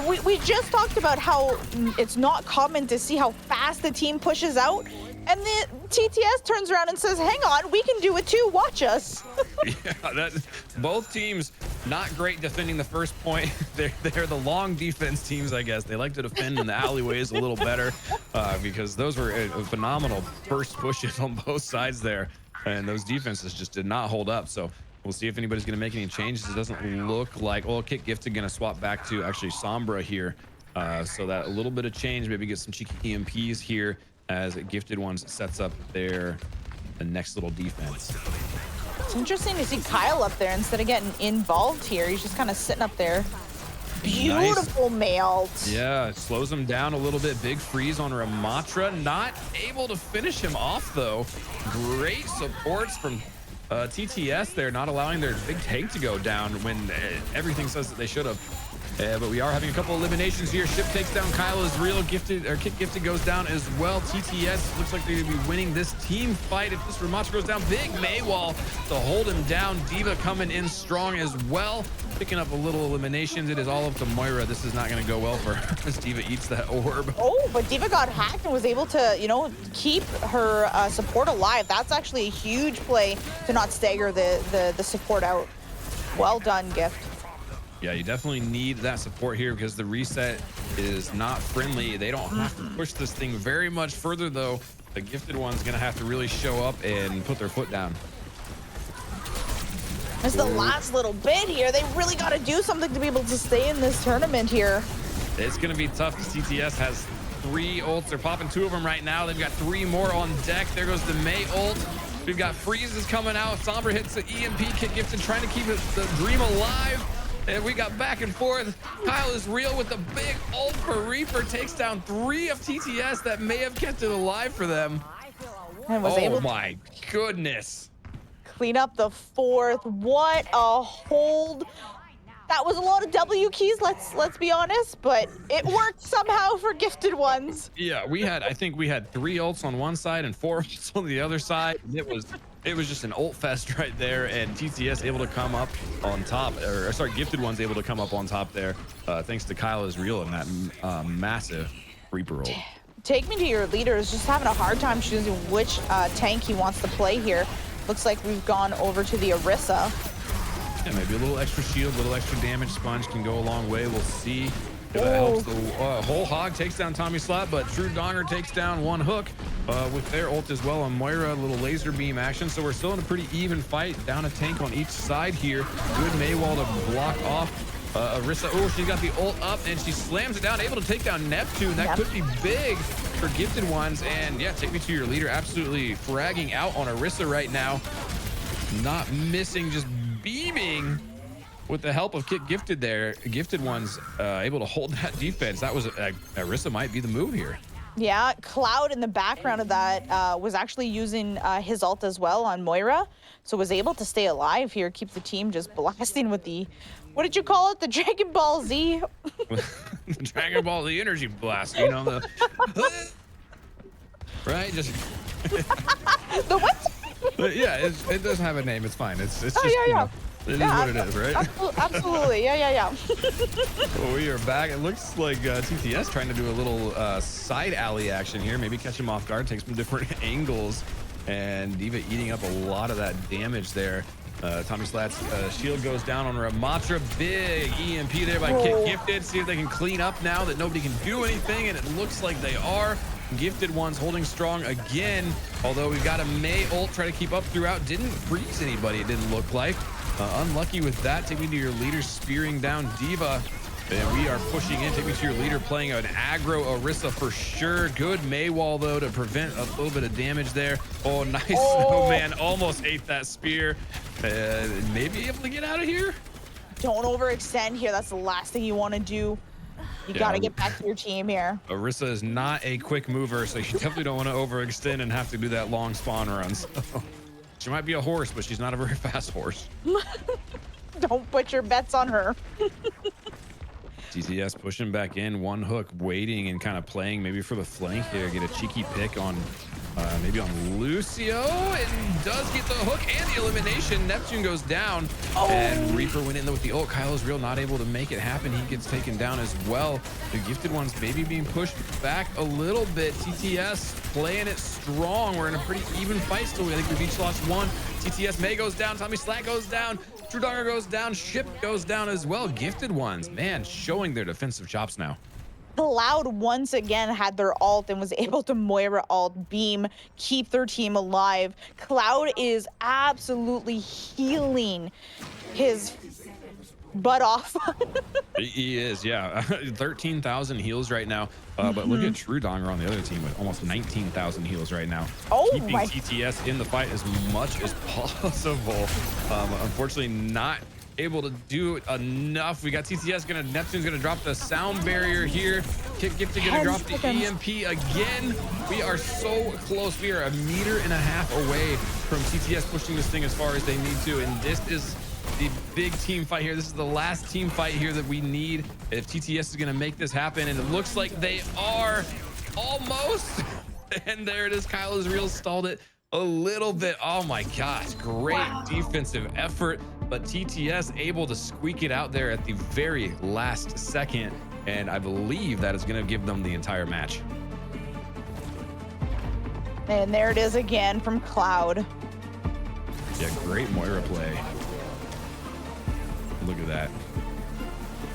We just talked about how it's not common to see how fast the team pushes out, and the TTS turns around and says, hang on, we can do it too, watch us. Yeah, both teams not great defending the first point. They're the long defense teams, I guess. They like to defend in the alleyways a little better because those were phenomenal first pushes on both sides there, and those defenses just did not hold up. So we'll see if anybody's going to make any changes. It doesn't look like, well, Kit Gifted going to swap back to actually Sombra here. So that a little bit of change, maybe get some cheeky EMPs here as Gifted Ones sets up the next little defense. It's interesting to see Kyle up there instead of getting involved here. He's just kind of sitting up there. Beautiful mailed. Yeah, it slows him down a little bit. Big freeze on Ramatra. Not able to finish him off, though. Great supports from TTS there, not allowing their big tank to go down when everything says that they should have. But we are having a couple eliminations here. Ship takes down Kyle as real. Gifted, or Kit Gifted goes down as well. TTS looks like they're going to be winning this team fight if this Ramatra goes down. Big Maywall to hold him down. Diva coming in strong as well, picking up a little eliminations. It is all up to Moira. This is not going to go well for her as Diva eats that orb. Oh, but Diva got hacked and was able to, you know, keep her support alive. That's actually a huge play to not stagger the support out. Well done, Gift. Yeah, you definitely need that support here because the reset is not friendly. They don't have to push this thing very much further, though. The Gifted One's going to have to really show up and put their foot down. It's the last little bit here. They really got to do something to be able to stay in this tournament here. It's going to be tough because TTS has 3 ults. They're popping 2 of them right now. They've got 3 more on deck. There goes the May ult. We've got freezes coming out. Sombra hits the EMP. Kit Gifted trying to keep the dream alive. And we got back and forth. Kyle is real with the big ult for Reaper. Takes down 3 of TTS that may have kept it alive for them. And was able my goodness. Clean up the 4th. What a hold. That was a lot of W keys, let's be honest, but it worked somehow for Gifted Ones. Yeah, I think we had 3 ults on one side and 4 ults on the other side. It was just an ult fest right there, and TTS able to come up on top, or sorry, Gifted One's able to come up on top there, thanks to Kyle is real in that massive Reaper ult. Take Me to Your Leader is just having a hard time choosing which tank he wants to play here. Looks like we've gone over to the Orisa. Yeah, maybe a little extra shield, a little extra damage. Sponge can go a long way. We'll see if that helps. The Whole Hog takes down Tommy Slot, but True Donger takes down One Hook with their ult as well on Moira. A little laser beam action. So we're still in a pretty even fight. Down a tank on each side here. Good Maywall to block off Arissa, oh, she got the ult up and she slams it down, able to take down Neptune. That could be big for Gifted Ones. And yeah, take me to your leader. Absolutely fragging out on Arissa right now. Not missing, just beaming with the help of Kit Gifted there. Gifted Ones able to hold that defense. That was Arissa might be the move here. Yeah, Cloud in the background of that was actually using his ult as well on Moira. So was able to stay alive here, keep the team just blasting with the, what did you call it? The Dragon Ball Z? The Dragon Ball, the energy blast, you know, the right? Just the what? yeah, it doesn't have a name. It's fine. It's just, yeah. you know, it is what it is, right? Absolutely. Yeah. Well, we are back. It looks like TTS trying to do a little side alley action here. Maybe catch him off guard, take some different angles, and Diva eating up a lot of that damage there. Tommy Slat's shield goes down on Ramatra. Big EMP there by Kit Gifted. See if they can clean up now that nobody can do anything, and it looks like they are. Gifted Ones holding strong again, although we've got a May ult try to keep up throughout. Didn't freeze anybody, it didn't look like. Unlucky with that. Take me to your leader, spearing down Diva. And we are pushing in. Take me to your leader, playing an aggro Arissa for sure. Good May wall, though, to prevent a little bit of damage there. Oh, nice. Oh, man, almost ate that spear. Maybe able to get out of here? Don't overextend here. That's the last thing you want to do. You got to get back to your team here. Arissa is not a quick mover, so you definitely don't want to overextend and have to do that long spawn run. So, she might be a horse, but she's not a very fast horse. Don't put your bets on her. TTS pushing back in, one hook, waiting and kind of playing maybe for the flank here. Get a cheeky pick on maybe on Lucio, and does get the hook and the elimination. Neptune goes down, and Reaper went in with the ult. Kyle is real, not able to make it happen. He gets taken down as well. The Gifted Ones maybe being pushed back a little bit. TTS playing it strong. We're in a pretty even fight still. I think we've each lost one. TTS May goes down, Tommy Slat goes down, True Donger goes down, Ship goes down as well. Gifted Ones, man, showing their defensive chops now. Cloud once again had their ult and was able to Moira ult beam, keep their team alive. Cloud is absolutely healing his butt off. He is, yeah. 13,000 heals right now. But look at True Donger on the other team with almost 19,000 heals right now. Keeping TTS in the fight as much as possible. Unfortunately, not able to do enough. We got TTS Neptune's gonna drop the sound barrier here. Kit Gifted gonna drop the EMP again. We are so close. We are 1.5 meters away from TTS pushing this thing as far as they need to. And this is the big team fight here. This is the last team fight here that we need if TTS is gonna make this happen. And it looks like they are almost. And there it is. Kyle is real stalled it a little bit. Oh my gosh, great defensive effort, but TTS able to squeak it out there at the very last second, and I believe that is going to give them the entire match. And there it is again from Cloud. Yeah, great Moira play. Look at that.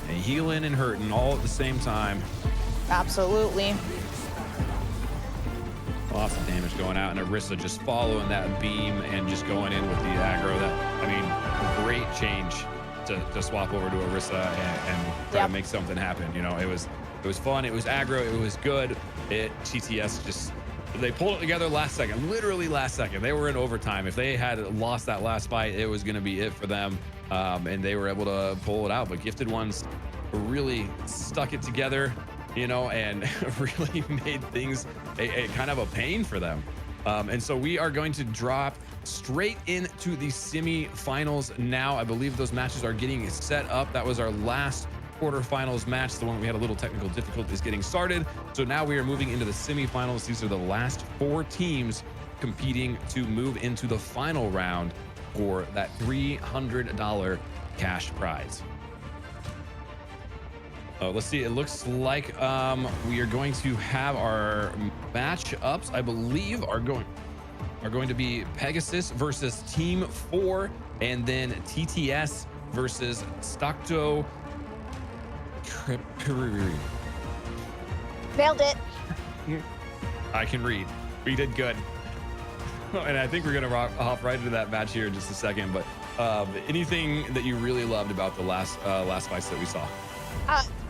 And healing and hurting all at the same time. Absolutely. Lots of damage going out, and Arissa just following that beam and just going in with the aggro. That, I mean, great change to swap over to Arissa and try to make something happen. You know, it was fun. It was aggro. It was good. TTS just, they pulled it together last second, literally last second. They were in overtime. If they had lost that last fight, it was going to be it for them. And they were able to pull it out. But Gifted Ones really stuck it together, you know, and really made things a kind of a pain for them. And so we are going to drop straight into the semi-finals now. I believe those matches are getting set up. That was our last quarterfinals match, the one we had a little technical difficulties getting started. So now we are moving into the semi-finals. These are the last 4 teams competing to move into the final round for that $300 cash prize. Let's see. It looks like we are going to have our matchups. I believe are going to be Pegasus versus Team 4, and then TTS versus StocktoCrêperie. Nailed it. I can read. We did good. And I think we're gonna hop right into that match here in just a second. But Anything that you really loved about the last fights that we saw?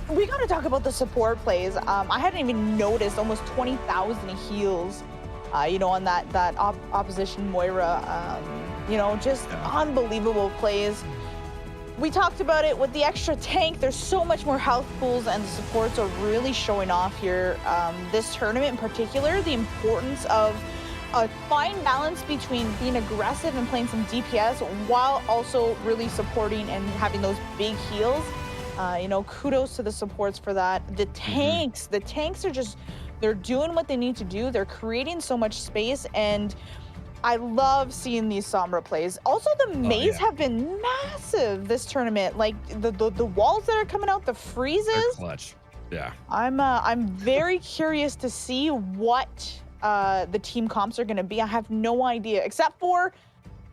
We got to talk about the support plays. I hadn't even noticed almost 20,000 heals, on that opposition Moira. Just unbelievable plays. We talked about it with the extra tank. There's so much more health pools, and the supports are really showing off here. This tournament in particular, the importance of a fine balance between being aggressive and playing some DPS while also really supporting and having those big heals. Kudos to the supports for that. The tanks are just, they're doing what they need to do. They're creating so much space, and I love seeing these Sombra plays. Also, the maze have been massive this tournament. Like the walls that are coming out, the freezes. They're clutch. Yeah. I'm very curious to see what the team comps are going to be. I have no idea, except for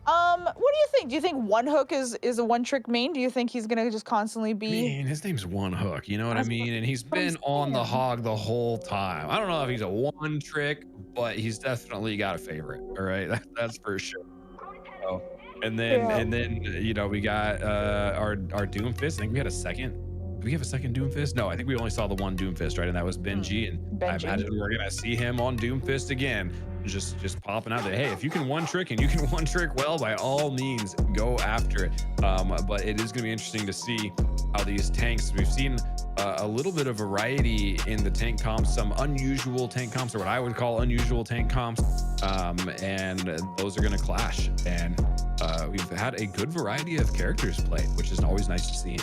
what do you think? Do you think One Hook is a one trick main? Do you think he's gonna just constantly be? Man, his name's One Hook, you know what I mean? And he's been on the hog the whole time. I don't know if he's a one trick, but he's definitely got a favorite. All right, that's for sure. So, and then we got our Doomfist. I think we had a second. Do we have a second Doomfist? No, I think we only saw the one Doomfist, right? And that was Benji. And I imagine we're gonna see him on Doomfist again. Just popping out there. Hey, if you can one trick and you can one trick well, by all means, go after it. But it is going to be interesting to see how these tanks. We've seen a little bit of variety in the tank comps, some unusual tank comps, or what I would call unusual tank comps, and those are going to clash. And we've had a good variety of characters played, which is always nice to see.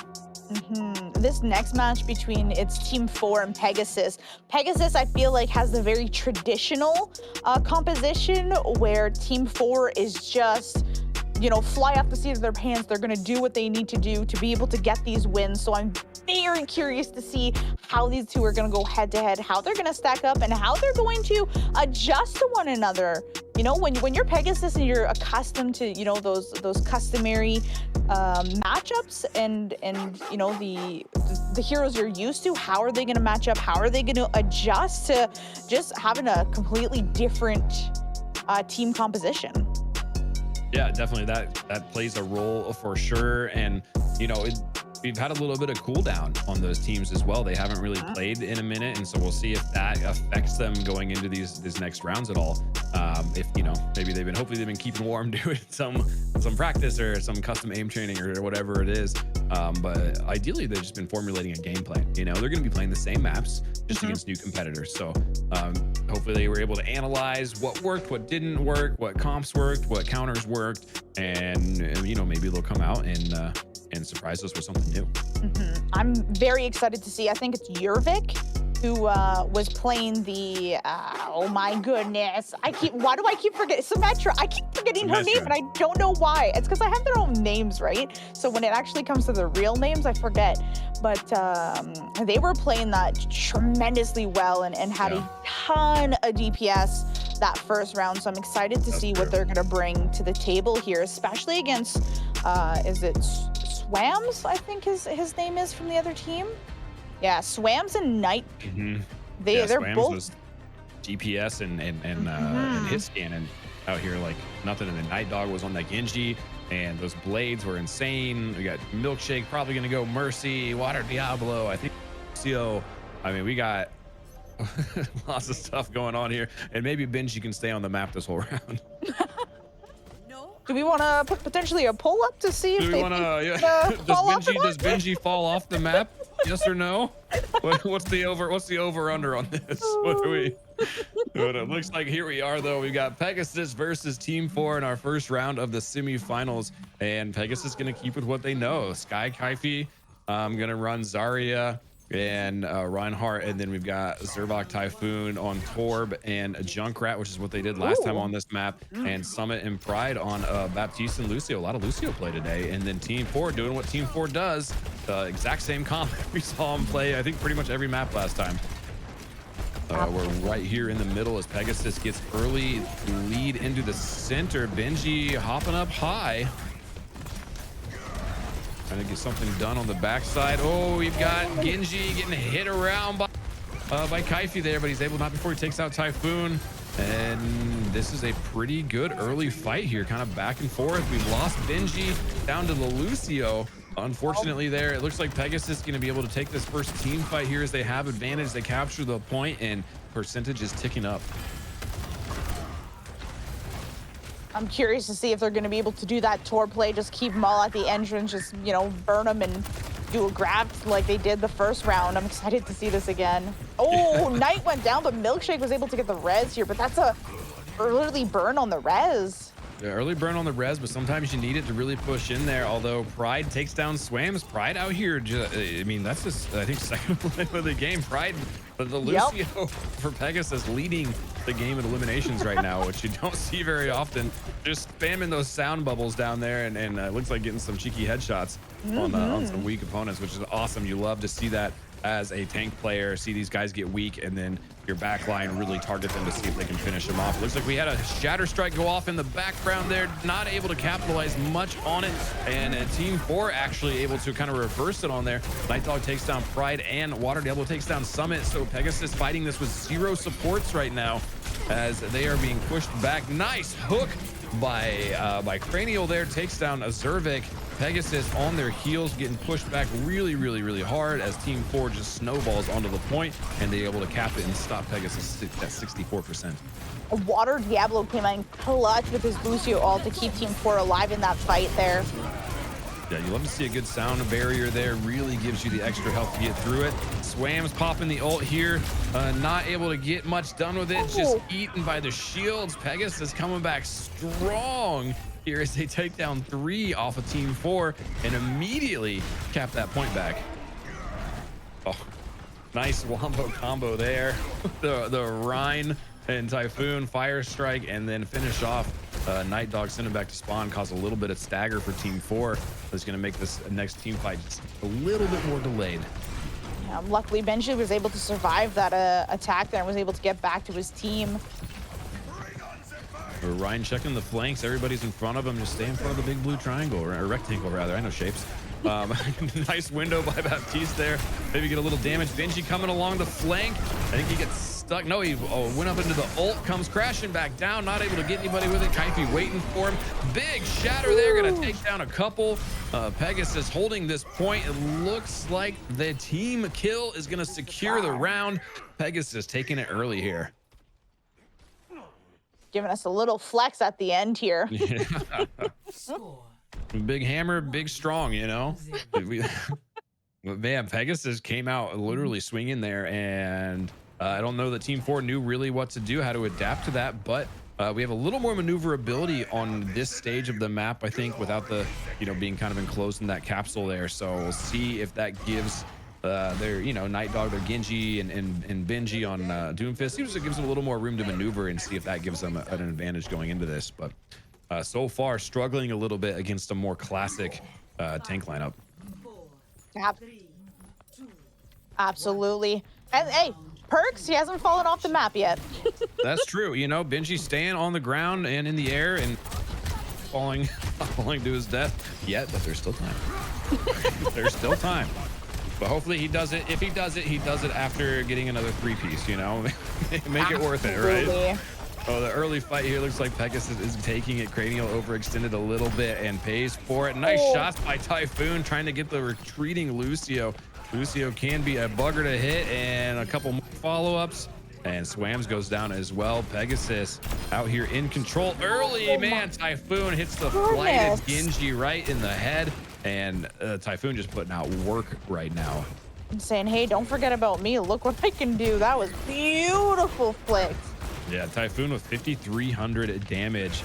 This next match between it's Team 4 and Pegasus. Pegasus, I feel like, has the very traditional composition where Team 4 is just, fly off the seat of their pants. They're going to do what they need to do to be able to get these wins. So I'm very curious to see how these two are going to go head to head, how they're going to stack up, and how they're going to adjust to one another. When you're Pegasus and you're accustomed to, those customary matchups and the heroes you're used to, how are they going to match up? How are they going to adjust to just having a completely different team composition? Yeah, definitely. That plays a role for sure. And, we've had a little bit of cooldown on those teams as well. They haven't really played in a minute. And so we'll see if that affects them going into these next rounds at all. If, maybe hopefully they've been keeping warm doing some practice or some custom aim training or whatever it is. But ideally they've just been formulating a gameplay. They're going to be playing the same maps just against new competitors. So hopefully they were able to analyze what worked, what didn't work, what comps worked, what counters worked. And, maybe they'll come out and surprise us with something new. I'm very excited to see. I think it's Yurvik who was playing the oh my goodness, why do I keep forgetting Symmetra? I keep forgetting her name and I don't know why. It's because I have their own names, right? So when it actually comes to the real names, I forget. But they were playing that tremendously well and had a ton of DPS that first round. So I'm excited to see what they're gonna bring to the table here, especially against is it Swams, I think his name is, from the other team. Yeah, Swams and Knight. They're Swams both was DPS and hit scanning out here like nothing. And the Night Dog was on that Genji, and those blades were insane. We got Milkshake probably gonna go Mercy, Water Diablo. I think CO. I mean, we got lots of stuff going on here, and maybe Benji can stay on the map this whole round. Do we want to put potentially a pull up to see if does Benji fall off the map? Yes or no? What's the over under on this? What do we? But it looks like here we are though. We got Pegasus versus Team 4 in our first round of the semifinals, and Pegasus gonna keep with what they know. Sky Kaifi gonna run Zarya and Reinhardt, and then we've got Zervok Typhoon on Torb and Junkrat, which is what they did last time on this map, and Summit and Pride on Baptiste and Lucio. A lot of Lucio play today, and then Team 4 doing what Team 4 does, the exact same comp we saw him play, I think, pretty much every map last time. We're right here in the middle as Pegasus gets early lead into the center. Benji hopping up high. Trying to get something done on the backside. Oh, we've got Genji getting hit around by Kaifi there, but he's able not before he takes out Typhoon. And this is a pretty good early fight here, kind of back and forth. We've lost Benji down to the Lucio. Unfortunately there, it looks like Pegasus going to be able to take this first team fight here as they have advantage. They capture the point and percentage is ticking up. I'm curious to see if they're going to be able to do that tour play, just keep them all at the entrance, just, you know, burn them and do a grab like they did the first round. I'm excited to see this again. Oh, Knight went down, but Milkshake was able to get the res here, but that's a early burn on the res. Yeah, early burn on the res, but sometimes you need it to really push in there. Although Pride takes down Swams. Pride out here, I mean, that's just, I think, second of the game. Pride, but the Lucio for Pegasus leading the game in eliminations right now, which you don't see very often. Just spamming those sound bubbles down there, and looks like getting some cheeky headshots on some weak opponents, which is awesome. You love to see that as a tank player, see these guys get weak, and then your back line really target them to see if they can finish them off. It looks like we had a shatter strike go off in the background there, not able to capitalize much on it, and Team 4 actually able to kind of reverse it on there. Night Dog takes down Pride, and Water Diablo takes down Summit. So Pegasus fighting this with 0 supports right now as they are being pushed back. Nice hook by Cranial there, takes down Azurvik. Pegasus on their heels, getting pushed back really, really, really hard as Team 4 just snowballs onto the point, and they're able to cap it and stop Pegasus at 64%. Water Diablo came in clutch with his Lucio ult to keep Team 4 alive in that fight there. Yeah, you love to see a good sound barrier there. Really gives you the extra help to get through it. Swams popping the ult here. Not able to get much done with it. Just eaten by the shields. Pegasus coming back strong here as they take down 3 off of Team 4 and immediately cap that point back. Oh, nice wombo combo there. the Rhine and Typhoon, Fire Strike, and then finish off Night Dog, send him back to spawn, cause a little bit of stagger for Team 4. That's going to make this next team fight just a little bit more delayed. Yeah, luckily, Benji was able to survive that attack there and was able to get back to his team. Ryan checking the flanks. Everybody's in front of him. Just stay in front of the big blue triangle, or rectangle rather. I know shapes. Nice window by Baptiste there. Maybe get a little damage. Benji coming along the flank. I think he gets stuck. No, he went up into the ult, comes crashing back down, not able to get anybody with it. Kaifi waiting for him. Big shatter there, gonna take down a couple. Pegasus holding this point. It looks like the team kill is gonna secure the round. Pegasus taking it early here. Giving us a little flex at the end here. Yeah. Big hammer, big strong, you know. But man, Pegasus came out literally swinging there, and I don't know that Team 4 knew really what to do, how to adapt to that, but we have a little more maneuverability on this stage of the map, I think, without the, you know, being kind of enclosed in that capsule there. So we'll see if that gives their, you know, Night Dog, their Genji and Benji on Doomfist. It gives them a little more room to maneuver and see if that gives them an advantage going into this. But so far, struggling a little bit against a more classic tank lineup. Absolutely. And hey, Perks, he hasn't fallen off the map yet. That's true. You know, Benji staying on the ground and in the air and falling to his death yet, but there's still time. There's still time. But hopefully he does it. If he does it, he does it after getting another 3-piece, you know? Make it worth it, right? Oh, the early fight here looks like Pegasus is taking it. Cranial overextended a little bit and pays for it. Nice shots by Typhoon trying to get the retreating Lucio. Lucio can be a bugger to hit, and a couple more follow-ups. And Swams goes down as well. Pegasus out here in control early. Man, Typhoon hits the flighted Genji right in the head. And Typhoon just putting out work right now. And saying, hey, don't forget about me. Look what I can do. That was beautiful flick. Yeah, Typhoon with 5,300 damage.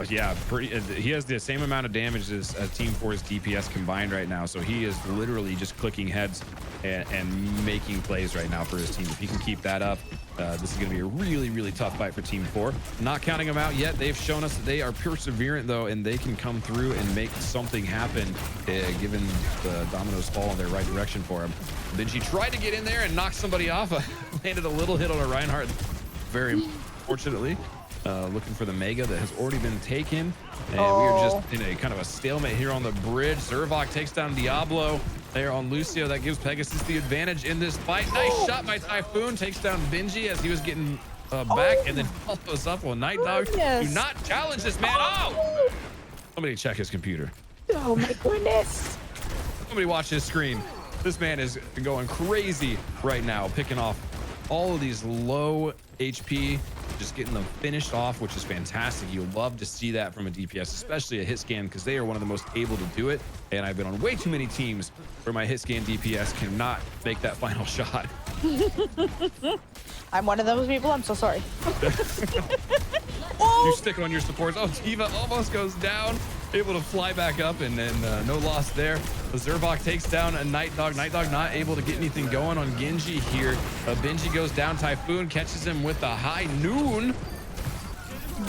Yeah, he has the same amount of damage as Team 4's DPS combined right now. So he is literally just clicking heads and making plays right now for his team. If he can keep that up, this is going to be a really, really tough fight for Team 4. Not counting them out yet. They've shown us that they are perseverant, though, and they can come through and make something happen, given the dominoes fall in their right direction for him. Benji tried to get in there and knock somebody off. Landed a little hit on a Reinhardt, very unfortunately. Looking for the Mega that has already been taken. And we are just in a kind of a stalemate here on the bridge. Zervok takes down Diablo there on Lucio. That gives Pegasus the advantage in this fight. Nice shot by Typhoon. Takes down Benji as he was getting back and then follows up on Night Dog. Goodness. Do not challenge this man. Oh! Somebody check his computer. Oh my goodness. Somebody watch his screen. This man is going crazy right now, picking off all of these low HP, just getting them finished off, which is fantastic. You love to see that from a DPS, especially a hit scan, because they are one of the most able to do it. And I've been on way too many teams where my hit scan DPS cannot make that final shot. I'm one of those people. I'm so sorry. You stick on your supports. Oh, Tifa almost goes down, able to fly back up, and then no loss there. The Zervok takes down a Night Dog. Night Dog not able to get anything going on Genji here. Benji goes down. Typhoon catches him with the high noon.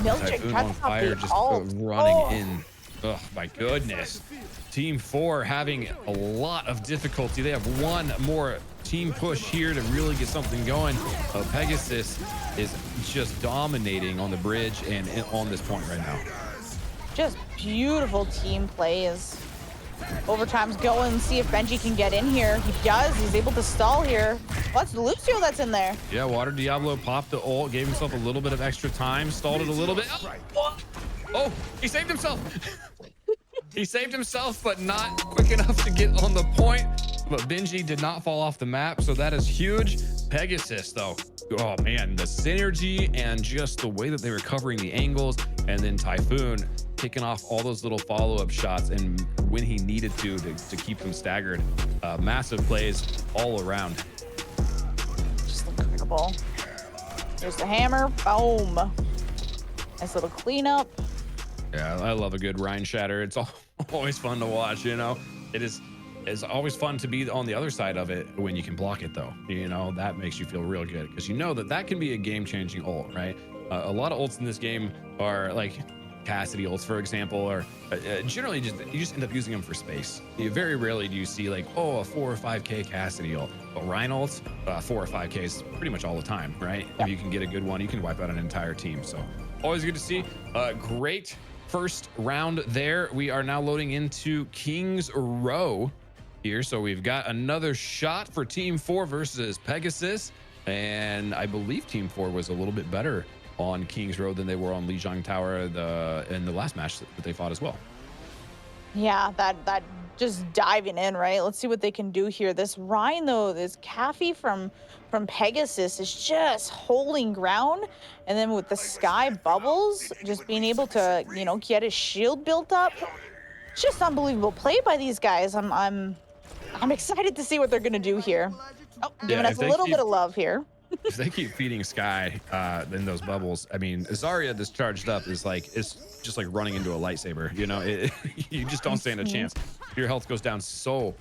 Typhoon on fire, just running in. Oh my goodness. Team 4 having a lot of difficulty. They have one more team push here to really get something going. Pegasus is just dominating on the bridge and on this point right now. Just beautiful team plays. Overtime's going, see if Benji can get in here. He does. He's able to stall here. What's Lucio that's in there? Yeah, Water Diablo popped the ult, gave himself a little bit of extra time, stalled it a little bit. Oh, he saved himself. He saved himself, but not quick enough to get on the point. But Benji did not fall off the map, so that is huge. Pegasus, though, oh man, the synergy and just the way that they were covering the angles, and then Typhoon picking off all those little follow-up shots, and when he needed to keep them staggered. Massive plays all around. Just incredible. There's the hammer. Boom. Nice little cleanup. Yeah, I love a good Rhine Shatter. It's always fun to watch, you know. It's always fun to be on the other side of it when you can block it, though. You know, that makes you feel real good, because you know that can be a game-changing ult, right? A lot of ults in this game are like Cassidy ults, for example, or generally you just end up using them for space. Very rarely do you see like, oh, a 4 or 5k Cassidy ult. But Rhine ults, 4 or 5k is pretty much all the time, right? If you can get a good one, you can wipe out an entire team. So always good to see. Great first round there. We are now loading into King's Row here. So we've got another shot for Team 4 versus Pegasus. And I believe Team 4 was a little bit better on King's Row than they were on Lijiang Tower in the last match that they fought as well. Yeah, that just diving in, right? Let's see what they can do here. This Rhine, though, this Caffey from Pegasus is just holding ground. And then with the Sky Bubbles, just being able to, you know, get his shield built up. It's just unbelievable play by these guys. I'm excited to see what they're gonna do here. Oh, giving us a little bit of love here. If they keep feeding Sky in those bubbles, I mean, Zarya that's charged up is like, it's just like running into a lightsaber, you know. You just don't stand a chance. Your health goes down so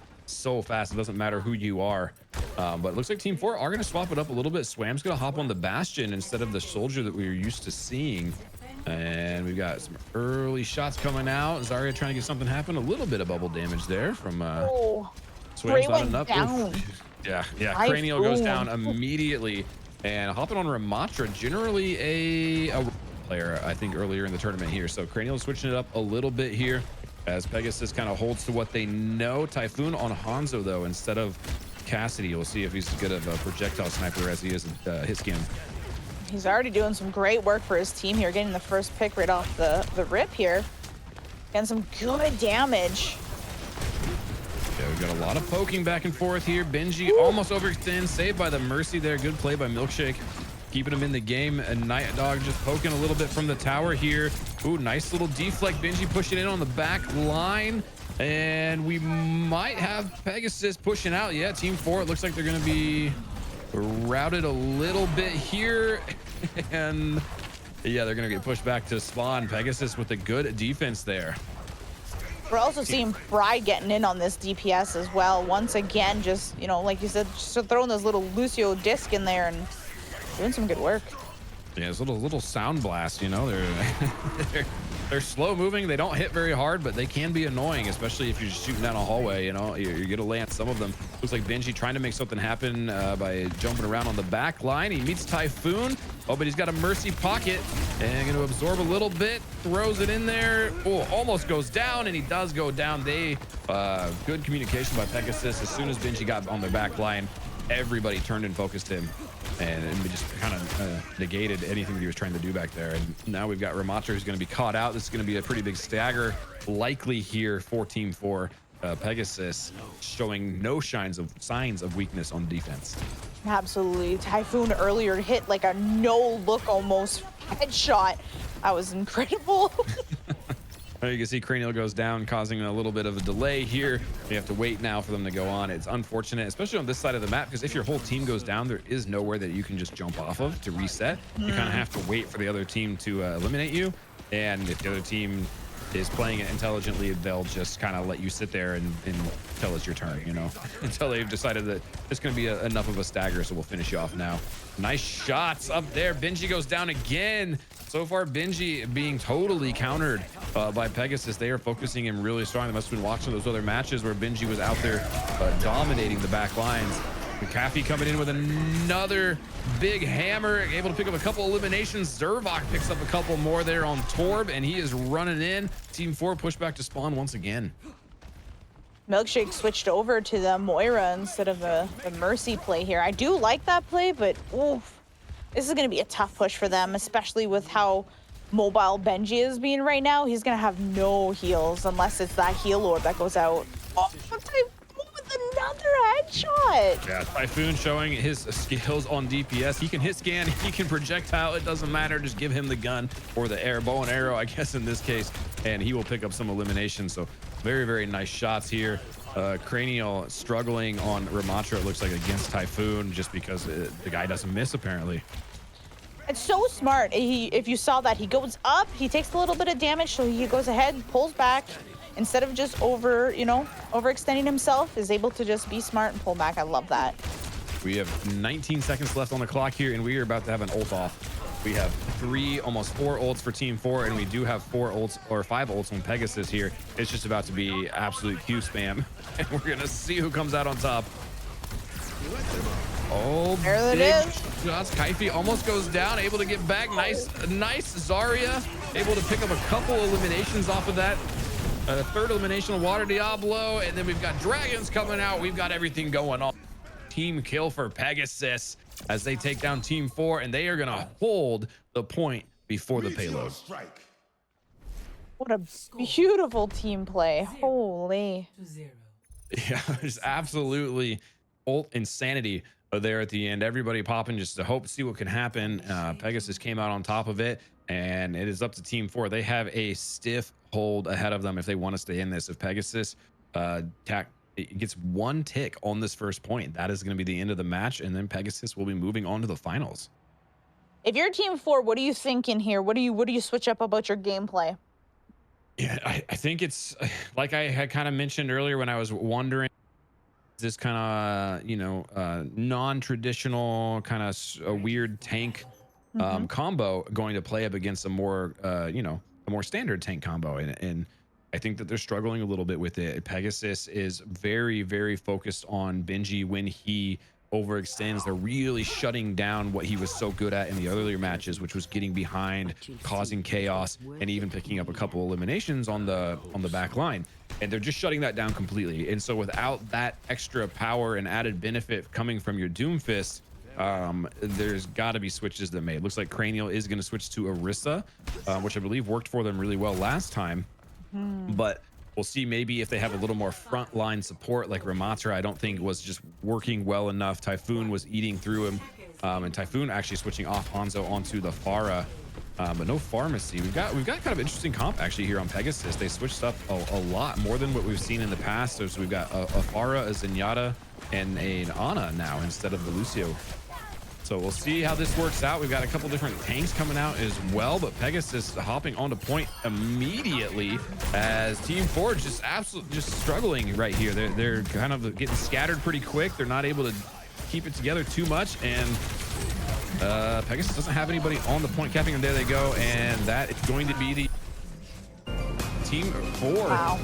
fast. It doesn't matter who you are. But it looks like Team 4 are going to swap it up a little bit. Swam's going to hop on the Bastion instead of the Soldier that we were used to seeing. And we've got some early shots coming out. Zarya trying to get something happen. A little bit of bubble damage there from Swam's not enough. Yeah, Cranial goes down immediately. And hopping on Ramatra, generally a player, I think, earlier in the tournament here. So Cranial switching it up a little bit here as Pegasus kind of holds to what they know. Typhoon on Hanzo, though, instead of Cassidy. We'll see if he's as good of a projectile sniper as he is hit scan. He's already doing some great work for his team here, getting the first pick right off the rip here. Getting some good damage. Yeah, we've got a lot of poking back and forth here. Benji almost overextends, saved by the Mercy there. Good play by Milkshake, keeping him in the game. And Night Dog just poking a little bit from the tower here. Ooh, nice little deflect. Benji pushing in on the back line. And we might have Pegasus pushing out. Yeah, Team 4, it looks like they're going to be routed a little bit here. And yeah, they're going to get pushed back to spawn. Pegasus with a good defense there. We're also seeing Fry getting in on this DPS as well. Once again, just, you know, like you said, just throwing those little Lucio disc in there and doing some good work. Yeah, it's a little sound blast, you know. They're slow moving. They don't hit very hard, but they can be annoying, especially if you're just shooting down a hallway. You know, you're gonna land some of them. Looks like Benji trying to make something happen by jumping around on the back line. He meets Typhoon. Oh, but he's got a Mercy pocket and going to absorb a little bit. Throws it in there. Oh, almost goes down, and he does go down. Good communication by Pegasus. As soon as Benji got on their back line, everybody turned and focused him. and we just kind of negated anything that he was trying to do back there. And now we've got Ramatra, who's going to be caught out. This is going to be a pretty big stagger likely here for Team 4. Pegasus showing no signs of weakness on defense. Absolutely. Typhoon earlier hit like a no-look almost headshot. That was incredible. You can see Cranial goes down, causing a little bit of a delay here. You have to wait now for them to go on. It's unfortunate, especially on this side of the map, because if your whole team goes down, there is nowhere that you can just jump off of to reset. You kind of have to wait for the other team to eliminate you. And if the other team is playing it intelligently, they'll just kind of let you sit there until it's your turn, you know, until they've decided that it's going to be enough of a stagger, so we'll finish you off now. Nice shots up there. Benji goes down again. So far, Benji being totally countered by Pegasus. They are focusing him really strong. They must have been watching those other matches where Benji was out there dominating the back lines. McAfee coming in with another big hammer, able to pick up a couple eliminations. Zervok picks up a couple more there on Torb, and he is running in. Team 4 push back to spawn once again. Milkshake switched over to the Moira instead of the Mercy play here. I do like that play, but oof, this is going to be a tough push for them, especially with how mobile Benji is being right now. He's going to have no heals unless it's that heal orb that goes out. Oh, another headshot. Yeah, Typhoon showing his skills on DPS. He can hit scan, he can projectile, it doesn't matter. Just give him the gun or the bow and arrow, I guess in this case, and he will pick up some elimination. So very, very nice shots here. Cranial struggling on Ramatra, it looks like, against Typhoon, just because the guy doesn't miss apparently. It's so smart. If you saw that, he goes up, he takes a little bit of damage, so he goes ahead, pulls back. Instead of just overextending himself, is able to just be smart and pull back. I love that. We have 19 seconds left on the clock here, and we are about to have an ult off. We have almost four ults for Team 4, and we do have 4 ults or 5 ults on Pegasus here. It's just about to be absolute Q spam, and we're gonna see who comes out on top. Oh, there it is. Shots. Kaifi almost goes down, able to get back. Nice Zarya, able to pick up a couple eliminations off of that. Third elimination of Water Diablo, and then we've got Dragons coming out. We've got everything going on. Team kill for Pegasus as they take down Team 4, and they are gonna hold the point before the payload. What a beautiful team play. Holy. Yeah, there's absolutely ult insanity there at the end. Everybody popping just to hope, see what can happen. Pegasus came out on top of it, and it is up to Team 4. They have a stiff hold ahead of them if they want to stay in this. If Pegasus gets one tick on this first point, that is going to be the end of the match, and then Pegasus will be moving on to the finals. If you're Team 4, what are you thinking here? What do you switch up about your gameplay? Yeah, I think it's like I had kind of mentioned earlier when I was wondering, this kind of non-traditional kind of a weird tank combo going to play up against a more a more standard tank combo, and I think that they're struggling a little bit with it. Pegasus is very, very focused on Benji when he overextends. They're really shutting down what he was so good at in the earlier matches, which was getting behind, causing chaos, and even picking up a couple eliminations on the back line. And they're just shutting that down completely. And so without that extra power and added benefit coming from your Doomfist, there's got to be switches that made. Looks like Cranial is going to switch to Orisa, which I believe worked for them really well last time. But we'll see maybe if they have a little more frontline support like Ramatra. I don't think was just working well enough. Typhoon was eating through him, and Typhoon actually switching off Hanzo onto the Pharah, but no Pharmacy. We've got kind of interesting comp actually here on Pegasus. They switched up a lot more than what we've seen in the past. So we've got a Pharah, a Zenyatta, and an Ana now instead of the Lucio. So we'll see how this works out. We've got a couple different tanks coming out as well, but Pegasus hopping onto point immediately as Team 4 just absolutely just struggling right here. They're kind of getting scattered pretty quick. They're not able to keep it together too much, and Pegasus doesn't have anybody on the point capping, and there they go, and that is going to be the Team 4. Wow.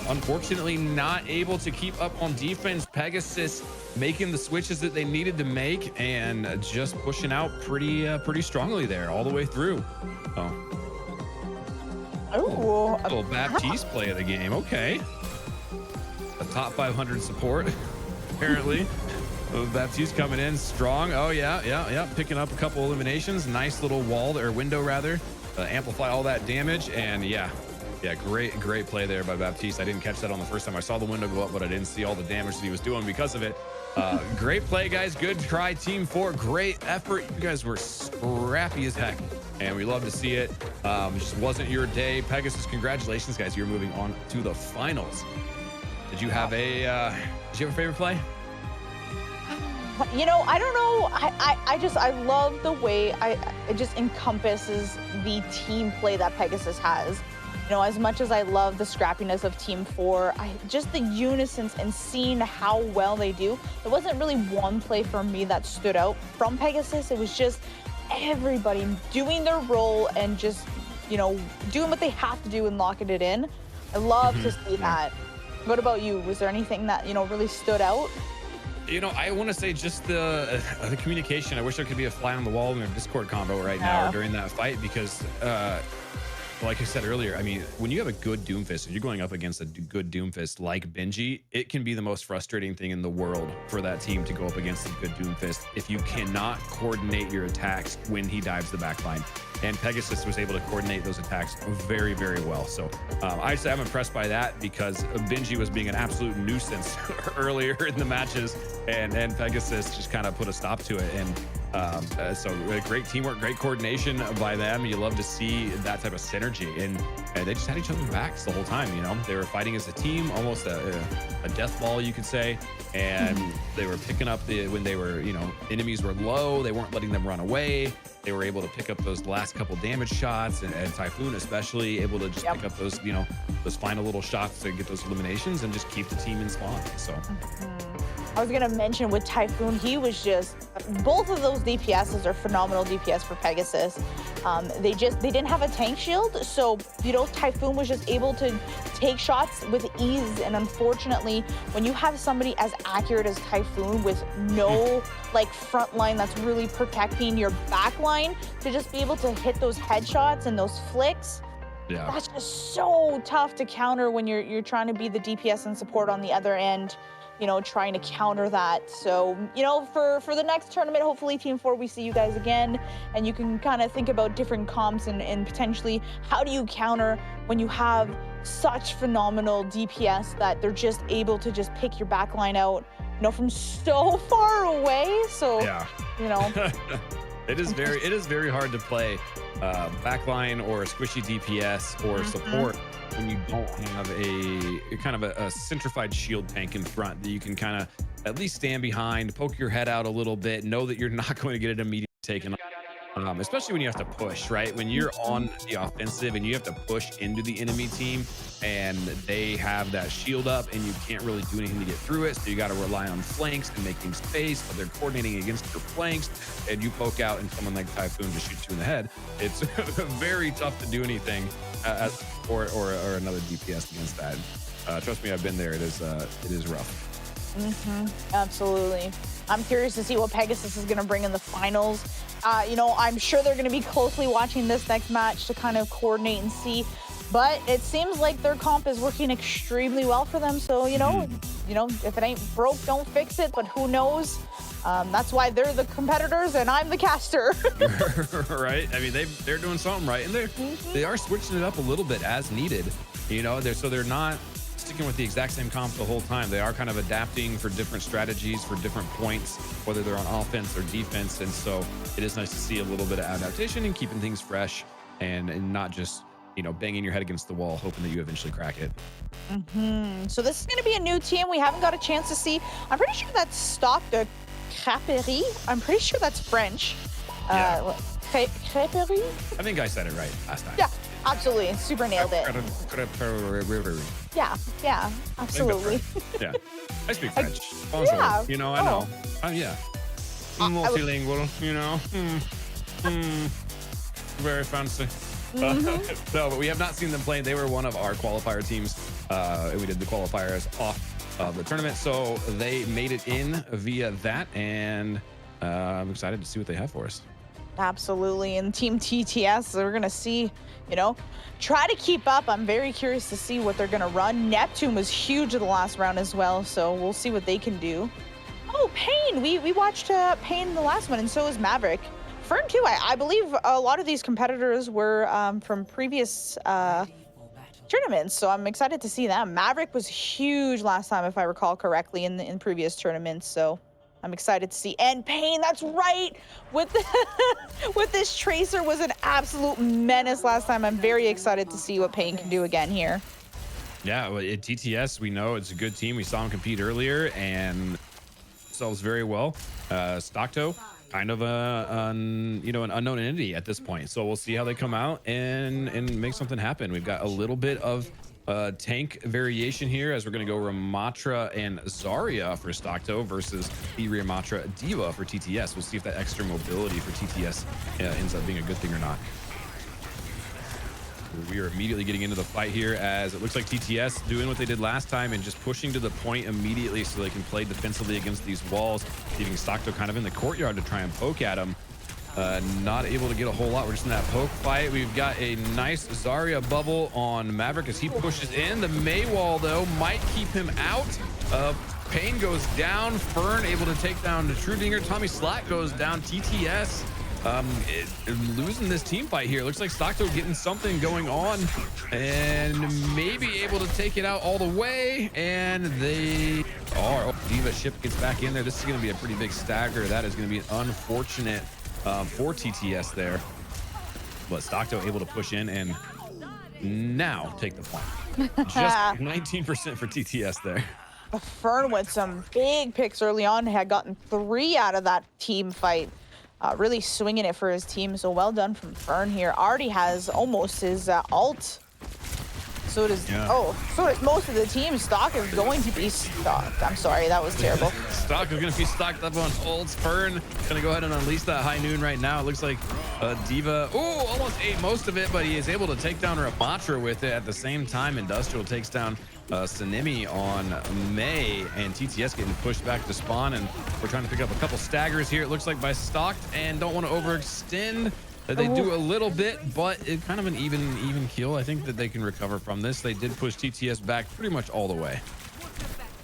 Unfortunately not able to keep up on defense. Pegasus making the switches that they needed to make and just pushing out pretty strongly there all the way through. Oh, a little Baptiste play of the game. Okay, a top 500 support apparently. Baptiste coming in strong. Oh, yeah. Picking up a couple eliminations. Nice little wall or window, rather. Amplify all that damage. And yeah, great play there by Baptiste. I didn't catch that on the first time I saw the window go up, but I didn't see all the damage that he was doing because of it. Great play, guys. Good try, Team 4. Great effort. You guys were scrappy as heck, and we love to see it. It just wasn't your day. Pegasus, congratulations, guys. You're moving on to the finals. Did you have a favorite play? You know, I don't know. I love the way it just encompasses the team play that Pegasus has. You know, as much as I love the scrappiness of Team 4, just the unison and seeing how well they do. There wasn't really one play for me that stood out from Pegasus. It was just everybody doing their role and just, you know, doing what they have to do and locking it in. I love to see that. What about you? Was there anything that, you know, really stood out? You know, I want to say just the communication. I wish there could be a fly on the wall in their Discord combo right now or during that fight, because like I said earlier, I mean, when you have a good Doomfist and you're going up against a good Doomfist like Benji, it can be the most frustrating thing in the world for that team to go up against a good Doomfist if you cannot coordinate your attacks when he dives the backline. And Pegasus was able to coordinate those attacks very, very well. So I'd say I'm impressed by that, because Benji was being an absolute nuisance earlier in the matches, and Pegasus just kind of put a stop to it. And so great teamwork, great coordination by them. You love to see that type of synergy, and they just had each other's backs the whole time. You know, they were fighting as a team, almost a death ball, you could say. And they were picking up when they were, you know, enemies were low, they weren't letting them run away. They were able to pick up those last couple damage shots, and Typhoon especially able to just pick up those, you know, those final little shots to get those eliminations and just keep the team in spawn. So I was gonna mention with Typhoon, he was just, both of those DPSs are phenomenal DPS for Pegasus. They didn't have a tank shield, so, you know, Typhoon was just able to take shots with ease. And unfortunately, when you have somebody as accurate as Typhoon with no like front line that's really protecting your back line, to just be able to hit those headshots and those flicks, that's just so tough to counter when you're trying to be the DPS and support on the other end, you know, trying to counter that. So, you know, for the next tournament, hopefully Team 4, we see you guys again, and you can kind of think about different comps and potentially how do you counter when you have such phenomenal DPS that they're just able to just pick your backline out, you know, from so far away. So, you know. It is very hard to play backline or a squishy DPS or support when you don't have a kind of a centrified shield tank in front that you can kind of at least stand behind, poke your head out a little bit, know that you're not going to get it immediately taken off. Especially when you have to push, right? When you're on the offensive and you have to push into the enemy team and they have that shield up and you can't really do anything to get through it. So you got to rely on flanks and making space, but they're coordinating against your flanks, and you poke out and someone like Typhoon just shoots you in the head. It's very tough to do anything or another DPS against that. Trust me, I've been there. It is rough. Absolutely. I'm curious to see what Pegasus is going to bring in the finals. You know, I'm sure they're going to be closely watching this next match to kind of coordinate and see. But it seems like their comp is working extremely well for them. So, you know, if it ain't broke, don't fix it. But who knows? That's why they're the competitors and I'm the caster. Right? I mean, they're doing something right, and they are switching it up a little bit as needed. You know, they're not sticking with the exact same comp the whole time. They are kind of adapting for different strategies for different points, whether they're on offense or defense. And so it is nice to see a little bit of adaptation and keeping things fresh and not just, you know, banging your head against the wall, hoping that you eventually crack it. So this is going to be a new team we haven't got a chance to see. I'm pretty sure that's StocktoCrêperie. I'm pretty sure that's French. Crêperie? I think I said it right last time. Yeah, absolutely. Super nailed it. Yeah, absolutely. Yeah, I speak French. Also, yeah. You know, I know. Yeah. Multilingual, you know. Very fancy. No, but we have not seen them play. They were one of our qualifier teams. We did the qualifiers off of the tournament, so they made it in via that, and I'm excited to see what they have for us. Absolutely. And Team TTS, we're going to see, you know, try to keep up. I'm very curious to see what they're going to run. Neptune was huge in the last round as well, so we'll see what they can do. Oh, Pain. We watched Pain the last one, and so was Maverick. Fern too. I believe a lot of these competitors were from previous tournaments, so I'm excited to see them. Maverick was huge last time, if I recall correctly, in previous tournaments. So I'm excited to see. And Pain, that's right. With with this Tracer was an absolute menace last time. I'm very excited to see what Pain can do again here. Yeah, well, at TTS, we know it's a good team. We saw him compete earlier and themselves very well. Stockto, kind of an unknown entity at this point. So we'll see how they come out and make something happen. We've got a little bit of tank variation here as we're going to go Ramatra and Zarya for Stockto versus the Ramatra Diva for TTS. We'll see if that extra mobility for TTS ends up being a good thing or not. We are immediately getting into the fight here as it looks like TTS doing what they did last time and just pushing to the point immediately so they can play defensively against these walls, leaving Stockto kind of in the courtyard to try and poke at him. Not able to get a whole lot. We're just in that poke fight. We've got a nice Zarya bubble on Maverick as he pushes in. The May wall, though, might keep him out. Pain goes down. Fern able to take down the Trudinger. Tommy Slack goes down. TTS losing this team fight here. Looks like Stockto getting something going on and maybe able to take it out all the way, and they are. Oh, Diva ship gets back in there. This is going to be a pretty big stagger. That is going to be unfortunate for TTS there, but Stockto able to push in and now take the point. Just 19% for TTS there. Fern with some big picks early on, had gotten 3 out of that team fight. Really swinging it for his team, so well done from Fern here. Already has almost his ult. So does so does most of the team. Stock is going to be stocked. I'm sorry, that was terrible. Stock is going to be stocked up on ults. Fern going to go ahead and unleash that high noon right now. It looks like Diva, almost ate most of it, but he is able to take down Ramatra with it at the same time. Industrial takes down Sanemi on May, and TTS getting pushed back to spawn, and we're trying to pick up a couple staggers here. It looks like by Stocked, and don't want to overextend. They do a little bit, but it's kind of an even kill. I think that they can recover from this. They did push TTS back pretty much all the way.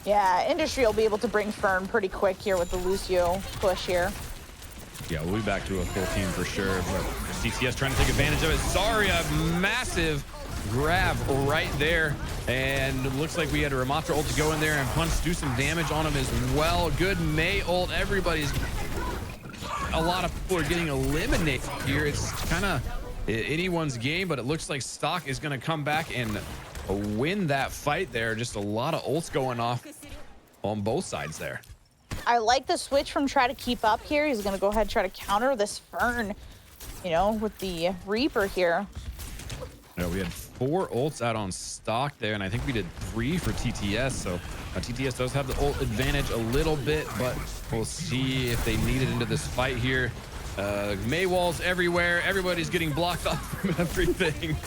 Yeah, Industry will be able to bring Fern pretty quick here with the Lucio push here. Yeah, we'll be back to a full team for sure, but TTS trying to take advantage of it. Zarya, massive grab right there, and it looks like we had a Ramatra ult to go in there and punch, do some damage on him as well. Good May ult. Everybody's, a lot of people are getting eliminated here. It's kind of anyone's game, but it looks like Stock is going to come back and win that fight there. Just a lot of ults going off on both sides there. I like the switch from try to keep up here. He's going to go ahead and try to counter this Fern, you know, with the Reaper here. Yeah, we had 4 ults out on Stock there, and I think we did 3 for TTS. So TTS does have the ult advantage a little bit, but we'll see if they need it into this fight here. May walls everywhere. Everybody's getting blocked off from everything.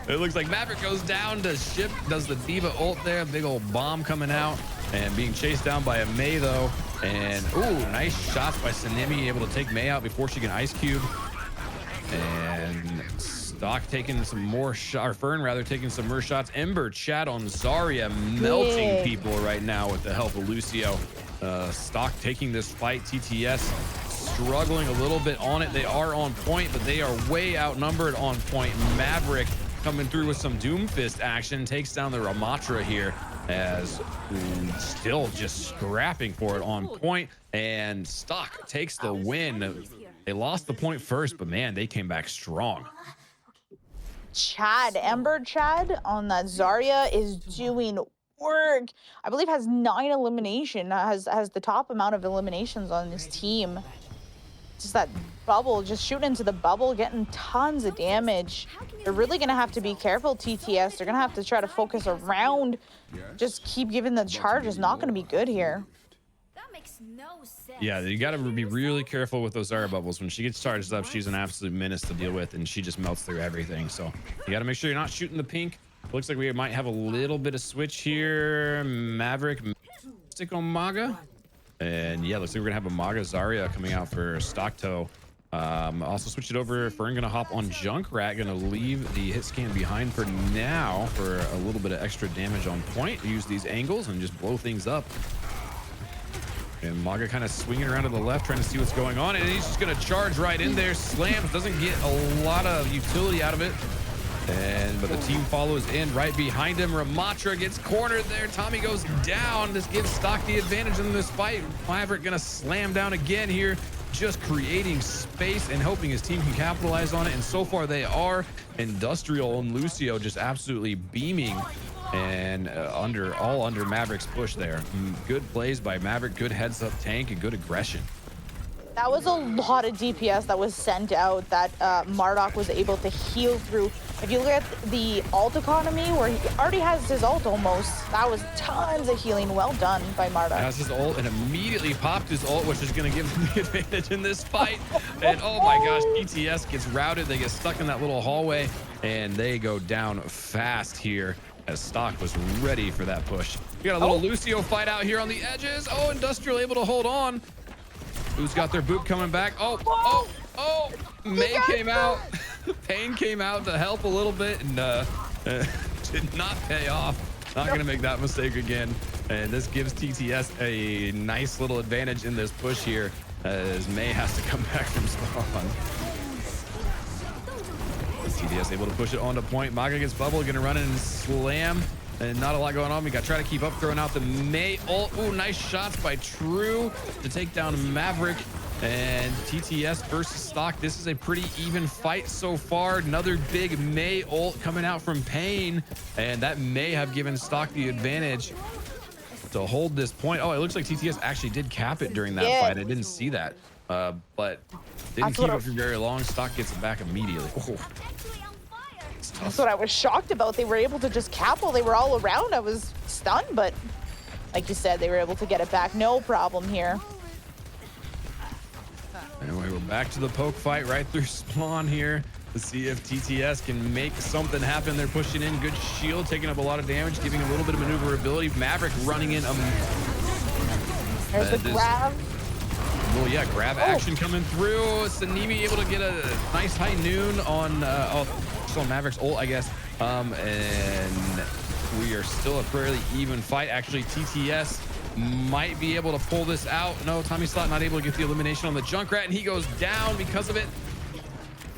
It looks like Maverick goes down to ship, does the Diva ult there. Big old bomb coming out and being chased down by a May, though. And, nice shots by Sanemi, able to take May out before she can Ice Cube. And Stock taking some more shots, or Fern rather taking some more shots. Ember Chat on Zarya, melting people right now with the help of Lucio. Stock taking this fight. TTS struggling a little bit on it. They are on point, but they are way outnumbered on point. Maverick coming through with some Doomfist action, takes down the Ramatra here as still just scrapping for it on point, and Stock takes the win. They lost the point first, but man, they came back strong. Chad, Ember Chad on that Zarya is doing work. I believe has 9 elimination, has the top amount of eliminations on this team. Just that bubble, just shooting into the bubble, getting tons of damage. They're really gonna have to be careful, TTS. They're gonna have to try to focus around. Just keep giving the charge is not gonna be good here. That makes no sense. Yeah, you got to be really careful with those Zarya bubbles. When she gets charged up, she's an absolute menace to deal with, and she just melts through everything. So you got to make sure you're not shooting the pink. Looks like we might have a little bit of switch here. Maverick stick on Maga. And yeah, looks like we're gonna have a Maga Zarya coming out for Stockto. Also switch it over. Fern gonna hop on Junkrat, gonna leave the hit scan behind for now for a little bit of extra damage on point. Use these angles and just blow things up. And Maga kind of swinging around to the left, trying to see what's going on. And he's just going to charge right in there. Slams, doesn't get a lot of utility out of it. But the team follows in right behind him. Ramatra gets cornered there. Tommy goes down. This gives Stock the advantage in this fight. Maverick going to slam down again here, just creating space and hoping his team can capitalize on it. And so far they are. Industrial and Lucio just absolutely beaming and all under Maverick's push there. Good plays by Maverick, good heads up tank, and good aggression. That was a lot of DPS that was sent out that Marduk was able to heal through. If you look at the ult economy, where he already has his ult almost, that was tons of healing. Well done by Marduk. Has his ult and immediately popped his ult, which is going to give him the advantage in this fight. And oh my gosh, ETS gets routed. They get stuck in that little hallway, and they go down fast here as Stock was ready for that push. We got a little Lucio fight out here on the edges. Oh, Industrial able to hold on. Who's got their boot coming back? Oh, May came out. Payne came out to help a little bit and did not pay off. Not going to make that mistake again. And this gives TTS a nice little advantage in this push here as May has to come back from spawn. TTS able to push it onto point. Maga gets bubble, going to run in and slam. And not a lot going on. We got to try to keep up, throwing out the May ult. Ooh, nice shots by True to take down Maverick. And TTS versus Stock. This is a pretty even fight so far. Another big May ult coming out from Payne. And that may have given Stock the advantage to hold this point. Oh, it looks like TTS actually did cap it during that fight. I didn't see that. But didn't keep it for very long. Stock gets it back immediately. Oh. That's what I was shocked about. They were able to just cap while they were all around. I was stunned, but like you said, they were able to get it back. No problem here. Anyway, we're back to the poke fight right through spawn here to see if TTS can make something happen. They're pushing in. Good shield, taking up a lot of damage, giving a little bit of maneuverability. Maverick running in. There's the grab. Well, yeah, grab action coming through. Sanimi able to get a nice high noon on Maverick's ult, I guess. And we are still a fairly even fight. Actually, TTS might be able to pull this out. No, Tommy Slot not able to get the elimination on the Junkrat, and he goes down because of it.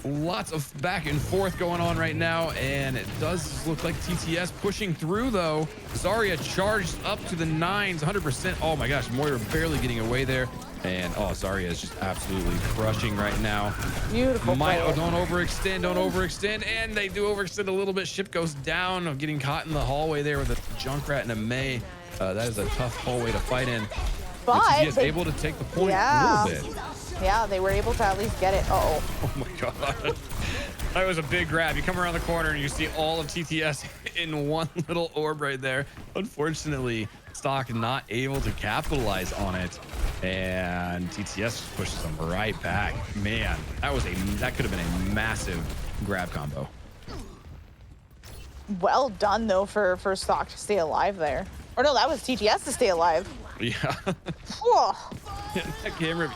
Lots of back and forth going on right now, and it does look like TTS pushing through, though. Zarya charged up to the 9s, 100%. Oh my gosh, Moira barely getting away there. And Zarya is just absolutely crushing right now. Beautiful. Don't overextend. And they do overextend a little bit. Ship goes down, getting caught in the hallway there with a Junkrat and a May. That is a tough hallway to fight in. But TTS able to take the point a little bit. Yeah, they were able to at least get it. Oh my God. That was a big grab. You come around the corner and you see all of TTS in one little orb right there. Unfortunately, Stock not able to capitalize on it. And TTS pushes them right back. Man, that could have been a massive grab combo. Well done, though, for Stock to stay alive there. Or no, that was TTS to stay alive. Yeah. That camera.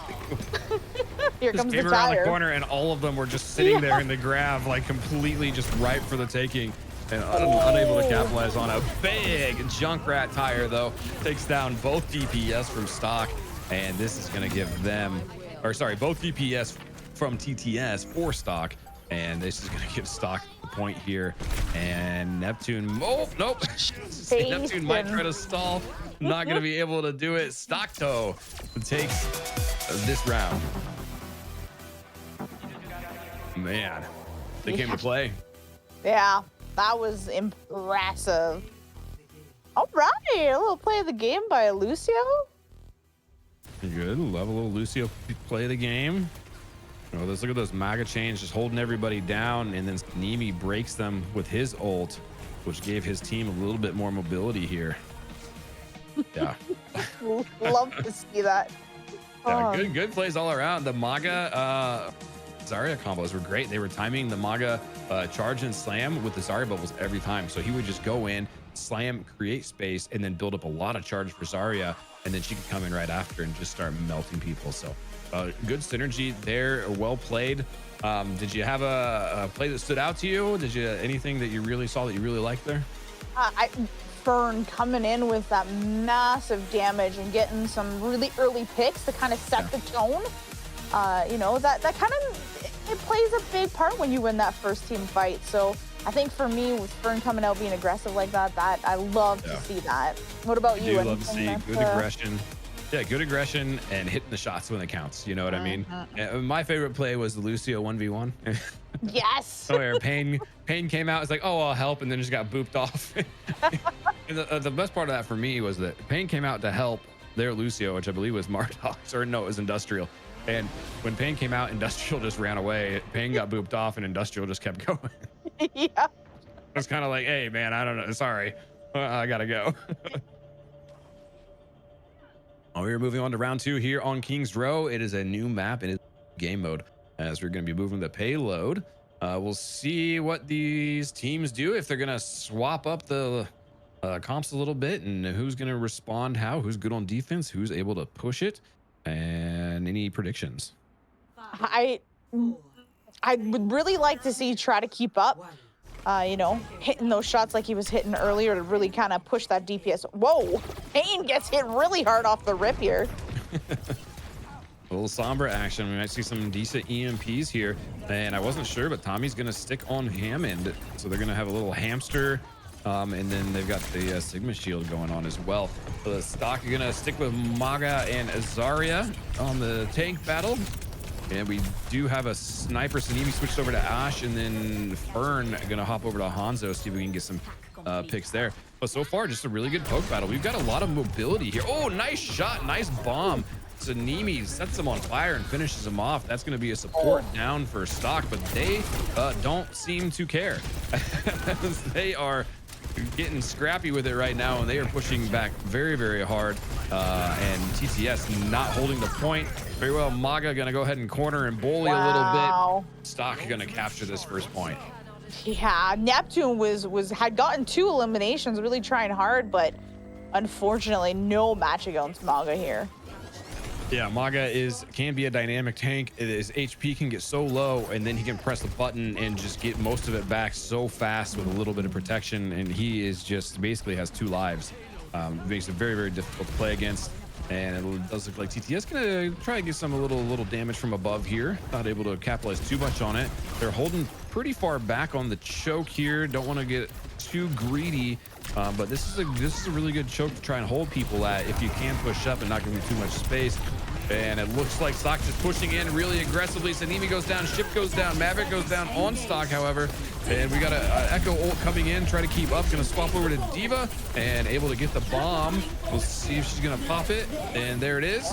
Here comes the came tire. around the corner, and all of them were just sitting there in the grab, like completely just ripe for the taking. And unable to capitalize on a big Junkrat tire, though. Takes down both DPS from Stock. And this is going to give them, both DPS from TTS for Stock. And this is going to give Stock the point here. And Neptune, nope. Neptune might try to stall. Not going to be able to do it. Stockto takes this round. Man, they came to play. Yeah, that was impressive. All right, a little play of the game by Lucio. Good. Love a little Lucio play of the game. Oh, let's look at those Maga chains just holding everybody down, and then Nimi breaks them with his ult, which gave his team a little bit more mobility here. Yeah. Love to see that. Yeah, good plays all around. The Maga Zarya combos were great. They were timing the Maga charge and slam with the Zarya bubbles every time. So he would just go in, slam, create space, and then build up a lot of charge for Zarya, and then she could come in right after and just start melting people. So good synergy there. Well played. Did you have a play that stood out to you? Did you anything that you really saw that you really liked there? Fern coming in with that massive damage and getting some really early picks to kind of set the tone. You know, that kind of, it plays a big part when you win that first team fight. So I think for me, with Fern coming out being aggressive like that, I love to see that. What about you? I do love to see good aggression. Yeah, good aggression and hitting the shots when it counts. You know what I mean? My favorite play was the Lucio 1v1. Yes. Where Pain came out, it's like, oh, I'll help, and then just got booped off. And the best part of that for me was that Pain came out to help their Lucio, which I believe was Martox, or no, it was Industrial. And when Pain came out, Industrial just ran away. Pain got booped off, and Industrial just kept going. Yeah. It's kind of like, hey, man, I don't know. Sorry. I got to go. We're moving on to round 2 here on King's Row. It is a new map. It is game mode, as we're going to be moving the payload. We'll see what these teams do, if they're going to swap up the comps a little bit, and who's going to respond how, who's good on defense, who's able to push it, and any predictions. I would really like to see try to keep up, you know, hitting those shots like he was hitting earlier to really kind of push that DPS. Whoa, Pain gets hit really hard off the rip here. A little Sombra action. We might see some decent EMPs here, and I wasn't sure, but Tommy's going to stick on Hammond, so they're going to have a little hamster. And then they've got the Sigma shield going on as well. So the stock are gonna stick with Maga and Azaria on the tank battle. And we do have a sniper. Sanimi switched over to Ash, and then Fern gonna hop over to Hanzo, see if we can get some picks there. But so far, just a really good poke battle. We've got a lot of mobility here. Oh, nice shot, nice bomb. Sanimi sets him on fire and finishes him off. That's going to be a support down for stock, but they don't seem to care. They are getting scrappy with it right now, and they are pushing back very, very hard. And TTS not holding the point very well. Maga going to go ahead and corner and bully a little bit. Stock going to capture this first point. Yeah, Neptune had gotten 2 eliminations, really trying hard, but unfortunately no match against Maga here. Yeah, Maga can be a dynamic tank. His HP can get so low, and then he can press the button and just get most of it back so fast with a little bit of protection. And he is just basically has 2 lives. Makes it very, very difficult to play against. And it does look like TTS gonna try to get some a little damage from above here. Not able to capitalize too much on it. They're holding pretty far back on the choke here. Don't want to get too greedy. But this is a really good choke to try and hold people at if you can push up and not give them too much space. And it looks like Stock is pushing in really aggressively. Sanimi goes down, Ship goes down, Maverick goes down on Stock, however. And we got a Echo ult coming in, try to keep up. Gonna swap over to D.Va and able to get the bomb. We'll see if she's gonna pop it. And there it is.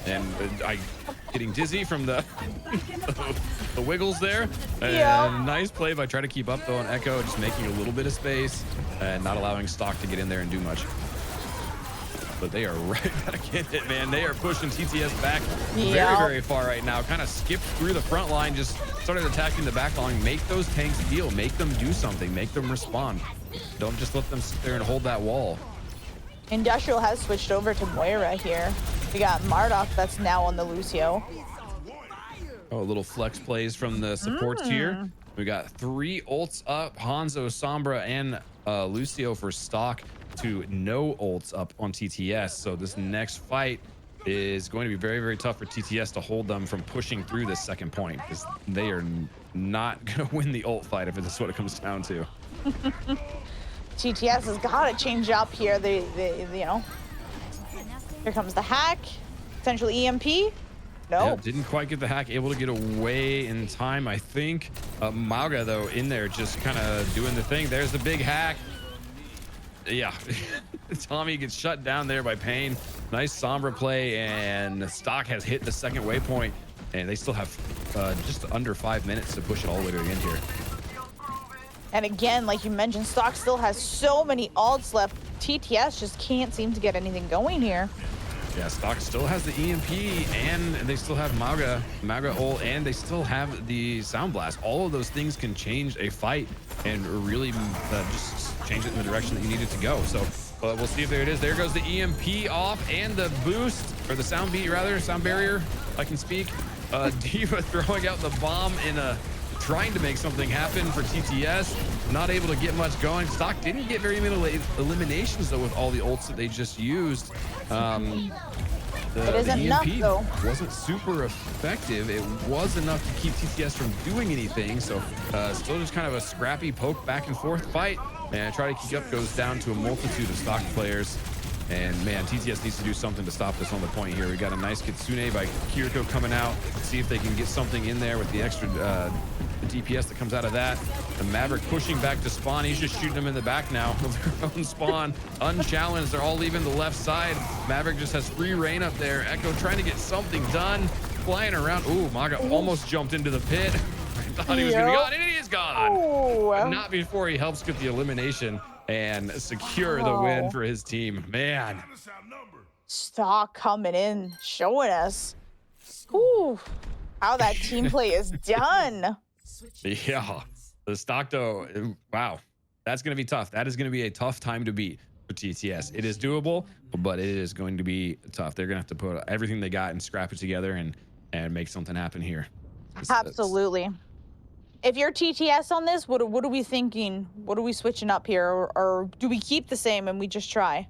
And I getting dizzy from the the wiggles there. And nice play by trying to keep up though on Echo, just making a little bit of space and not allowing Stock to get in there and do much. But they are right back in it, man. They are pushing TTS back very, very far right now. Kind of skipped through the front line, just started attacking the back line. Make those tanks heal, make them do something, make them respond. Don't just let them sit there and hold that wall. Industrial has switched over to Moira here. We got Marduk that's now on the Lucio. Oh, little flex plays from the supports here. We got 3 ults up, Hanzo, Sombra, and Lucio for Stock, to no ults up on TTS. So this next fight is going to be very, very tough for TTS to hold them from pushing through this second point, because they are not going to win the ult fight if it's what it comes down to. TTS has got to change up here. They you know, here comes the hack, potential EMP. No. Yeah, didn't quite get the hack, able to get away in time, I think. Maga, though, in there just kind of doing the thing. There's the big hack. Yeah, Tommy gets shut down there by Pain. Nice Sombra play, and Stock has hit the second waypoint, and they still have just under 5 minutes to push it all the way to the end here. And again, like you mentioned, Stock still has so many ults left. TTS just can't seem to get anything going here. Yeah, Stock still has the EMP, and they still have Maga ult, and they still have the Sound Blast. All of those things can change a fight and really just change it in the direction that you need it to go. So we'll see if there it is. There goes the EMP off and the boost, or the sound barrier, if I can speak. D.Va throwing out the bomb in a trying to make something happen for TTS. Not able to get much going. Stock didn't get very many eliminations though with all the ults that they just used. It isn't enough though. Wasn't super effective. It was enough to keep TTS from doing anything. So still just kind of a scrappy poke back and forth fight. And try to keep up goes down to a multitude of Stock players. And man, TTS needs to do something to stop this on the point here. We got a nice Kitsune by Kiriko coming out. See if they can get something in there with the extra DPS that comes out of that. The Maverick pushing back to spawn. He's just shooting them in the back now of their own spawn. Unchallenged, they're all leaving the left side. Maverick just has free reign up there. Echo trying to get something done. Flying around. Ooh, Maga almost jumped into the pit. I thought he was gonna be gone, and he is gone. But not before he helps get the elimination and secure the win for his team. Man. Stock coming in, showing us how that team play is done. Yeah, the Stockto, wow, that's going to be tough. That is going to be a tough time to beat for TTS. It is doable, but it is going to be tough. They're going to have to put everything they got and scrap it together and make something happen here. Absolutely. If you're TTS on this, what are we thinking? What are we switching up here? Or do we keep the same and we just try?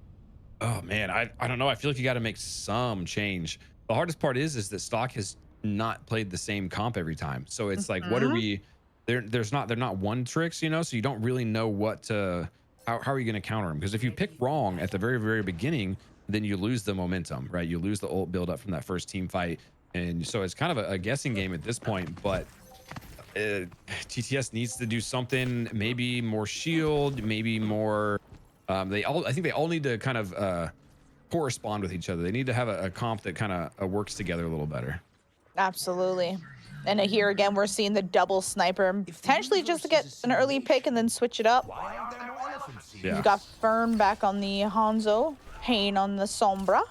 Oh, man, I don't know. I feel like you got to make some change. The hardest part is that Stock has not played the same comp every time. So it's like, what are we... They're not one tricks, you know, so you don't really know what to... How are you going to counter them? Because if you pick wrong at the very, very beginning, then you lose the momentum, right? You lose the ult build up from that first team fight. And so it's kind of a guessing game at this point, but... TTS needs to do something, maybe more shield, maybe more I think they all need to kind of correspond with each other. They need to have a comp that kind of works together a little better. Absolutely. And here again we're seeing the double sniper, potentially just to get an early pick and then switch it up. Yeah. You've got Fern back on the Hanzo, Pain on the Sombra.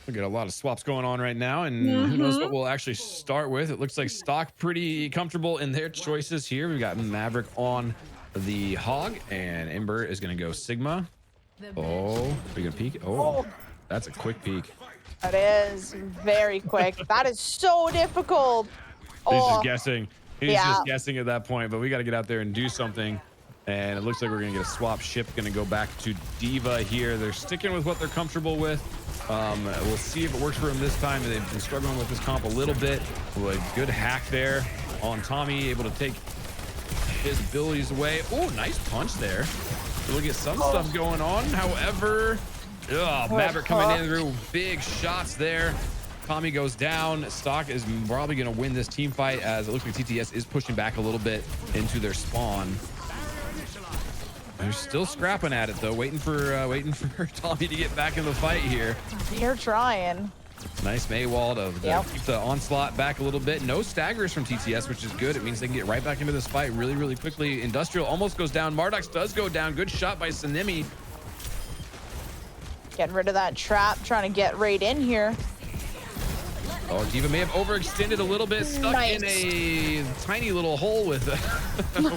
We got a lot of swaps going on right now, and who knows what we'll actually start with. It looks like Stock pretty comfortable in their choices here. We've got Maverick on the Hog, and Ember is going to go Sigma. Oh, we gonna peek? Oh, that's a quick peek. That is very quick. That is so difficult. He's just guessing. He's just guessing at that point, but we got to get out there and do something. And it looks like we're going to get a swap ship. Going to go back to Diva here. They're sticking with what they're comfortable with. We'll see if it works for him this time. They've been struggling with this comp a little bit. A good hack there on Tommy, able to take his abilities away. Oh, nice punch there. We'll get some stuff going on. However, Maverick coming in through big shots there. Tommy goes down. Stock is probably going to win this team fight, as it looks like TTS is pushing back a little bit into their spawn. They're still scrapping at it though, waiting for Tommy to get back in the fight here. They're trying. Nice Maywall to keep the onslaught back a little bit. No staggers from TTS, which is good. It means they can get right back into this fight really, really quickly. Industrial almost goes down. Mardox does go down. Good shot by Sanemi. Getting rid of that trap, trying to get right in here. Oh, Diva may have overextended a little bit, stuck in a tiny little hole with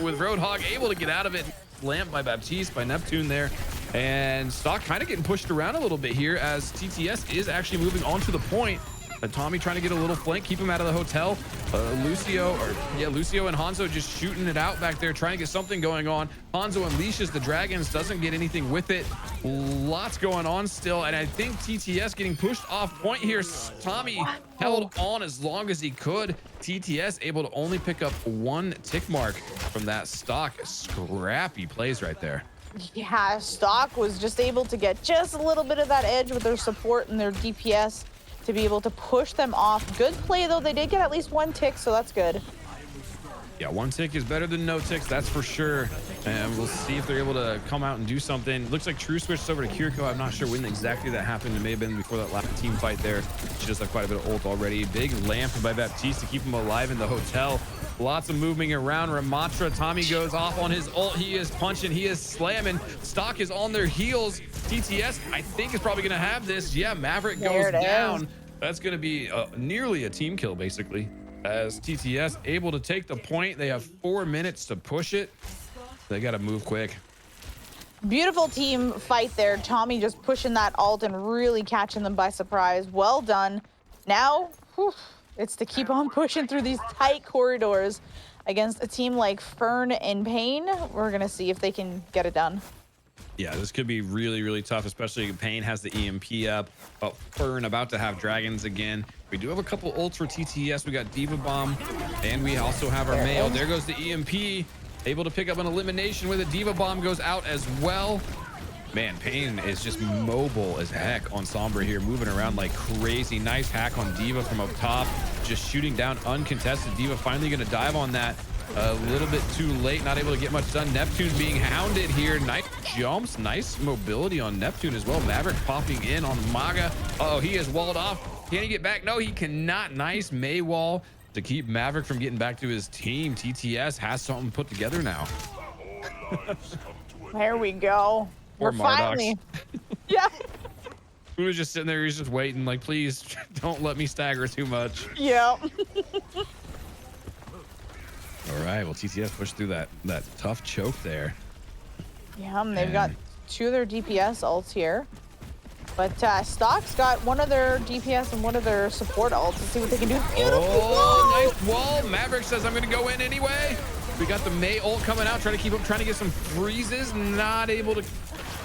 with Roadhog, able to get out of it. Lamp by Baptiste, by Neptune there. And Stock kind of getting pushed around a little bit here, as TTS is actually moving on to the point. Tommy trying to get a little flank, keep him out of the hotel. Lucio and Hanzo just shooting it out back there, trying to get something going on. Hanzo unleashes the dragons, doesn't get anything with it. Lots going on still, and I think TTS getting pushed off point here. Tommy held on as long as he could. TTS able to only pick up one tick mark from that Stock. Scrappy plays right there. Yeah, Stock was just able to get just a little bit of that edge with their support and their DPS to be able to push them off. Good play though. They did get at least one tick, so that's good. Yeah, one tick is better than no ticks, that's for sure. And we'll see if they're able to come out and do something. Looks like True switched over to Kiriko. I'm not sure when exactly that happened. It may have been before that last team fight there. She does have quite a bit of ult already. Big lamp by Baptiste to keep him alive in the hotel. Lots of moving around. Ramatra, Tommy goes off on his ult. He is punching, he is slamming. Stock is on their heels. TTS, I think, is probably going to have this. Yeah, Maverick goes down. That's going to be nearly a team kill, basically, as TTS able to take the point. They have 4 minutes to push it. They got to move quick. Beautiful team fight there. Tommy just pushing that ult and really catching them by surprise. Well done. Now, It's to keep on pushing through these tight corridors against a team like Fern and Pain. We're gonna see if they can get it done. Yeah, this could be really, really tough, especially Pain has the EMP up. But Fern about to have dragons again. We do have a couple ults for TTS. We got Diva Bomb, and we also have our Mail. There goes the EMP. Able to pick up an elimination with a Diva Bomb goes out as well. Man, Pain is just mobile as heck on Sombra here, moving around like crazy. Nice hack on Diva from up top, just shooting down uncontested. Diva finally going to dive on that. A little bit too late, not able to get much done. Neptune being hounded here. Nice jumps, nice mobility on Neptune as well. Maverick popping in on Maga. Uh-oh, he is walled off. Can he get back? No, he cannot. Nice May wall to keep Maverick from getting back to his team. TTS has something put together now. There we go. Or We're finally. Yeah. He was just sitting there, he's just waiting, like, please don't let me stagger too much. Yeah. All right, well, TTS pushed through that tough choke there. Yeah, and they've got 2 of their DPS ults here. But Stock's got one of their DPS and one of their support ults. Let's see what they can do. Beautiful Oh, nice wall. Maverick says, I'm going to go in anyway. We got the May ult coming out, trying to keep up, trying to get some freezes. Not able to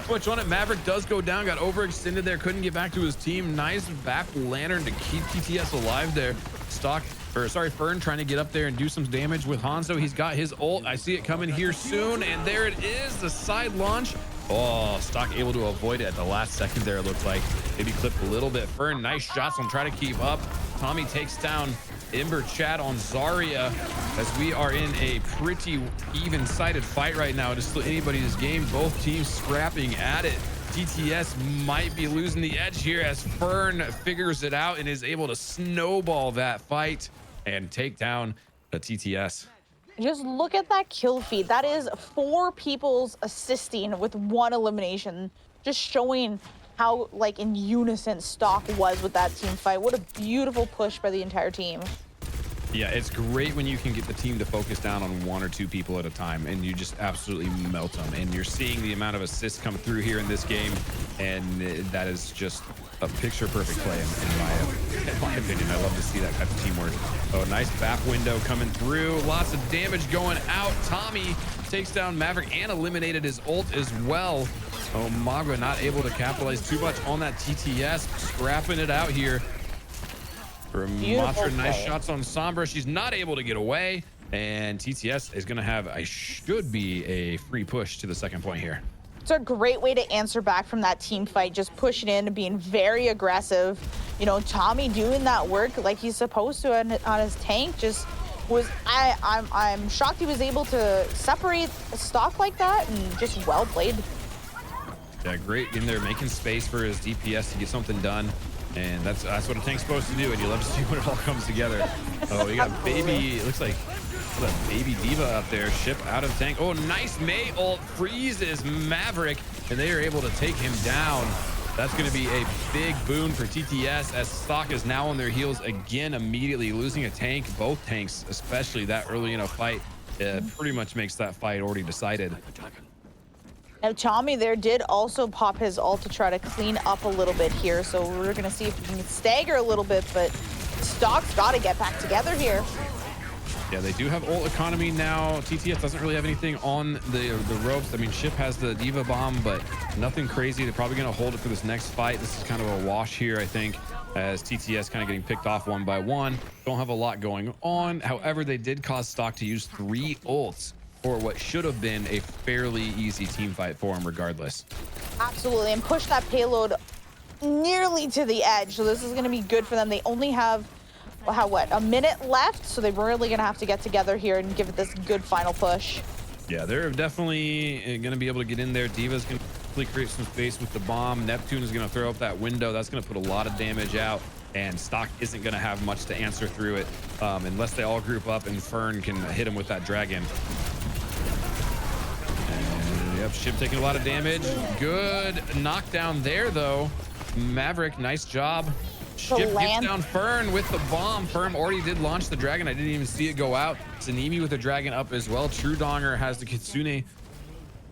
switch on it. Maverick does go down, got overextended there, couldn't get back to his team. Nice back lantern to keep TTS alive there. Fern trying to get up there and do some damage with Hanzo. He's got his ult. I see it coming here soon, and there it is, the side launch. Oh, Stock able to avoid it at the last second there, it looks like. Maybe clipped a little bit. Fern, nice shots on trying to keep up. Tommy takes down Ember Chad on Zarya as we are in a pretty even-sided fight right now. Just anybody's game, both teams scrapping at it. TTS might be losing the edge here as Fern figures it out and is able to snowball that fight and take down the TTS. Just look at that kill feed. That is 4 people's assisting with 1 elimination. Just showing how like in unison Stock was with that team fight. What a beautiful push by the entire team. Yeah, it's great when you can get the team to focus down on 1 or 2 people at a time and you just absolutely melt them. And you're seeing the amount of assists come through here in this game, and that is just a picture-perfect play in my opinion. I love to see that type of teamwork. Oh, nice back window coming through. Lots of damage going out. Tommy takes down Maverick and eliminated his ult as well. Oh, Maga not able to capitalize too much on that TTS. Scrapping it out here. Matra, nice shots on Sombra. She's not able to get away, and TTS is going to have should be a free push to the second point here. It's a great way to answer back from that team fight, just pushing in and being very aggressive. You know, Tommy doing that work like he's supposed to on his tank just was. I'm shocked he was able to separate Stock like that, and just well played. Yeah, great in there, making space for his DPS to get something done. And that's what a tank's supposed to do, and you love to see when it all comes together. Oh, we got baby, it looks like a baby Diva up there, ship out of tank. Oh, nice May ult freezes Maverick, and they are able to take him down. That's going to be a big boon for TTS as Stock is now on their heels again, immediately losing a tank. Both tanks, especially that early in a fight, pretty much makes that fight already decided. Now, Tommy there did also pop his ult to try to clean up a little bit here. So we're going to see if he can stagger a little bit, but Stock's got to get back together here. Yeah, they do have ult economy now. TTS doesn't really have anything on the ropes. I mean, Ship has the Diva Bomb, but nothing crazy. They're probably going to hold it for this next fight. This is kind of a wash here, I think, as TTS kind of getting picked off 1 by 1. Don't have a lot going on. However, they did cause Stock to use 3 ults for what should have been a fairly easy team fight for him regardless. Absolutely, and push that payload nearly to the edge. So this is going to be good for them. They only have, what, a minute left? So they're really going to have to get together here and give it this good final push. Yeah, they're definitely going to be able to get in there. Diva's going to create some space with the bomb. Neptune is going to throw up that window. That's going to put a lot of damage out. And Stock isn't going to have much to answer through it unless they all group up and Fern can hit him with that dragon. And, yep, Ship taking a lot of damage. Good knockdown there, though. Maverick, nice job. Ship gets down Fern with the bomb. Fern already did launch the dragon. I didn't even see it go out. Tsunemi with the dragon up as well. True Donger has the Kitsune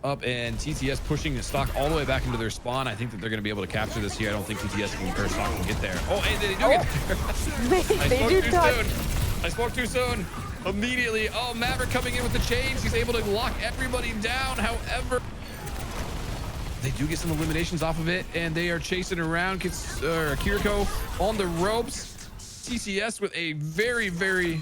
up, and TTS pushing the Stock all the way back into their spawn. I think that they're going to be able to capture this here. I don't think TTS can, or Stock can get there. Oh, and they do get there. they do touch. I spoke too soon. Immediately. Oh, Maverick coming in with the chains. He's able to lock everybody down. However, they do get some eliminations off of it, and they are chasing around Kiriko on the ropes. TTS with a very, very...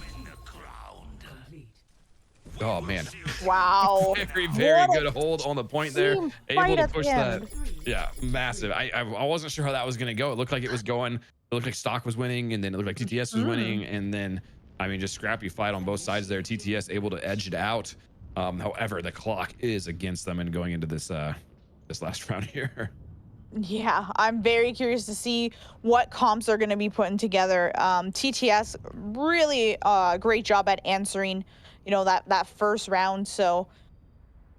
Oh, man. Wow. Very, very good hold on the point there. Able to push that. Yeah, massive. I wasn't sure how that was going to go. It looked like it was going. It looked like Stock was winning, and then it looked like TTS was winning, and then, I mean, just scrappy fight on both sides there. TTS able to edge it out. However, the clock is against them and going into this this last round here. Yeah, I'm very curious to see what comps are going to be putting together. TTS really great job at answering, you know, that first round. So,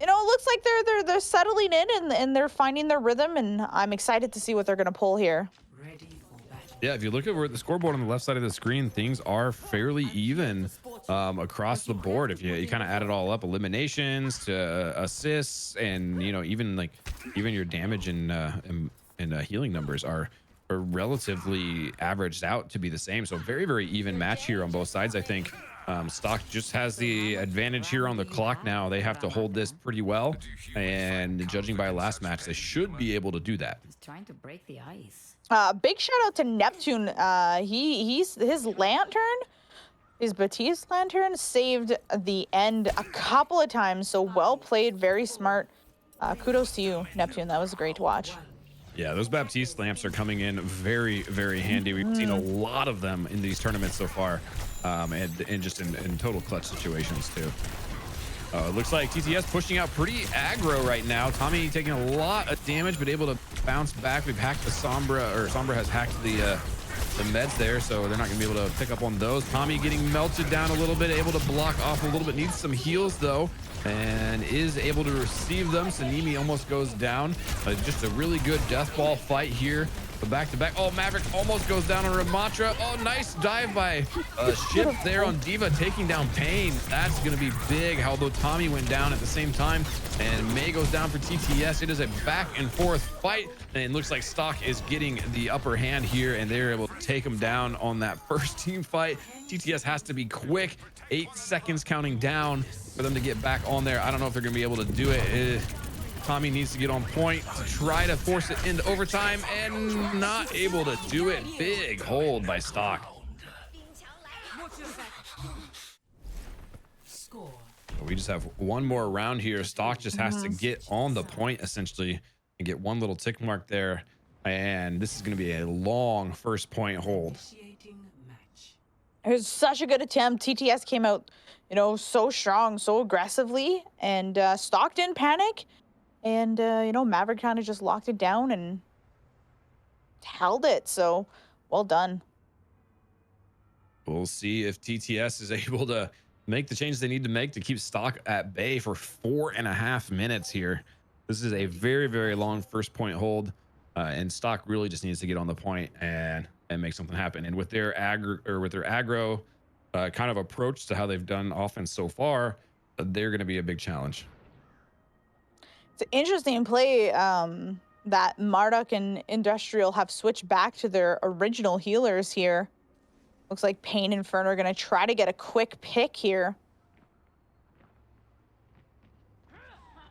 you know, it looks like they're settling in and they're finding their rhythm, and I'm excited to see what they're going to pull here. Yeah, if you look at where the scoreboard on the left side of the screen, things are fairly even across the board. If you kind of add it all up, eliminations to assists, and you know, even your damage and healing numbers are relatively averaged out to be the same. So very, very even match here on both sides. I think Stock just has the advantage here on the clock now. They have to hold this pretty well, and judging by last match, they should be able to do that. He's trying to break the ice. Big shout out to Neptune. His lantern, his Batiste lantern, saved the end a couple of times. So well played, very smart. Kudos to you, Neptune. That was great to watch. Yeah, those Baptiste lamps are coming in very, very handy. We've seen a lot of them in these tournaments so far, and just in total clutch situations too. It looks like TTS pushing out pretty aggro right now. Tommy taking a lot of damage, but able to bounce back. We've hacked the Sombra, or Sombra has hacked the meds there, so they're not going to be able to pick up on those. Tommy getting melted down a little bit, able to block off a little bit. Needs some heals, though, and is able to receive them. Sanimi almost goes down. Just a really good death ball fight here. The back-to-back. Oh, Maverick almost goes down on Ramatra. Oh, nice dive by Ship there on Diva, taking down Pain. That's going to be big, although Tommy went down at the same time, and May goes down for TTS. It is a back-and-forth fight, and it looks like Stock is getting the upper hand here, and they're able to take him down on that first team fight. TTS has to be quick. 8 seconds counting down for them to get back on there. I don't know if they're going to be able to do it. Tommy needs to get on point to try to force it into overtime, and not able to do it. Big hold by Stock. We just have one more round here. Stock just has to get on the point essentially and get one little tick mark there, and this is going to be a long first point hold. It was such a good attempt. TTS came out, you know, so strong, so aggressively, and Stock didn't panic. And, you know, Maverick kind of just locked it down and held it. So, well done. We'll see if TTS is able to make the changes they need to make to keep Stock at bay for 4.5 minutes here. This is a very, very long first point hold. And Stock really just needs to get on the point and make something happen. And with their aggro kind of approach to how they've done offense so far, they're going to be a big challenge. It's an interesting play that Marduk and Industrial have switched back to their original healers here. Looks like Pain and Fern are going to try to get a quick pick here.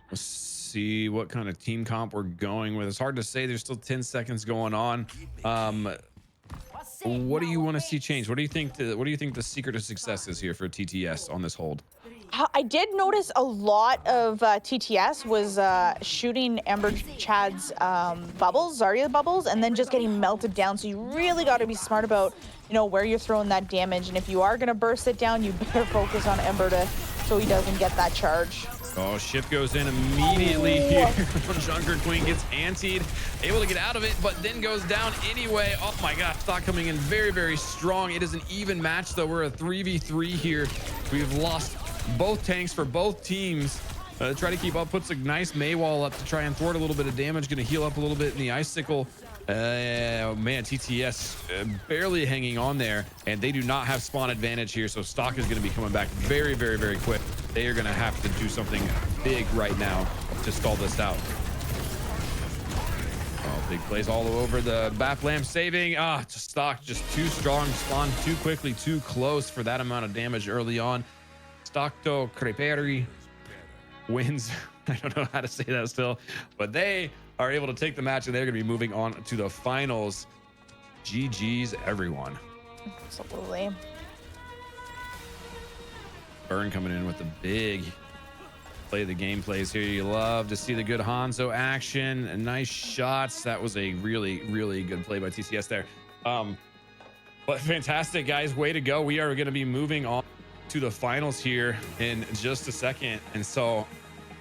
Let's see what kind of team comp we're going with. It's hard to say. There's still 10 seconds going on. What do you want to see change? What do you think the secret of success is here for TTS on this hold? I did notice a lot of TTS was shooting Ember Chad's bubbles, Zarya bubbles, and then just getting melted down. So you really got to be smart about, you know, where you're throwing that damage. And if you are going to burst it down, you better focus on Ember so he doesn't get that charge. Oh, Ship goes in immediately here. Junker Queen gets antied, able to get out of it, but then goes down anyway. Oh my gosh, Stock coming in very, very strong. It is an even match, though. We're a 3v3 here. We've lost both tanks for both teams. Try to keep up, puts a nice May wall up to try and thwart a little bit of damage. Gonna heal up a little bit in the icicle. Oh man, TTS barely hanging on there, and they do not have spawn advantage here, so Stock is going to be coming back very, very, very quick. They are going to have to do something big right now to stall this out. Oh, big plays all over the Baplam saving. Stock just too strong, spawned too quickly, too close for that amount of damage early on. StocktoCrêperie wins. I don't know how to say that still, but they are able to take the match and they're going to be moving on to the finals. GG's everyone. Absolutely. Burn coming in with the big play the game plays here. You love to see the good Hanzo action and nice shots. That was a really, really good play by TCS there. But fantastic, guys. Way to go. We are going to be moving on to the finals here in just a second. And so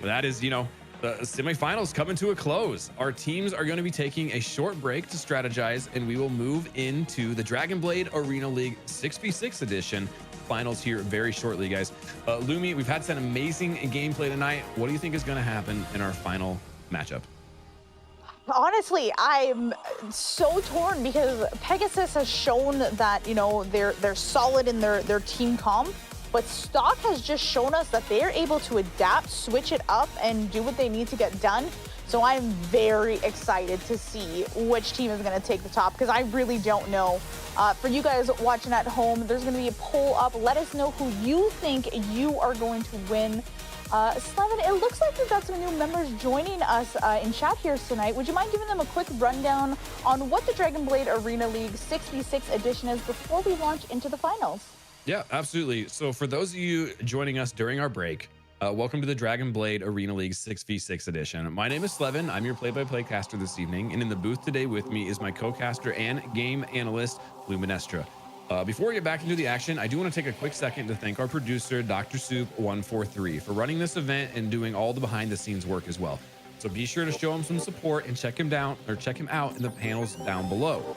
that is, you know, the semifinals coming to a close. Our teams are going to be taking a short break to strategize, and we will move into the Dragonblade Arena League 6v6 edition finals here very shortly, guys. Lumi, we've had some amazing gameplay tonight. What do you think is going to happen in our final matchup? Honestly, I'm so torn because Pegasus has shown that, you know, they're solid in their team comp, but Stock has just shown us that they're able to adapt, switch it up, and do what they need to get done. So I'm very excited to see which team is going to take the top, because I really don't know. For you guys watching at home, there's going to be a poll up. Let us know who you think you are going to win. Slevin, it looks like we've got some new members joining us in chat here tonight. Would you mind giving them a quick rundown on what the Dragonblade Arena League 6v6 edition is before we launch into the finals? Yeah, absolutely. So for those of you joining us during our break, welcome to the Dragonblade Arena League 6v6 edition. My name is Slevin. I'm your play-by-play caster this evening, and in the booth today with me is my co-caster and game analyst, Luminestra. Before we get back into the action, I do want to take a quick second to thank our producer, Dr. Soup 143, for running this event and doing all the behind-the-scenes work as well. So be sure to show him some support and check him out in the panels down below.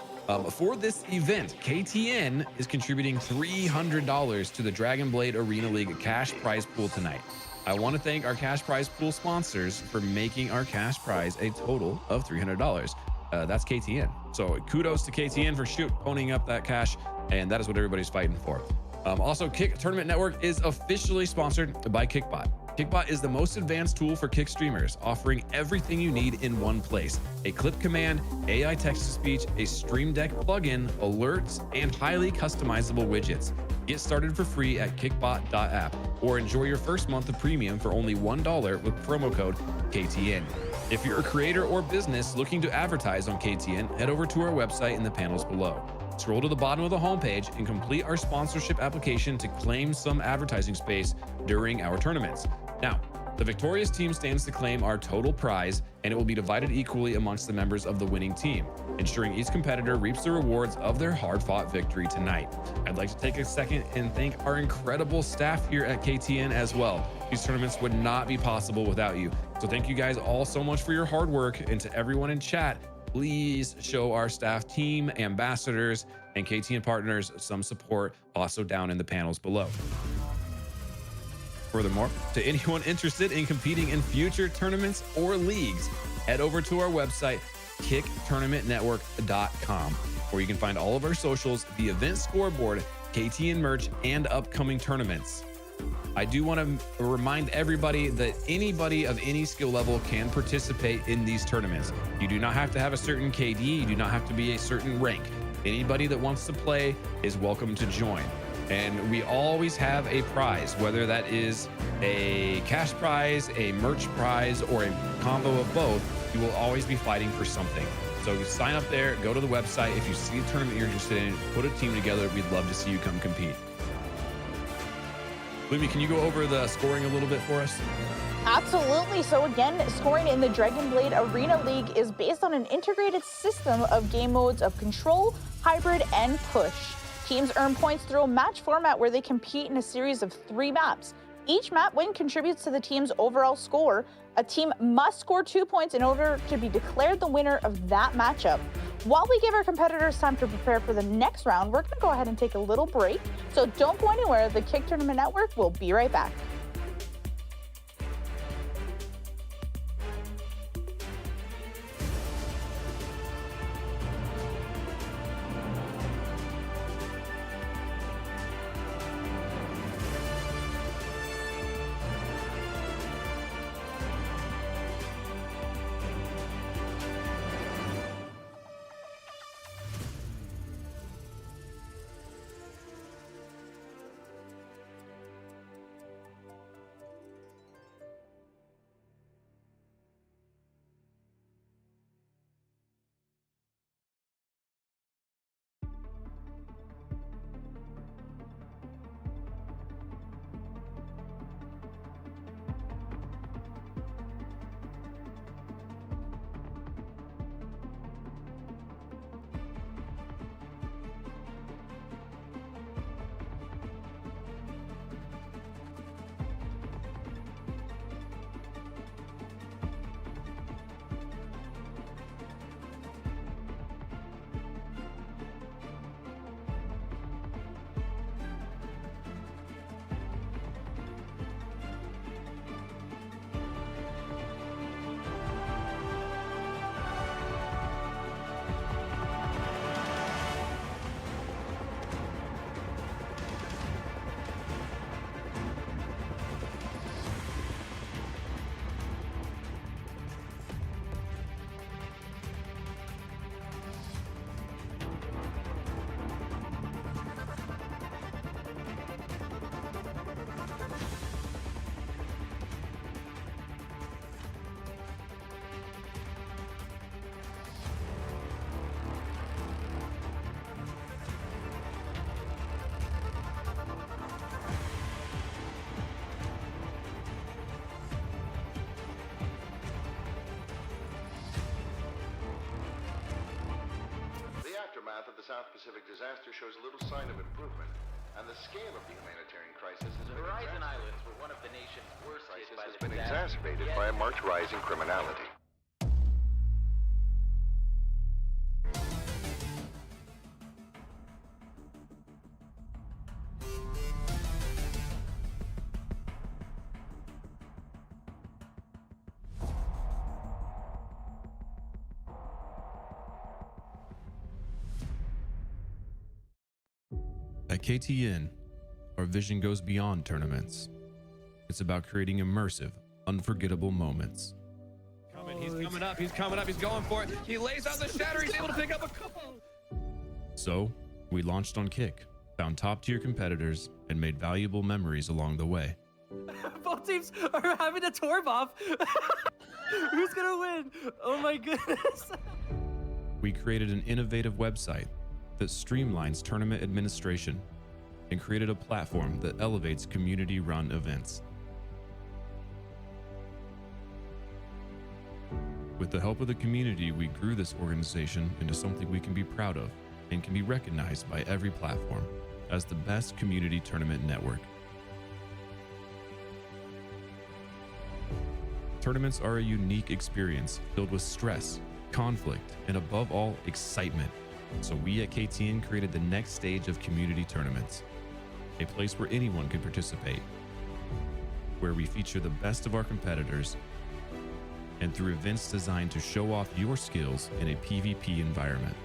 For this event, KTN is contributing $300 to the Dragonblade Arena League cash prize pool tonight. I want to thank our cash prize pool sponsors for making our cash prize a total of $300. That's KTN. So kudos to KTN for ponying up that cash, and that is what everybody's fighting for. Also, Kick Tournament Network is officially sponsored by Kickbot. Kickbot is the most advanced tool for Kick streamers, offering everything you need in one place: a clip command, AI text-to-speech, a Stream Deck plugin, alerts, and highly customizable widgets. Get started for free at kickbot.app or enjoy your first month of premium for only $1 with promo code KTN. If you're a creator or business looking to advertise on KTN, head over to our website in the panels below. Scroll to the bottom of the homepage and complete our sponsorship application to claim some advertising space during our tournaments. Now, the victorious team stands to claim our total prize, and it will be divided equally amongst the members of the winning team, ensuring each competitor reaps the rewards of their hard-fought victory tonight. I'd like to take a second and thank our incredible staff here at KTN as well. These tournaments would not be possible without you. So thank you guys all so much for your hard work, and to everyone in chat, please show our staff, team, ambassadors, and KTN partners some support also down in the panels below. Furthermore, to anyone interested in competing in future tournaments or leagues, head over to our website, kicktournamentnetwork.com, where you can find all of our socials, the event scoreboard, KTN merch, and upcoming tournaments. I do want to remind everybody that anybody of any skill level can participate in these tournaments. You do not have to have a certain KD. You do not have to be a certain rank. Anybody that wants to play is welcome to join. And we always have a prize, whether that is a cash prize, a merch prize, or a combo of both. You will always be fighting for something. So sign up there, go to the website. If you see a tournament you're interested in, put a team together. We'd love to see you come compete. Lumi, can you go over the scoring a little bit for us? Absolutely. So again, scoring in the Dragonblade Arena League is based on an integrated system of game modes of Control, Hybrid, and Push. Teams earn points through a match format where they compete in a series of 3 maps. Each map win contributes to the team's overall score. A team must score 2 points in order to be declared the winner of that matchup. While we give our competitors time to prepare for the next round, we're going to go ahead and take a little break. So don't go anywhere. The Kick Tournament Network will be right back. South Pacific disaster shows little sign of improvement, and the scale of the humanitarian crisis has The been Horizon Islands were one of the nation's worst hit by the disaster. exacerbated by a marked rise in criminality. At KTN, our vision goes beyond tournaments. It's about creating immersive, unforgettable moments. He's coming up, he's coming up, he's going for it. He lays out the shatter, he's able to pick up a couple. So, we launched on Kick, found top-tier competitors, and made valuable memories along the way. Both teams are having a torb off. Who's gonna win? Oh my goodness. We created an innovative website that streamlines tournament administration and created a platform that elevates community-run events. With the help of the community, we grew this organization into something we can be proud of and can be recognized by every platform as the best community tournament network. Tournaments are a unique experience filled with stress, conflict, and above all, excitement. So we at KTN created the next stage of community tournaments, a place where anyone can participate, where we feature the best of our competitors, and through events designed to show off your skills in a PvP environment.